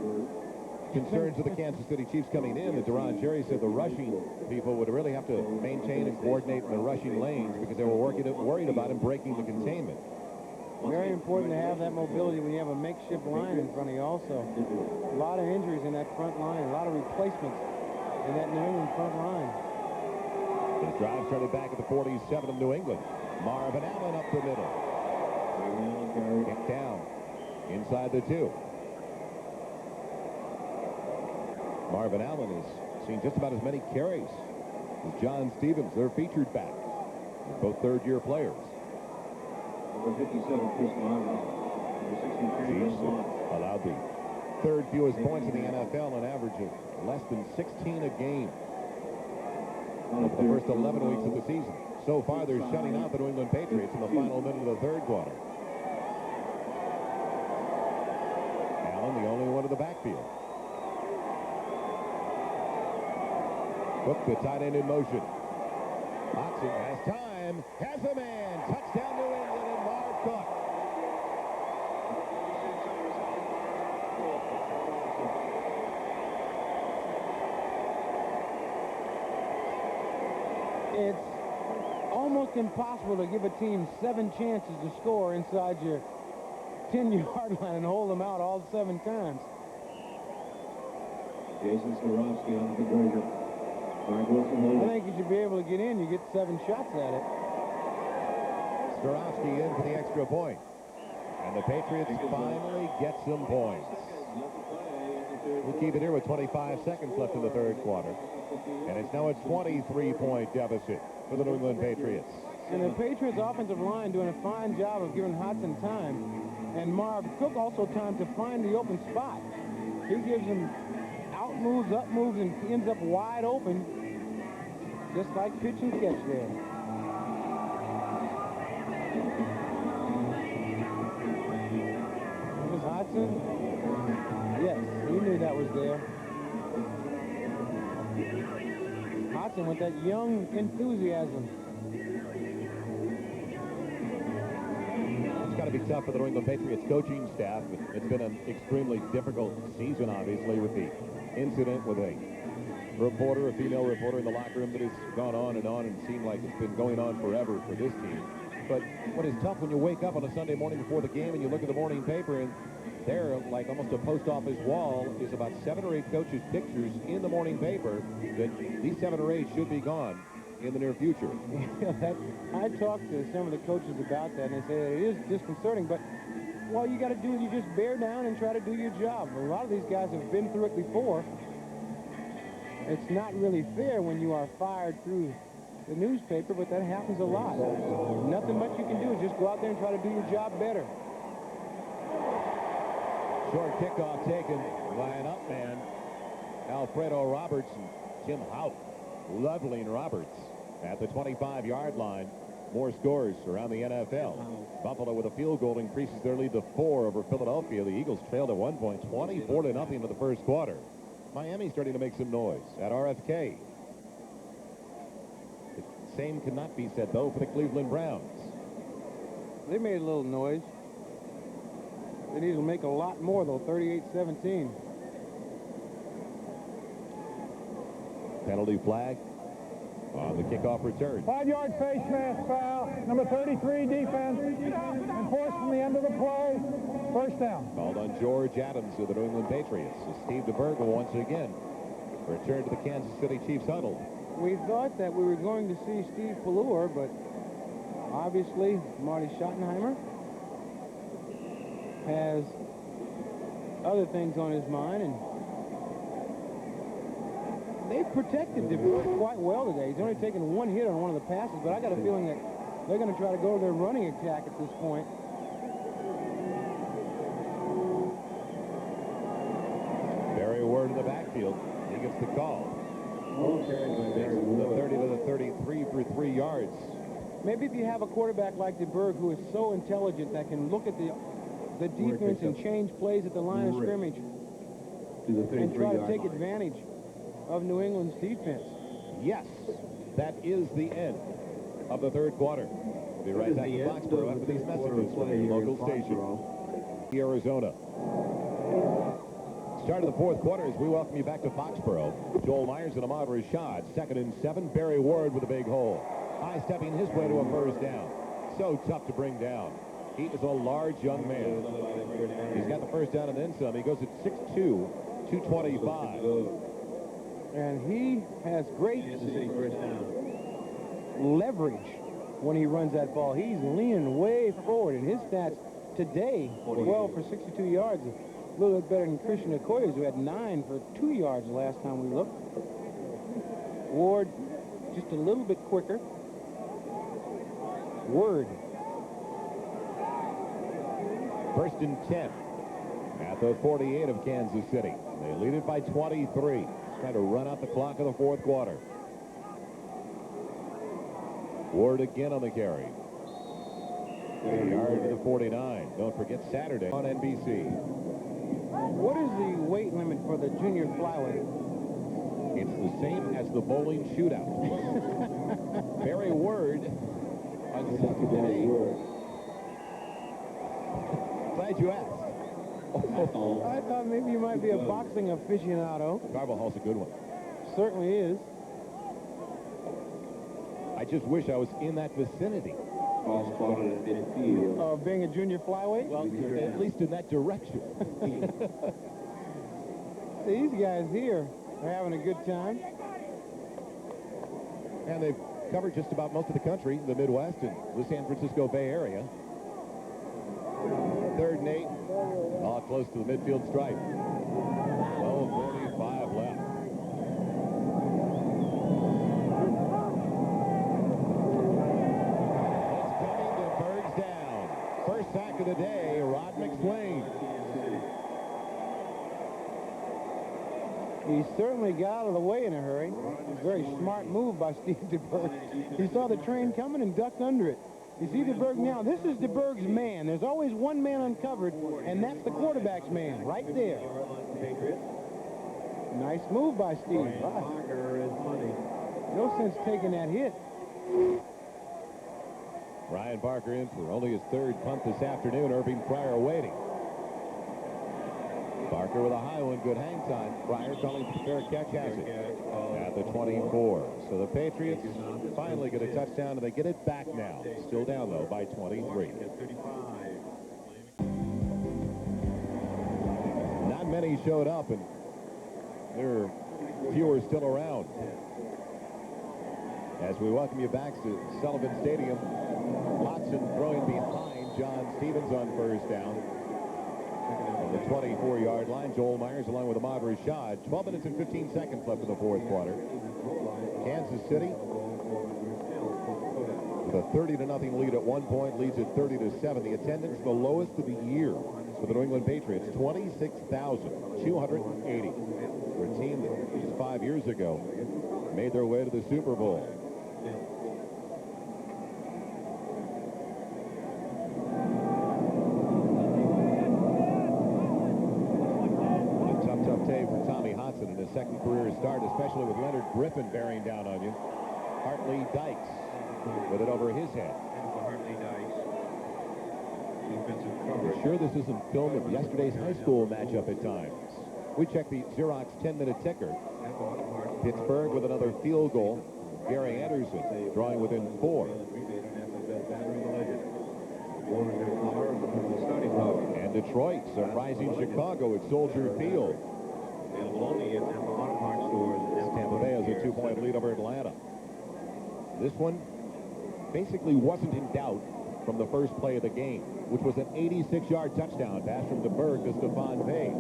[SPEAKER 1] concerns of the Kansas City Chiefs coming in. That Deron Jerry said the rushing people would really have to maintain and coordinate in the rushing lanes because they were worried about him breaking the containment.
[SPEAKER 2] Very important to have that mobility when you have a makeshift line in front of you also. A lot of injuries in that front line, a lot of replacements in that New England front line.
[SPEAKER 1] The drive started back at the 47 of New England. Marvin Allen up the middle. Kick down inside the 2. Marvin Allen has seen just about as many carries as John Stevens, their featured back. They're both third-year players.
[SPEAKER 8] Number 57, Chris Marvin. Number 63,
[SPEAKER 1] Chiefs allowed the third fewest points in the NFL, an average of less than 16 a game over the first 11 weeks of the season. So far, they're shutting out the New England Patriots in the final minute of the third quarter. Allen, the only one in the backfield. Cook, the tight end in motion. Hudson has time, has a man. Touchdown New England and Marv Cook.
[SPEAKER 2] It's almost impossible to give a team 7 chances to score inside your 10-yard line and hold them out all 7 times.
[SPEAKER 8] Jason Swarovski on the breaker.
[SPEAKER 2] I think you should be able to get in. You get 7 shots at it.
[SPEAKER 1] Swarovski in for the extra point. And the Patriots finally get some points. We'll keep it here with 25 seconds left in the third quarter. And it's now a 23-point deficit for the New England Patriots.
[SPEAKER 2] And the Patriots offensive line doing a fine job of giving Hudson time. And Marv Cook also time to find the open spot. He gives him out moves, up moves, and ends up wide open. Just like pitch and catch there. Here's Hudson. Yes, he knew that was there. Hudson with that young enthusiasm.
[SPEAKER 1] It's got to be tough for the New England Patriots coaching staff. It's been an extremely difficult season, obviously, with the incident with a reporter, a female reporter in the locker room that has gone on and seemed like it's been going on forever for this team. But what is tough when you wake up on a Sunday morning before the game and you look at the morning paper, and there, like almost a post office wall, is about 7 or 8 coaches' pictures in the morning paper that these 7 or 8 should be gone in the near future.
[SPEAKER 2] Yeah, I talked to some of the coaches about that, and they say it is disconcerting, but all you got to do is you just bear down and try to do your job. A lot of these guys have been through it before. It's not really fair when you are fired through the newspaper, but that happens a lot. Nothing much you can do is just go out there and try to do your job better.
[SPEAKER 1] Short kickoff taken by an up man, Alfredo Roberts, and Tim Hout leveling Roberts at the 25-yard line. More scores around the NFL. Buffalo with a field goal increases their lead to 4 over Philadelphia. The Eagles trailed at one point 24-0 in the first quarter. Miami starting to make some noise at RFK. The same cannot be said, though, for the Cleveland Browns.
[SPEAKER 2] They made a little noise. They need to make a lot more, though. 38-17.
[SPEAKER 1] Penalty flag on the kickoff return.
[SPEAKER 4] 5-yard face mask foul. Number 33 defense. Enforced from the end of the play. First down.
[SPEAKER 1] Called on George Adams of the New England Patriots. So Steve Deberg will once again return to the Kansas City Chiefs huddle.
[SPEAKER 2] We thought that we were going to see Steve Pallure, but obviously Marty Schottenheimer has other things on his mind, and they've protected Deberg quite well today. He's only taken 1 hit on one of the passes, but I got a feeling that they're going to try to go to their running attack at this point.
[SPEAKER 1] Barry Ward in the backfield. He gets the call. The 30 to the 33 for 3 yards.
[SPEAKER 2] Maybe if you have a quarterback like Deberg who is so intelligent that can look at the defense and change plays at the line of scrimmage and try to take advantage of New England's defense.
[SPEAKER 1] Yes, that is the end of the third quarter. We'll be right back to Foxboro after these messages from your local station, Arizona. Start of the fourth quarter as we welcome you back to Foxboro. Joel Myers and Ahmad Rashad. 2nd and 7. Barry Ward with a big hole. High-stepping his way to a first down. So tough to bring down. He is a large young man. He's got the first down and then some. He goes at 6'2", 225.
[SPEAKER 2] And he has great leverage when he runs that ball. He's leaning way forward, and his stats today, 12 for 62 yards, a little bit better than Christian Okoye's, who had 9 for 2 yards the last time we looked. Ward just a little bit quicker. Word.
[SPEAKER 1] 1st and 10. at the 48 of Kansas City. They lead it by 23. Trying to run out the clock of the fourth quarter. Ward again on the carry. A yard to the 49. Don't forget Saturday on NBC.
[SPEAKER 2] What is the weight limit for the junior flyweight?
[SPEAKER 1] It's the same as the bowling shootout. Barry Ward on Saturday. Glad you asked.
[SPEAKER 2] I thought maybe you might be a boxing aficionado.
[SPEAKER 1] Carvalhal's a good one.
[SPEAKER 2] Certainly is.
[SPEAKER 1] I just wish I was in that vicinity.
[SPEAKER 8] Ball spotted at midfield.
[SPEAKER 2] Of being a junior flyweight?
[SPEAKER 1] Well, at least in that direction.
[SPEAKER 2] These guys here are having a good time.
[SPEAKER 1] And they've covered just about most of the country, the Midwest and the San Francisco Bay Area. 3rd and 8. All close to the midfield stripe. 12:45 left. Deberg's down. First sack of the day, Rod McSwain.
[SPEAKER 2] He certainly got out of the way in a hurry. A very smart move by Steve Deberg. He saw the train coming and ducked under it. You see Deberg now. This is Deberg's man. There's always one man uncovered, and that's the quarterback's man right there. Nice move by Steve. No sense taking that hit.
[SPEAKER 1] Ryan Barker in for only his 3rd punt this afternoon. Irving Pryor waiting. Barker with a high one. Good hang time. Pryor calling for fair catch, has it at the 24. So the Patriots finally get a touchdown, and they get it back now. Still down, though, by 23. Not many showed up, and there are fewer still around. As we welcome you back to Sullivan Stadium, Hudson throwing behind John Stevens on first down. On the 24-yard line, Joel Myers along with Ahmad Rashad. 12 minutes and 15 seconds left in the fourth quarter. Kansas City with a 30-0 lead at one point, leads at 30-7. The attendance the lowest of the year for the New England Patriots, 26,280. For a team that just 5 years ago made their way to the Super Bowl. Tough day for Tommy Hudson in his second career start, especially with Leonard Griffin bearing down on you. Hartley Dykes with it over his head. I'm sure this isn't film of yesterday's high school matchup at times. We check the Xerox 10-minute ticker. Pittsburgh with another field goal. Gary Anderson drawing within 4. And Detroit surprising Chicago at Soldier Field. Tampa Bay has a 2-point lead over Atlanta. This one basically wasn't in doubt from the first play of the game, which was an 86-yard touchdown pass from Deberg to Stephon Page.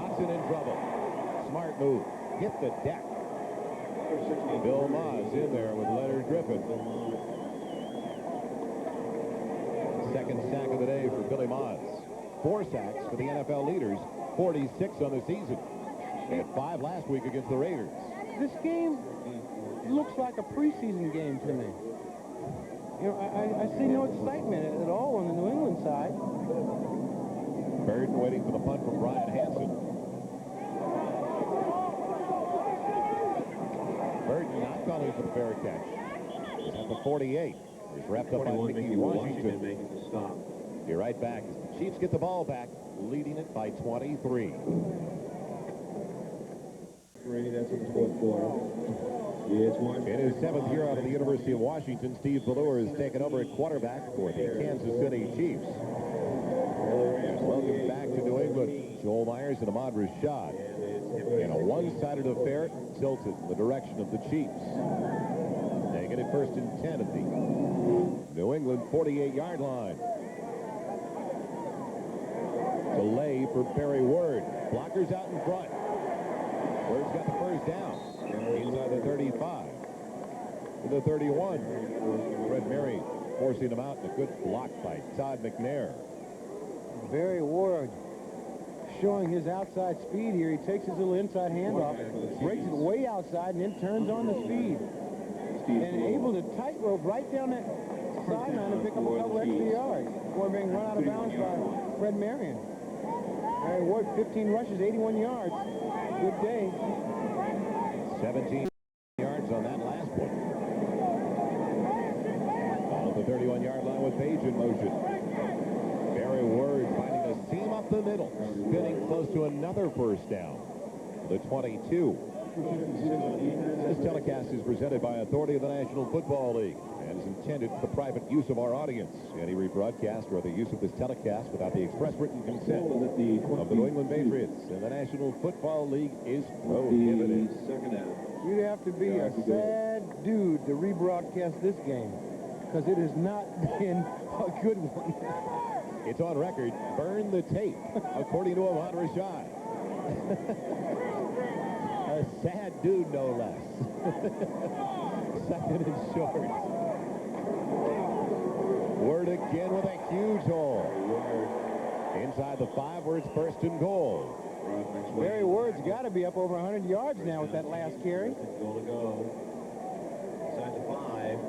[SPEAKER 1] Hudson in trouble. Smart move. Hit the deck. Bill Maas in there with Leonard Griffin. Second sack of the day for Billy Maas. 4 sacks for the NFL leaders. 46 on the season. They had 5 last week against the Raiders.
[SPEAKER 2] This game looks like a preseason game to me. You know, I see no excitement at all on the New England side.
[SPEAKER 1] Burton waiting for the punt from Brian Hansen. Burton not calling for the fair catch. He's at the 48. He's wrapped up by Mickey Washington. Be right back as the Chiefs get the ball back, leading it by 23.
[SPEAKER 8] That's in the fourth quarter.
[SPEAKER 1] In his 7th year out of the University of Washington, Steve Balleur has taken over at quarterback for the Kansas City Chiefs. Welcome back to New England, Joel Myers and Ahmad Rashad. In a one-sided affair, tilted in the direction of the Chiefs. They get it 1st and 10 at the New England 48-yard line. Delay for Barry Ward. Blockers out in front. Ward's got the first down. Inside the 35. To the 31. Fred Murray forcing him out. A good block by Todd McNair.
[SPEAKER 2] Barry Ward showing his outside speed here. He takes his little inside handoff, breaks it way outside, and then turns on the speed. And able to tightrope right down that sideline and pick up a couple extra yards before being run out of bounds by Fred Marion. Barry Ward, 15 rushes, 81 yards. Good day.
[SPEAKER 1] 17 yards on that last one. Ball at the 31-yard line with Page in motion. Barry Ward finding a seam up the middle, spinning close to another first down. The 22. This telecast is presented by authority of the National Football League and is intended for the private use of our audience. Any rebroadcast or the use of this telecast without the express written consent of the New England Patriots and the National Football League is prohibited.
[SPEAKER 2] You'd have to be a sad dude to rebroadcast this game, because it has not been a good one.
[SPEAKER 1] It's on record. Burn the tape, according to Ahmad Rashad. A sad dude, no less. Second and short. Word again with a huge hole. Inside the 5 where it's first and goal.
[SPEAKER 2] Barry Ward's got to be up over 100 yards now with that last carry.
[SPEAKER 5] Goal to go. Inside the 5,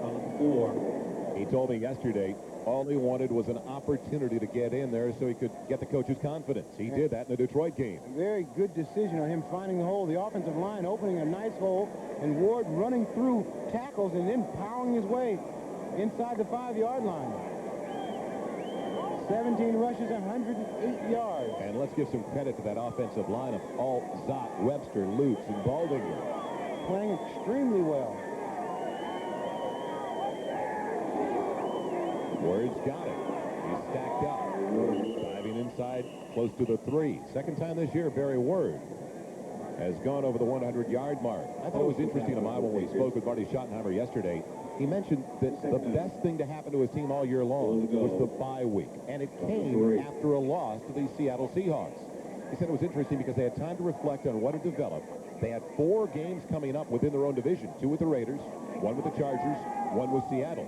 [SPEAKER 5] on the 4.
[SPEAKER 1] He told me yesterday all he wanted was an opportunity to get in there so he could get the coach's confidence. He did that in the Detroit game.
[SPEAKER 2] A very good decision on him finding the hole. The offensive line opening a nice hole, and Ward running through tackles and then powering his way inside the 5-yard line. 17 rushes, 108 yards.
[SPEAKER 1] And let's give some credit to that offensive line of Alt, Zott, Webster, Lutz, and Baldinger.
[SPEAKER 2] Playing extremely well.
[SPEAKER 1] Ward's got it. He's stacked up. Diving inside close to the 3. Second time this year, Barry Ward has gone over the 100-yard mark. I thought it was interesting, Ahmad, when we spoke with Marty Schottenheimer yesterday. He mentioned that the best thing to happen to his team all year long was the bye week, and it came after a loss to the Seattle Seahawks. He said it was interesting because they had time to reflect on what had developed. They had 4 games coming up within their own division, 2 with the Raiders, 1 with the Chargers, 1 with Seattle.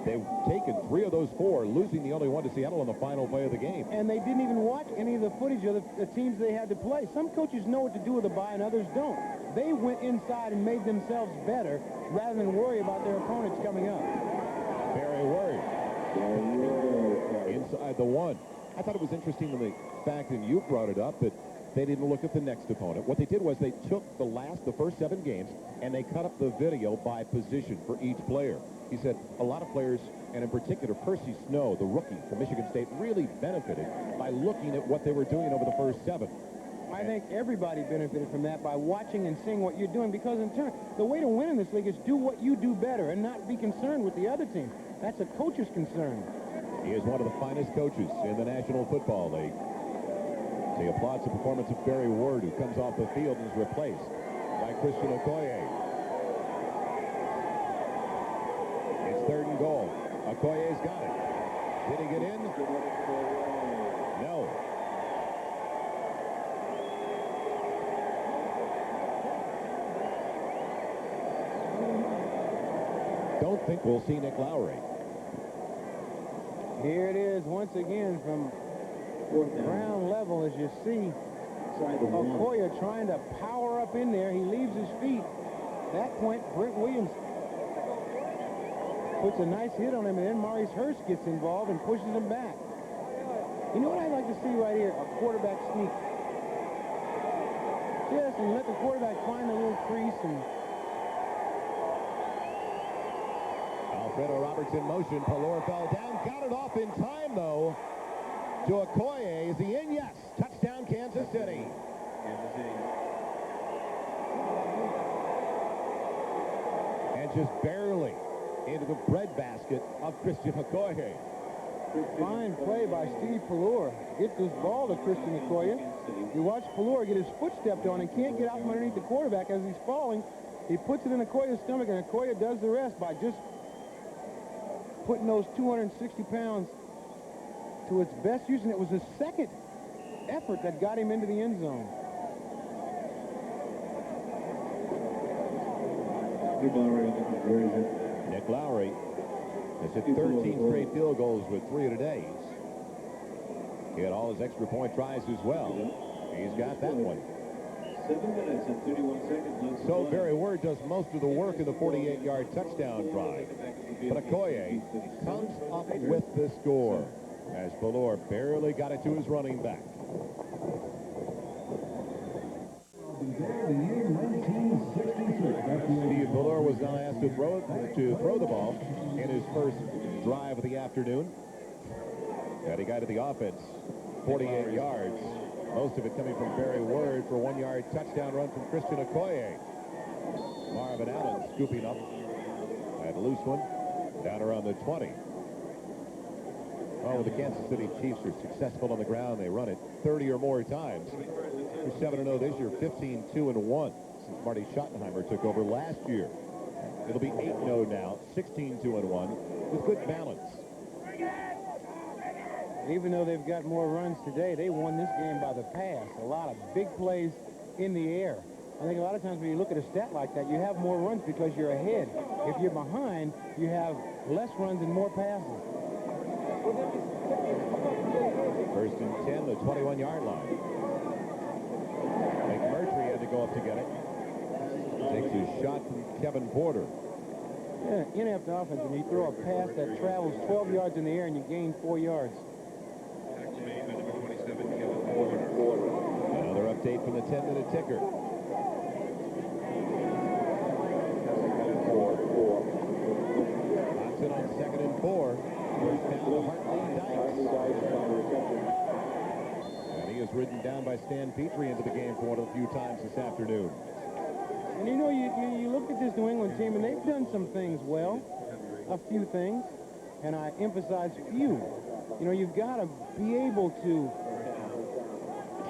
[SPEAKER 1] They've taken 3 of those 4, losing the only one to Seattle on the final play of the game.
[SPEAKER 2] And they didn't even watch any of the footage of the teams they had to play. Some coaches know what to do with a bye and others don't. They went inside and made themselves better rather than worry about their opponents coming up.
[SPEAKER 1] Barry Ward inside the 1. I thought it was interesting in the fact, and you brought it up, that they didn't look at the next opponent. What they did was they took the first 7 games, and they cut up the video by position for each player. He said a lot of players, and in particular Percy Snow, the rookie from Michigan State, really benefited by looking at what they were doing over the first 7.
[SPEAKER 2] I think everybody benefited from that by watching and seeing what you're doing, because in turn, the way to win in this league is do what you do better and not be concerned with the other team. That's a coach's concern.
[SPEAKER 1] He is one of the finest coaches in the National Football League. He applauds the performance of Barry Ward, who comes off the field and is replaced by Christian Okoye. It's 3rd and goal. Okoye's got it. Did he get in? No. Don't think we'll see Nick Lowry.
[SPEAKER 2] Here it is once again from ground level, as you see. Okoye trying to power up in there. He leaves his feet. At that point, Brent Williams puts a nice hit on him, and then Maurice Hurst gets involved and pushes him back. You know what I'd like to see right here? A quarterback sneak. Yes, and let the quarterback find the little crease. And
[SPEAKER 1] Alfredo Roberts in motion. Pelor fell down. Got it off in time, though. To Okoye. Is he in? Yes. Touchdown, Kansas City. And just barely into the breadbasket of Christian Okoye.
[SPEAKER 2] Fine play by Steve Pelor. Get this ball to Christian Okoye. You watch Pelor get his foot stepped on and can't get out from underneath the quarterback as he's falling. He puts it in Okoye's stomach, and Okoye does the rest by just putting those 260 pounds to its best use, and it was his second effort that got him into the end zone.
[SPEAKER 1] Nick Lowry has hit 13 straight field goals with 3 today's. He had all his extra point tries as well. He's got that one.
[SPEAKER 8] 7 minutes and 31 seconds.
[SPEAKER 1] So Barry Word does most of the work in the 48-yard touchdown drive. But Okoye comes up with the score as Valor barely got it to his running back. Steve Valor was now asked to throw the ball in his first drive of the afternoon. And he got to the offense 48 yards. Most of it coming from Barry Word for a 1-yard touchdown run from Christian Okoye. Marvin Allen scooping up at a loose one down around the 20. Oh, the Kansas City Chiefs are successful on the ground. They run it 30 or more times. They're 7-0 this year, 15-2-1 since Marty Schottenheimer took over last year. It'll be 8-0 now, 16-2-1 with good balance.
[SPEAKER 2] Even though they've got more runs today, they won this game by the pass. A lot of big plays in the air. I think a lot of times when you look at a stat like that, you have more runs because you're ahead. If you're behind, you have less runs and more passes.
[SPEAKER 1] First and 10, the 21-yard line. McMurtry had to go up to get it. Takes his shot from Kevin Porter.
[SPEAKER 2] Yeah, inept offense, and you throw a pass that travels 12 yards in the air and you gain 4 yards.
[SPEAKER 1] Another update from the 10-minute ticker. Hudson on 2nd and 4. First down to Hartley Dykes. And he is ridden down by Stan Petrie into the game for one of the few times this afternoon.
[SPEAKER 2] And you know, you look at this New England team, and they've done some things well, a few things, and I emphasize few. You know, you've got to be able to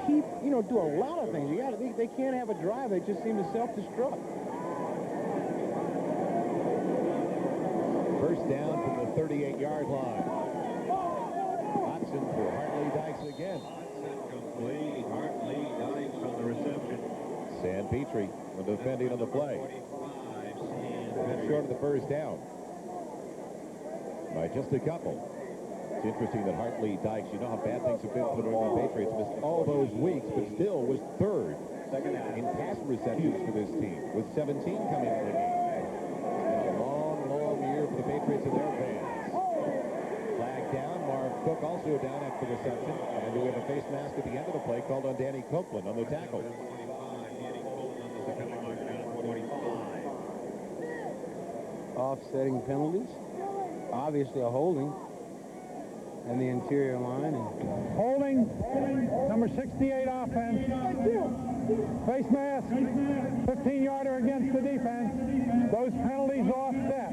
[SPEAKER 2] keep, you know, do a lot of things. They can't have a drive. They just seem to self-destruct.
[SPEAKER 1] First down from the 38-yard line. Hudson for Hartley Dykes again.
[SPEAKER 8] Complete. Hartley Dykes on the reception.
[SPEAKER 1] Stan Petrie defending on the play. Short of the first down by just a couple. It's interesting that Hartley Dykes, you know how bad things have been for the New England Patriots, missed all those weeks, but still was third in pass receptions for this team, with 17 coming into the game. A long, long year for the Patriots and their fans. Flag down. Marv Cook also down after the reception. And we have a face mask at the end of the play called on Danny Copeland on the tackle.
[SPEAKER 2] Offsetting penalties. Obviously a holding. And the interior line.
[SPEAKER 4] Holding, number 68 offense. Face mask, 15-yarder against the defense. Those penalties offset.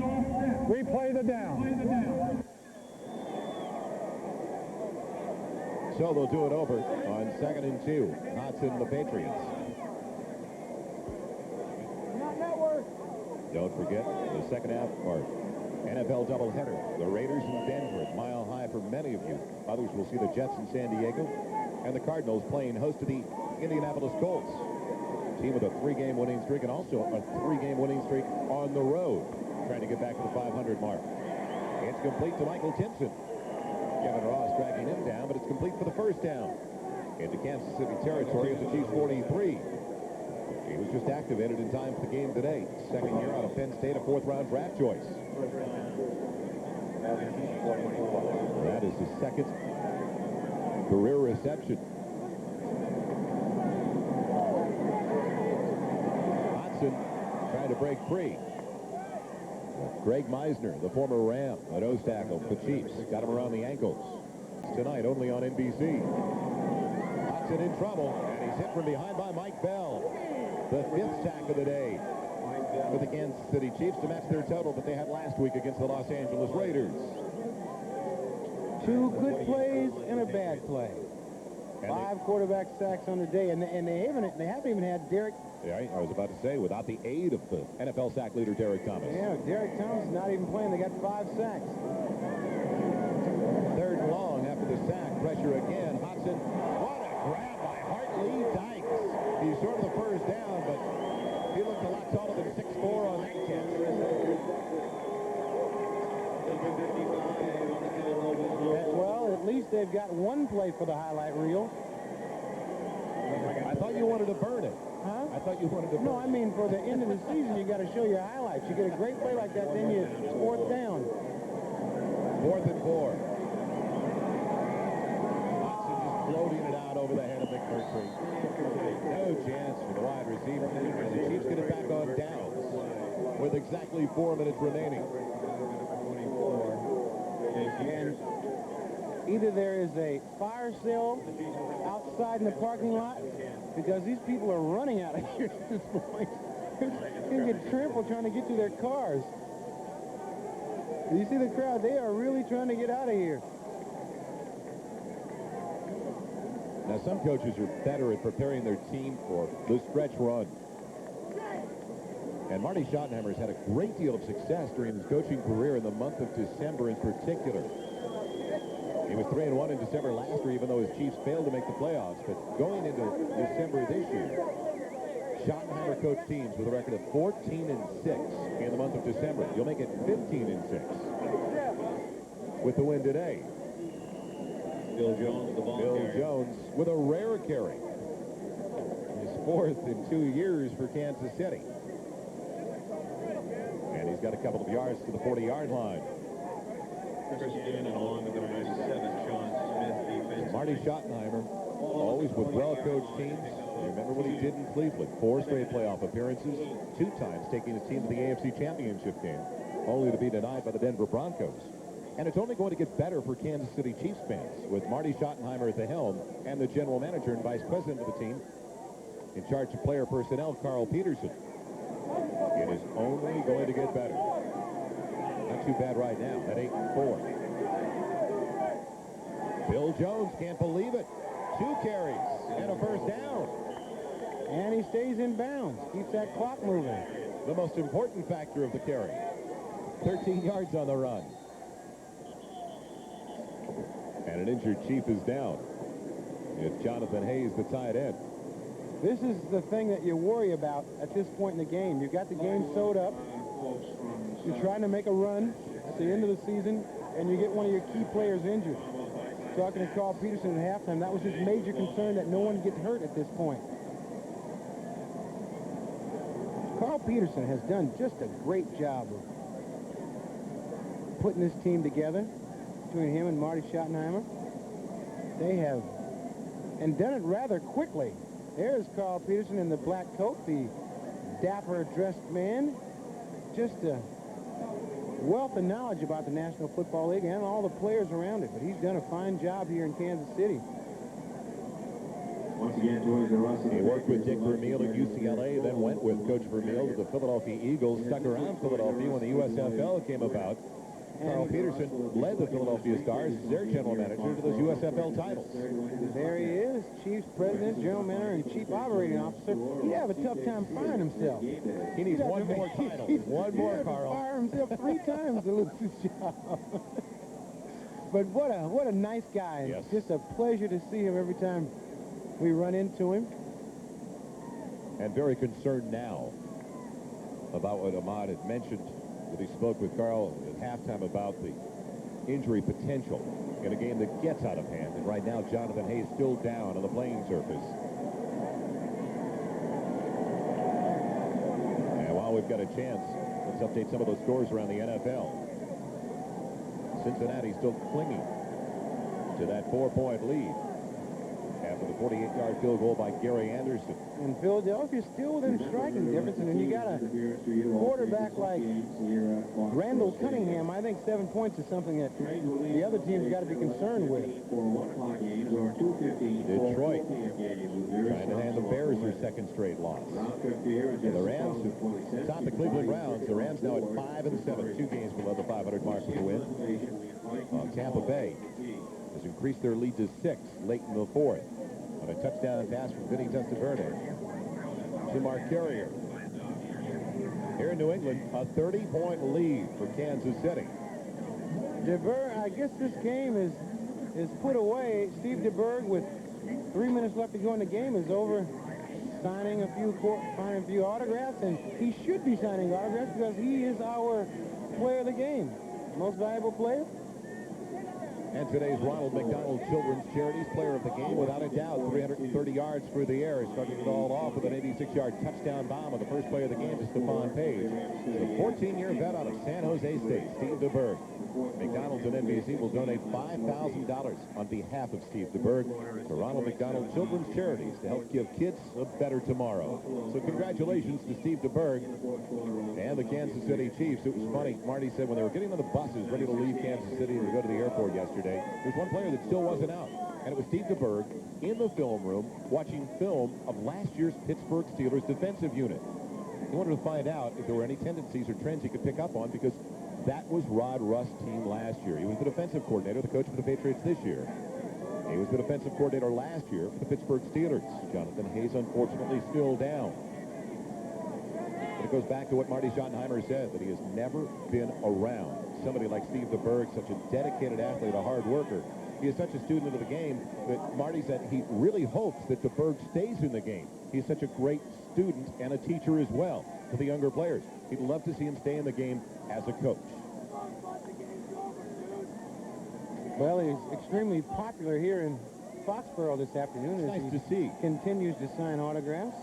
[SPEAKER 4] Replay the down.
[SPEAKER 1] So they'll do it over on 2nd and 2. Hudson, the Patriots. Don't forget the second half or NFL doubleheader. The Raiders in Denver, mile high for many of you. Others will see the Jets in San Diego. And the Cardinals playing host to the Indianapolis Colts. Team with a 3-game winning streak and also a 3-game winning streak on the road. Trying to get back to the 500 mark. It's complete to Michael Timpson. Kevin Ross tracking him down, but it's complete for the first down. Into Kansas City territory at the Chiefs 43. He was just activated in time for the game today. Second year out of Penn State, a 4th-round draft choice. That is his second career reception. Hudson trying to break free. Greg Meisner, the former Ram, a nose tackle for the Chiefs. Got him around the ankles. Tonight only on NBC. Hudson in trouble, and he's hit from behind by Mike Bell. The 5th sack of the day for the Kansas City Chiefs to match their total that they had last week against the Los Angeles Raiders.
[SPEAKER 2] 2 good plays and a bad play.
[SPEAKER 1] And
[SPEAKER 2] 5 quarterback sacks on the day, and they haven't even had Derek.
[SPEAKER 1] Yeah, I was about to say, without the aid of the NFL sack leader, Derek Thomas.
[SPEAKER 2] Yeah, Derek Thomas is not even playing. They got 5 sacks.
[SPEAKER 1] 3rd and long after the sack. Pressure again. Hudson. What a grab by Hartley Dykes. He's short of the first down, but he looked a lot taller than 6'4" on that catch.
[SPEAKER 2] Well, at least they've got one play for the highlight reel.
[SPEAKER 1] I thought you wanted to burn it.
[SPEAKER 2] Huh?
[SPEAKER 1] I thought you wanted to burn
[SPEAKER 2] No, I mean, for the end of the season, you got to show your highlights. You get a great play like that, then you fourth down.
[SPEAKER 1] 4th and 4. Hudson just floating it out over the head of McMurtry. No chance for the wide receiver. And the Chiefs get it back on downs with exactly 4 minutes remaining.
[SPEAKER 2] And either there is a fire sale outside in the parking lot, because these people are running out of here at this point. They're going to get trampled trying to get to their cars. You see the crowd? They are really trying to get out of here.
[SPEAKER 1] Now, some coaches are better at preparing their team for the stretch run. And Marty Schottenheimer has had a great deal of success during his coaching career in the month of December in particular. He was 3-1 in December last year, even though his Chiefs failed to make the playoffs. But going into December this year, Schottenheimer coached teams with a record of 14-6 in the month of December. You'll make it 15-6 with the win today.
[SPEAKER 5] Bill Jones, the ball
[SPEAKER 1] Bill
[SPEAKER 5] carrier.
[SPEAKER 1] Jones with a rare carry. His 4th in 2 years for Kansas City. And he's got a couple of yards to the 40-yard line.
[SPEAKER 5] Chris Gannon along with number 97, Sean Smith, defense.
[SPEAKER 1] Marty Schottenheimer, always with well-coached teams. You remember what he did in Cleveland? 4 straight playoff appearances, 2 times taking his team to the AFC Championship game, only to be denied by the Denver Broncos. And it's only going to get better for Kansas City Chiefs fans with Marty Schottenheimer at the helm and the general manager and vice president of the team in charge of player personnel, Carl Peterson. It is only going to get better. Not too bad right now at 8-4. Bill Jones can't believe it. 2 carries and a first down.
[SPEAKER 2] And he stays in bounds. Keeps that clock moving.
[SPEAKER 1] The most important factor of the carry. 13 yards on the run. And an injured Chief is down. It's Jonathan Hayes, the tight end.
[SPEAKER 2] This is the thing that you worry about at this point in the game. You've got the game sewed up. You're trying to make a run at the end of the season, and you get one of your key players injured. Talking to Carl Peterson at halftime, that was his major concern, that no one gets hurt at this point. Carl Peterson has done just a great job of putting this team together between him and Marty Schottenheimer. They have, and done it rather quickly. There's Carl Peterson in the black coat, the dapper-dressed man. Just a wealth of knowledge about the National Football League and all the players around it. But he's done a fine job here in Kansas City.
[SPEAKER 8] Once again, George Russell.
[SPEAKER 1] He worked with Dick Vermeil at UCLA, then went with Coach Vermeil to the Philadelphia Eagles, stuck around Philadelphia when the USFL came about. Carl Peterson led the Philadelphia Stars as their general manager to those USFL titles.
[SPEAKER 2] There he is, Chiefs president, general manager, and chief operating officer. He'd have a tough time firing himself.
[SPEAKER 1] He needs one more title. One more, Carl.
[SPEAKER 2] Fire himself 3 times to lose his job. But what a nice guy.
[SPEAKER 1] Yes.
[SPEAKER 2] Just a pleasure to see him every time we run into him.
[SPEAKER 1] And very concerned now about what Ahmad had mentioned that he spoke with Carl at halftime about the injury potential in a game that gets out of hand. And right now, Jonathan Hayes still down on the playing surface. And while we've got a chance, let's update some of those scores around the NFL. Cincinnati still clinging to that 4-point lead after the 48-yard field goal by Gary Anderson.
[SPEAKER 2] And Philadelphia still within striking difference. And when you got a quarterback like Randall Cunningham, I think 7 points is something that the other team's got to be concerned with.
[SPEAKER 1] Detroit trying to hand the Bears their second straight loss. And the Rams top the Cleveland Browns. The Rams now at 5-7, 2 games below the 500 mark for the win. Tampa Bay has increased their lead to 6 late in the 4th. On a touchdown pass from Vinny Testaverde to Mark Carrier. Here in New England, a 30-point lead for Kansas City.
[SPEAKER 2] Deberg, I guess this game is put away. Steve Deberg, with 3 minutes left to go in the game, is over signing a few autographs, and he should be signing autographs because he is our player of the game, most valuable player.
[SPEAKER 1] And today's Ronald McDonald Children's Charities Player of the Game, without a doubt, 330 yards through the air. He started it all off with an 86-yard touchdown bomb on the first play of the game to Stephon Page. The 14-year vet out of San Jose State, Steve Deberg. McDonald's and NBC will donate $5,000 on behalf of Steve Deberg to Ronald McDonald Children's Charities to help give kids a better tomorrow. So congratulations to Steve Deberg and the Kansas City Chiefs. It was funny. Marty said when they were getting on the buses ready to leave Kansas City to go to the airport yesterday, there's one player that still wasn't out, and it was Steve Deberg in the film room watching film of last year's Pittsburgh Steelers defensive unit. He wanted to find out if there were any tendencies or trends he could pick up on, because that was Rod Rust's team last year. He was the defensive coordinator, the coach for the Patriots this year. He was the defensive coordinator last year for the Pittsburgh Steelers. Jonathan Hayes, unfortunately, still down. But it goes back to what Marty Schottenheimer said, that he has never been around somebody like Steve Deberg, such a dedicated athlete, a hard worker. He is such a student of the game that Marty said he really hopes that Deberg stays in the game. He's such a great student and a teacher as well to the younger players. He'd love to see him stay in the game as a coach.
[SPEAKER 2] Well, he's extremely popular here in Foxboro this afternoon.
[SPEAKER 1] It's nice to see.
[SPEAKER 2] Continues to sign autographs.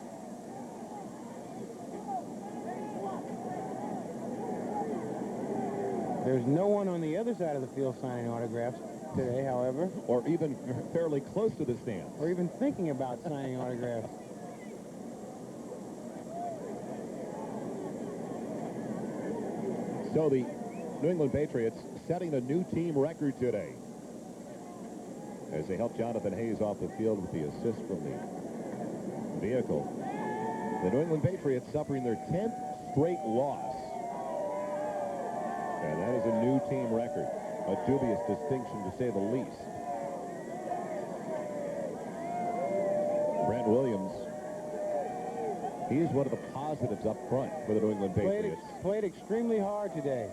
[SPEAKER 2] There's no one on the other side of the field signing autographs today, however.
[SPEAKER 1] Or even fairly close to the stands.
[SPEAKER 2] Or even thinking about signing autographs.
[SPEAKER 1] So the New England Patriots setting a new team record today as they help Jonathan Hayes off the field with the assist from the vehicle. The New England Patriots suffering their 10th straight loss. And that is a new team record. A dubious distinction, to say the least. Brent Williams, he is one of the positives up front for the New England Patriots.
[SPEAKER 2] Played extremely hard today.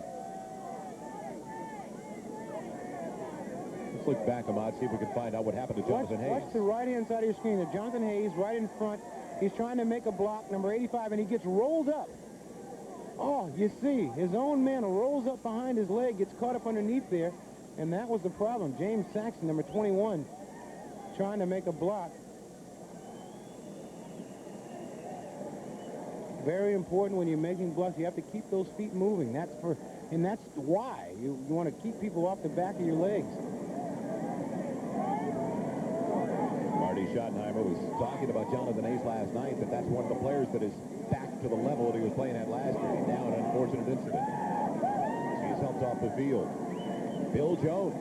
[SPEAKER 1] Let's look back, Ahmad, see if we can find out what happened to Jonathan Hayes.
[SPEAKER 2] Watch the right-hand side of your screen. Jonathan Hayes right in front. He's trying to make a block, number 85, and he gets rolled up. Oh, you see, his own man rolls up behind his leg, gets caught up underneath there, and that was the problem. James Saxon, number 21, trying to make a block. Very important when you're making blocks. You have to keep those feet moving. That's why you want to keep people off the back of your legs.
[SPEAKER 1] Marty Schottenheimer was talking about Jonathan Hayes last night, that that's one of the players that is back to the level that he was playing at last year. Now an unfortunate incident. He's helped off the field. Bill Jones.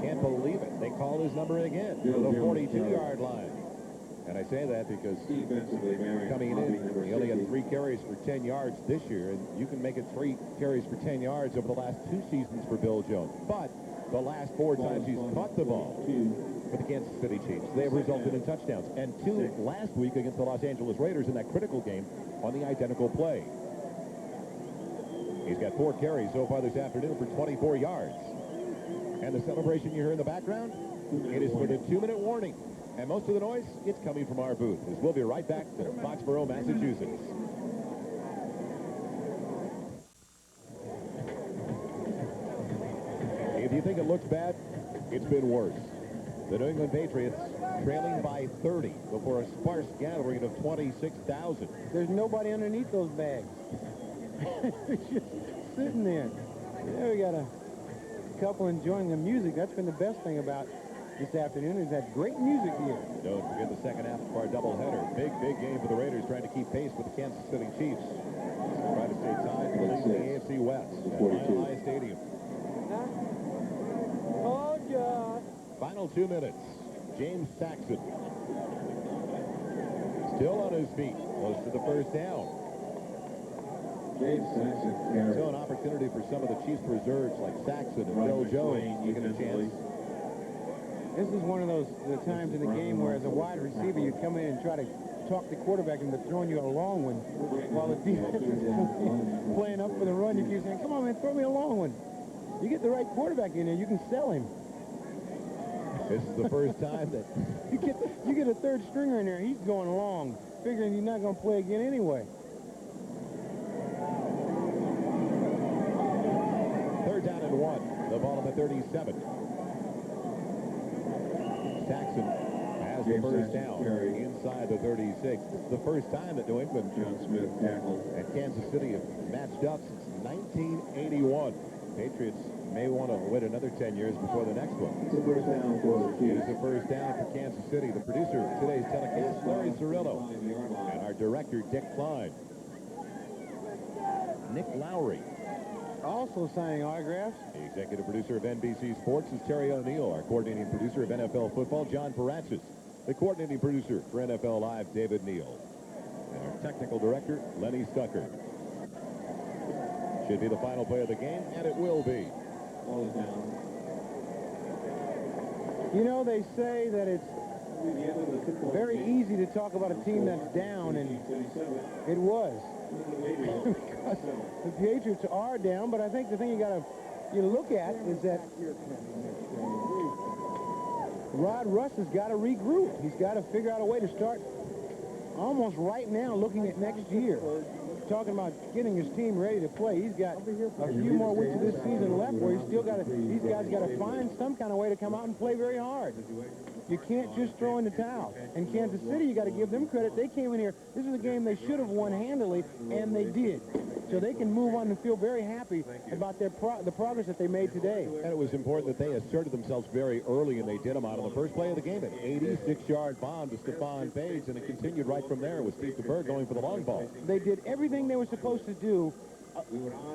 [SPEAKER 1] Can't believe it. They call his number again to the 42-yard line. And I say that because coming in, he only had 3 carries for 10 yards this year, and you can make it 3 carries for 10 yards over the last 2 seasons for Bill Jones. But the last 4 times he's caught the ball for the Kansas City Chiefs, they have resulted in touchdowns. And 2 last week against the Los Angeles Raiders in that critical game on the identical play. He's got 4 carries so far this afternoon for 24 yards. And the celebration you hear in the background, it is for the 2-minute warning. And most of the noise, it's coming from our booth, as we'll be right back to Foxboro, Massachusetts. If you think it looks bad, it's been worse. The New England Patriots trailing by 30 before a sparse gathering of 26,000.
[SPEAKER 2] There's nobody underneath those bags. They're just sitting there. There we got a couple enjoying the music. That's been the best thing about this afternoon, is that great music here.
[SPEAKER 1] Don't forget the second half of our doubleheader. Big game for the Raiders, trying to keep pace with the Kansas City Chiefs. Try to stay tied for the lead in the AFC West at Mile High Stadium.
[SPEAKER 2] Oh, God.
[SPEAKER 1] Final 2 minutes. James Saxon still on his feet, close to the first down.
[SPEAKER 8] James Saxon.
[SPEAKER 1] So an opportunity for some of the Chiefs reserves like Saxon and Bill Jones to get a chance.
[SPEAKER 2] This is one of the times in the game where, as a wide receiver, you come in and try to talk the quarterback into throwing you a long one, while the defense is playing up for the run. You keep saying, "Come on, man, throw me a long one." You get the right quarterback in there, you can sell him.
[SPEAKER 1] This is the first time that
[SPEAKER 2] you get a third stringer in there, he's going long, figuring you're not going to play again anyway.
[SPEAKER 1] 3rd down and 1. The ball on the 37. Saxon has the first down inside the 36. This is the first time that New England and Kansas City have matched up since 1981. Patriots may want to wait another 10 years before the next one.
[SPEAKER 8] It's a first down for the
[SPEAKER 1] It is a first down for Kansas City. The producer of today's telecast, Larry Cirillo, and our director, Dick Klein. Nick Lowry.
[SPEAKER 2] Also signing autographs.
[SPEAKER 1] The executive producer of NBC Sports is Terry O'Neill. Our coordinating producer of NFL football, John Paratsis. The coordinating producer for NFL Live, David Neal. And our technical director, Lenny Stucker. Should be the final play of the game, and it will be.
[SPEAKER 2] You know, they say that it's very easy to talk about a team that's down, and it was. Because the Patriots are down, but I think the thing you look at is that Rod Russ has got to regroup. He's got to figure out a way to start almost right now looking at next year. Talking about getting his team ready to play. He's got a few more weeks of this season left where these guys got to find some kind of way to come out and play very hard. You can't just throw in the towel. And Kansas City, you got to give them credit. They came in here. This is a game they should have won handily, and they did. So they can move on and feel very happy about the progress that they made today.
[SPEAKER 1] And it was important that they asserted themselves very early, and they did them out on the first play of the game. An 86-yard bomb to Stephon Page, and it continued right from there with Steve Deberg going for the long ball.
[SPEAKER 2] They did everything they were supposed to do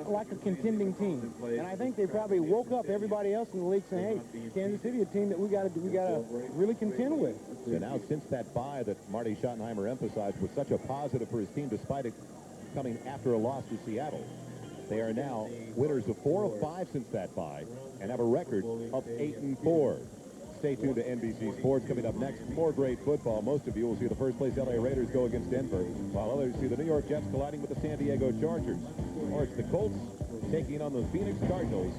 [SPEAKER 2] like a contending team. And I think they probably woke up everybody else in the league saying, hey, Kansas City, a team that we got to really contend with.
[SPEAKER 1] So now, since that bye that Marty Schottenheimer emphasized was such a positive for his team, despite it coming after a loss to Seattle, they are now winners of 4 of 5 since that bye and have a record of 8-4. Stay tuned to NBC Sports. Coming up next, more great football. Most of you will see the first-place LA Raiders go against Denver, while others see the New York Jets colliding with the San Diego Chargers. Or it's the Colts taking on the Phoenix Cardinals.